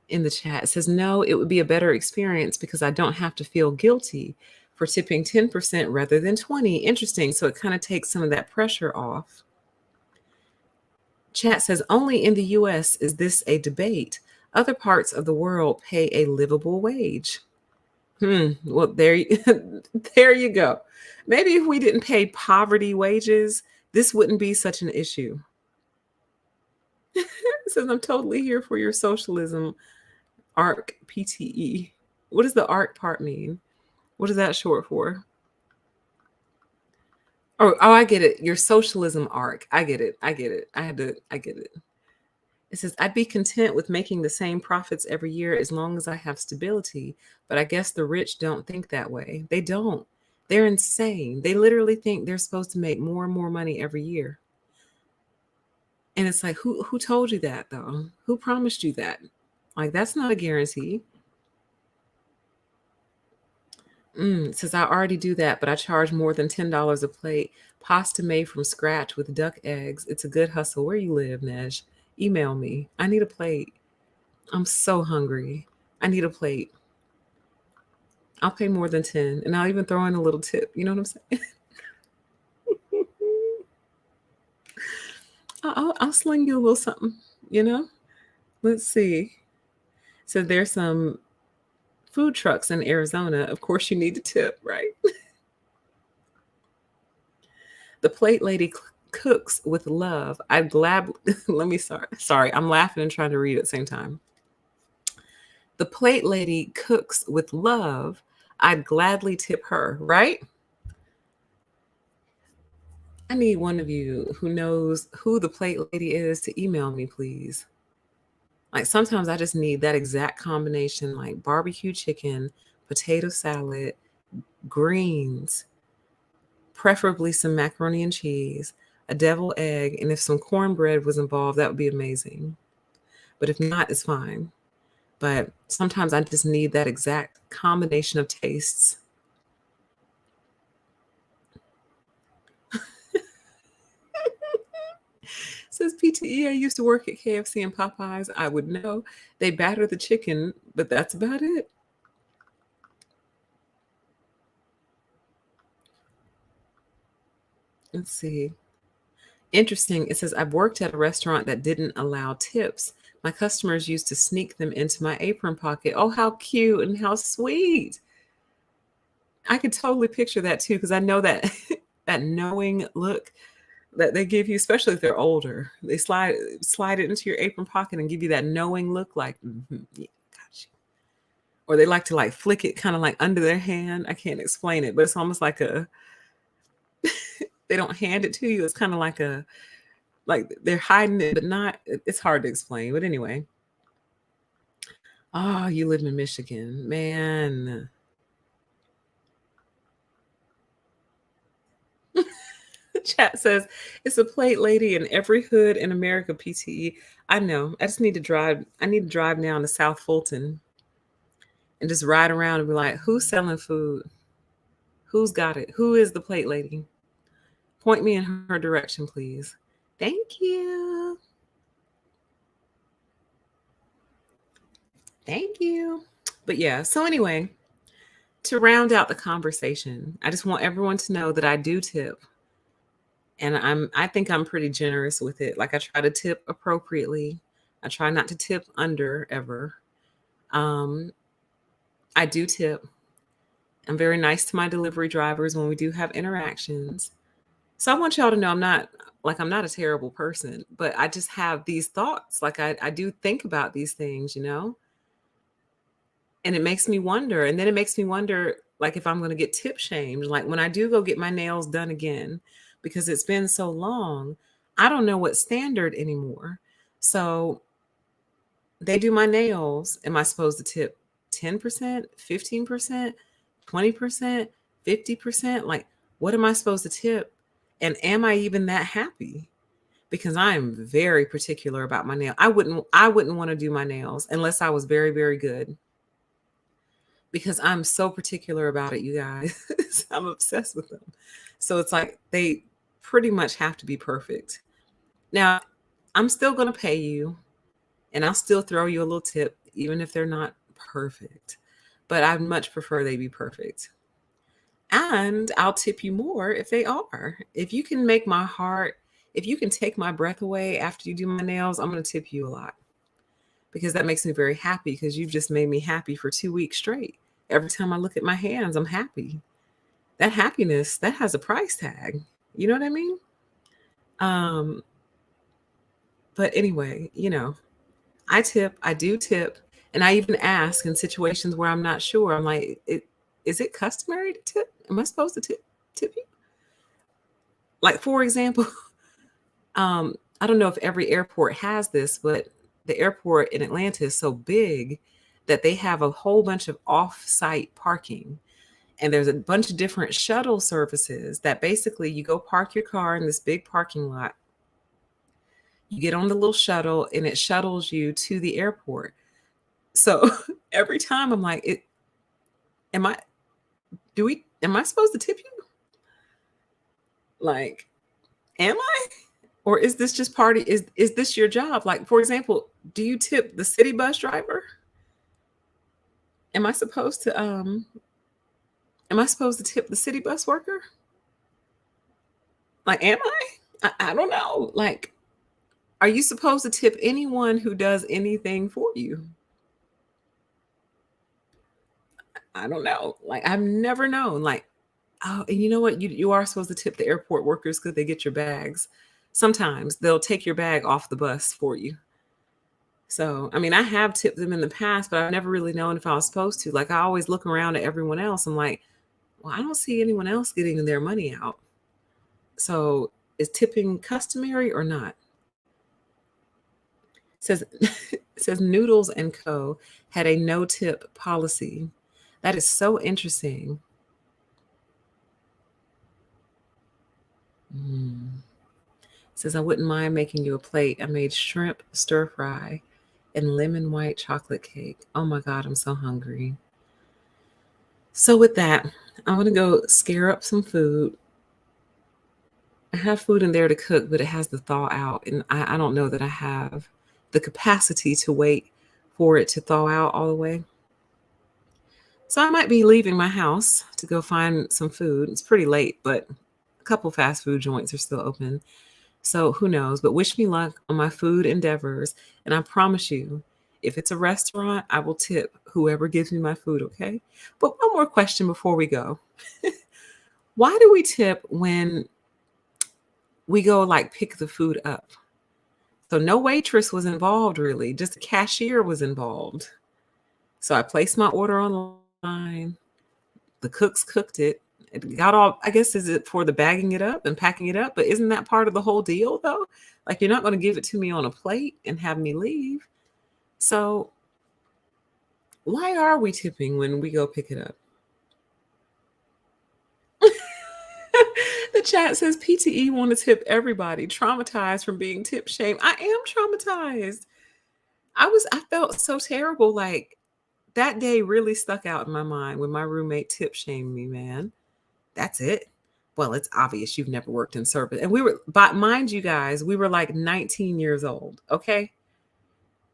in the chat. It says, no, it would be a better experience because I don't have to feel guilty for tipping 10% rather than 20. Interesting. So it kind of takes some of that pressure off. Chat says, only in the US is this a debate. Other parts of the world pay a livable wage. Well, there you go. Maybe if we didn't pay poverty wages, this wouldn't be such an issue. It says, I'm totally here for your socialism, ARC, PTE. What does the ARC part mean? What is that short for? Oh, I get it. Your socialism ARC. I get it. I get it. I get it. It says, I'd be content with making the same profits every year as long as I have stability. But I guess the rich don't think that way. They don't. They're insane. They literally think they're supposed to make more and more money every year. And it's like, who told you that, though? Who promised you that? Like, that's not a guarantee. It says, I already do that, but I charge more than $10 a plate. Pasta made from scratch with duck eggs. It's a good hustle. Where you live, Nesh? Email me. I need a plate. I'm so hungry. I need a plate. I'll pay more than 10 and I'll even throw in a little tip. You know what I'm saying? I'll sling you a little something, you know? Let's see. So there's some food trucks in Arizona. Of course, you need to tip, right? The plate lady cooks with love. I'd gladly, sorry, I'm laughing and trying to read at the same time. The plate lady cooks with love. I'd gladly tip her, right? I need one of you who knows who the plate lady is to email me, please. Like sometimes I just need that exact combination, like barbecue chicken, potato salad, greens, preferably some macaroni and cheese, a deviled egg, and if some cornbread was involved, that would be amazing. But if not, it's fine. But sometimes I just need that exact combination of tastes. Says PTE, I used to work at KFC and Popeyes. I would know. They batter the chicken, but that's about it. Let's see. Interesting. It says, I've worked at a restaurant that didn't allow tips. My customers used to sneak them into my apron pocket. Oh, how cute and how sweet. I could totally picture that too, because I know that that knowing look that they give you, especially if they're older. They slide it into your apron pocket and give you that knowing look like, yeah, got you. Or they like to like flick it kind of like under their hand. I can't explain it, but it's almost like they don't hand it to you. It's kind of like they're hiding it, but not, it's hard to explain. But anyway. Oh, you live in Michigan, man. Chat says it's a plate lady in every hood in America. PTE. I know. I just need to drive. I need to drive down to South Fulton and just ride around and be like, who's selling food? Who's got it? Who is the plate lady? Point me in her direction, please. Thank you. Thank you. But yeah, so anyway, to round out the conversation, I just want everyone to know that I do tip. And I think I'm pretty generous with it. Like I try to tip appropriately. I try not to tip under ever. I do tip. I'm very nice to my delivery drivers when we do have interactions. So I want y'all to know I'm not a terrible person, but I just have these thoughts. Like I do think about these things, you know? And it makes me wonder. And then it makes me wonder, like if I'm going to get tip shamed, like when I do go get my nails done again, because it's been so long, I don't know what standard anymore. So they do my nails. Am I supposed to tip 10%, 15%, 20%, 50%? Like, what am I supposed to tip? And am I even that happy? Because I am very particular about my nail. I wouldn't want to do my nails unless I was very, very good. Because I'm so particular about it, you guys. I'm obsessed with them. So it's like they pretty much have to be perfect. Now, I'm still going to pay you and I'll still throw you a little tip, even if they're not perfect. But I'd much prefer they be perfect. And I'll tip you more if they are. If you can make my heart, if you can take my breath away after you do my nails, I'm going to tip you a lot because that makes me very happy because you've just made me happy for 2 weeks straight. Every time I look at my hands, I'm happy. That happiness, that has a price tag. You know what I mean? Um, but anyway, I do tip, and I even ask in situations where I'm not sure. I'm like, is it customary to tip? Am I supposed to tip you? Like, for example, I don't know if every airport has this, but the airport in Atlanta is so big that they have a whole bunch of off-site parking. And there's a bunch of different shuttle services that basically you go park your car in this big parking lot. You get on the little shuttle and it shuttles you to the airport. So every time I'm like, am I am I supposed to tip you? Like, am I? Or is this just party? Is this your job? Like, for example, do you tip the city bus driver? Am I supposed to tip the city bus worker? Like, am I? I don't know. Like, are you supposed to tip anyone who does anything for you? I don't know. Like, I've never known. Like, oh, and you know what? You are supposed to tip the airport workers because they get your bags. Sometimes they'll take your bag off the bus for you. So, I mean, I have tipped them in the past, but I've never really known if I was supposed to. Like, I always look around at everyone else. I'm like, well, I don't see anyone else getting their money out. So, is tipping customary or not? Says it says Noodles and Co. had a no tip policy. That is so interesting. Mm. It says I wouldn't mind making you a plate. I made shrimp stir fry and lemon white chocolate cake. Oh my God, I'm so hungry. So with that, I'm gonna go scare up some food. I have food in there to cook, but it has to thaw out, and I don't know that I have the capacity to wait for it to thaw out all the way. So I might be leaving my house to go find some food. It's pretty late, but a couple fast food joints are still open. So who knows? But wish me luck on my food endeavors. And I promise you, if it's a restaurant, I will tip whoever gives me my food, okay? But one more question before we go. Why do we tip when we go like pick the food up? So no waitress was involved really, just a cashier was involved. So I placed my order online. The cooks cooked it. It got all, I guess, is it for the bagging it up and packing it up? But isn't that part of the whole deal though? Like you're not going to give it to me on a plate and have me leave. So why are we tipping when we go pick it up? The chat says PTE want to tip everybody, traumatized from being tip shamed. I am traumatized. I felt so terrible. Like that day really stuck out in my mind when my roommate tip shamed me, man. That's it. Well, it's obvious you've never worked in service. And we were, but mind you guys, we were like 19 years old. Okay.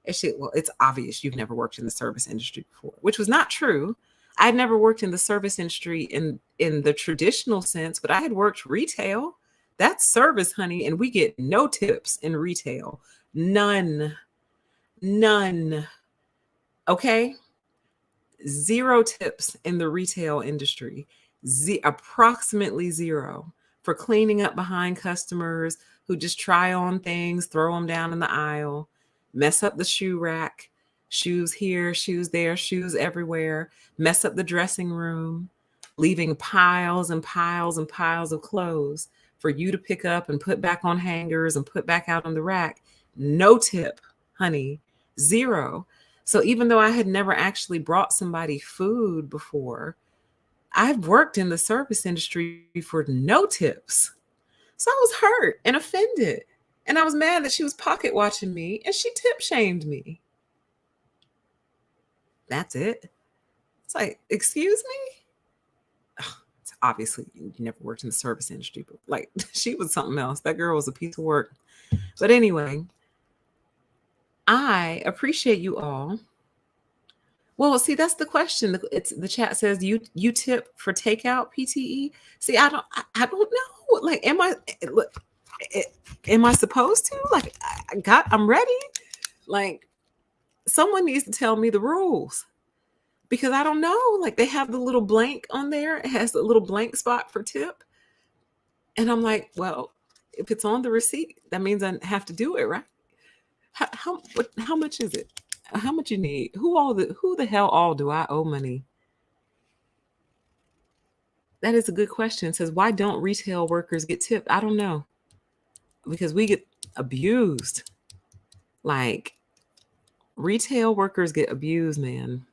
And shit, well, it's obvious you've never worked in the service industry before, which was not true. I had never worked in the service industry in the traditional sense, but I had worked retail. That's service, honey, and we get no tips in retail. None. None. Okay? Zero tips in the retail industry. Approximately zero for cleaning up behind customers who just try on things, throw them down in the aisle, mess up the shoe rack, shoes here, shoes there, shoes everywhere, mess up the dressing room. leaving piles and piles and piles of clothes for you to pick up and put back on hangers and put back out on the rack. No tip, honey, zero. So even though I had never actually brought somebody food before, I've worked in the service industry for no tips. So I was hurt and offended. And I was mad that she was pocket watching me and she tip shamed me. That's it. It's like, excuse me? Ugh, it's obviously you never worked in the service industry, but like she was something else. That girl was a piece of work. But anyway, I appreciate you all. Well, see, that's the question. It's the chat says you tip for takeout PTE. See, I don't know. Like, am I supposed to? Like, I'm ready. Like, someone needs to tell me the rules because I don't know. Like, they have the little blank on there. It has a little blank spot for tip, and I'm like, well, if it's on the receipt, that means I have to do it, right? How much is it? How much you need? Who the hell all do I owe money? That is a good question. It says, why don't retail workers get tipped? I don't know. Because we get abused. Like, retail workers get abused, man.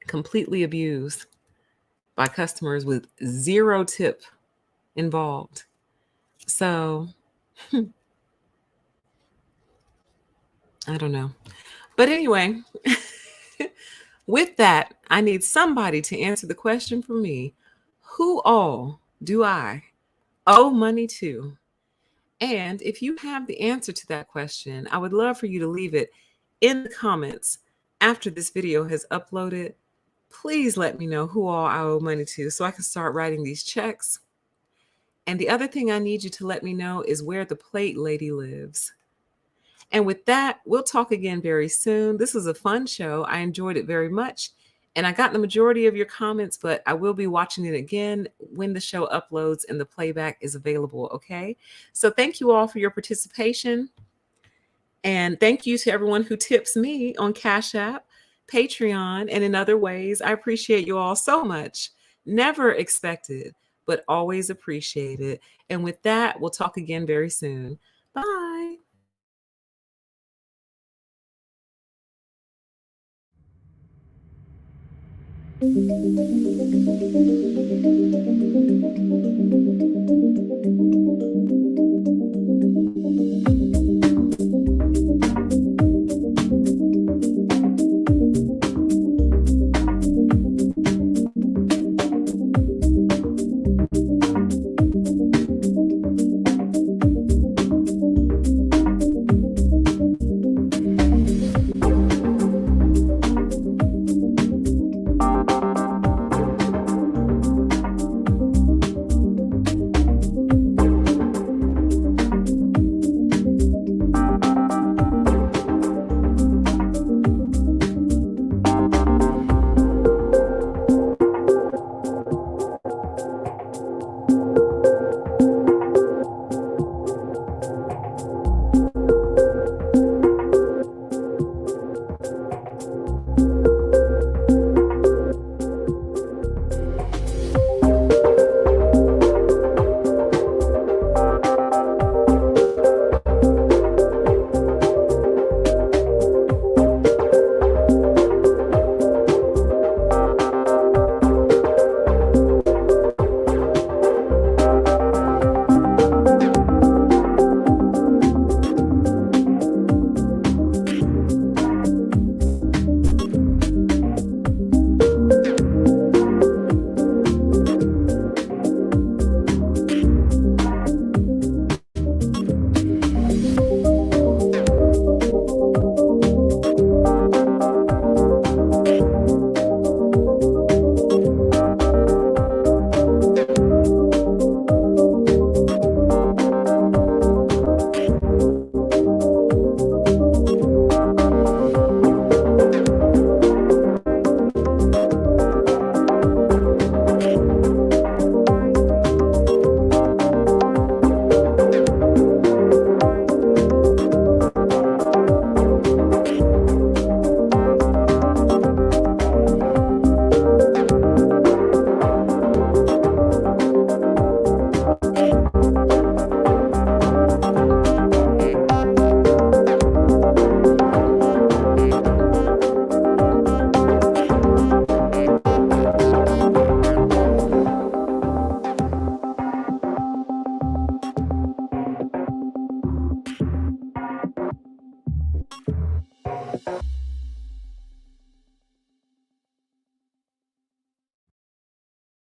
Completely abused by customers with zero tip involved. So, I don't know. But anyway, with that, I need somebody to answer the question for me. Who all do I owe money to? And if you have the answer to that question, I would love for you to leave it in the comments after this video has uploaded. Please let me know who all I owe money to so I can start writing these checks. And the other thing I need you to let me know is where the plate lady lives. And with that, we'll talk again very soon. This was a fun show. I enjoyed it very much. And I got the majority of your comments, but I will be watching it again when the show uploads and the playback is available, okay? So thank you all for your participation. And thank you to everyone who tips me on Cash App, Patreon, and in other ways. I appreciate you all so much. Never expected, but always appreciated. And with that, we'll talk again very soon. Bye.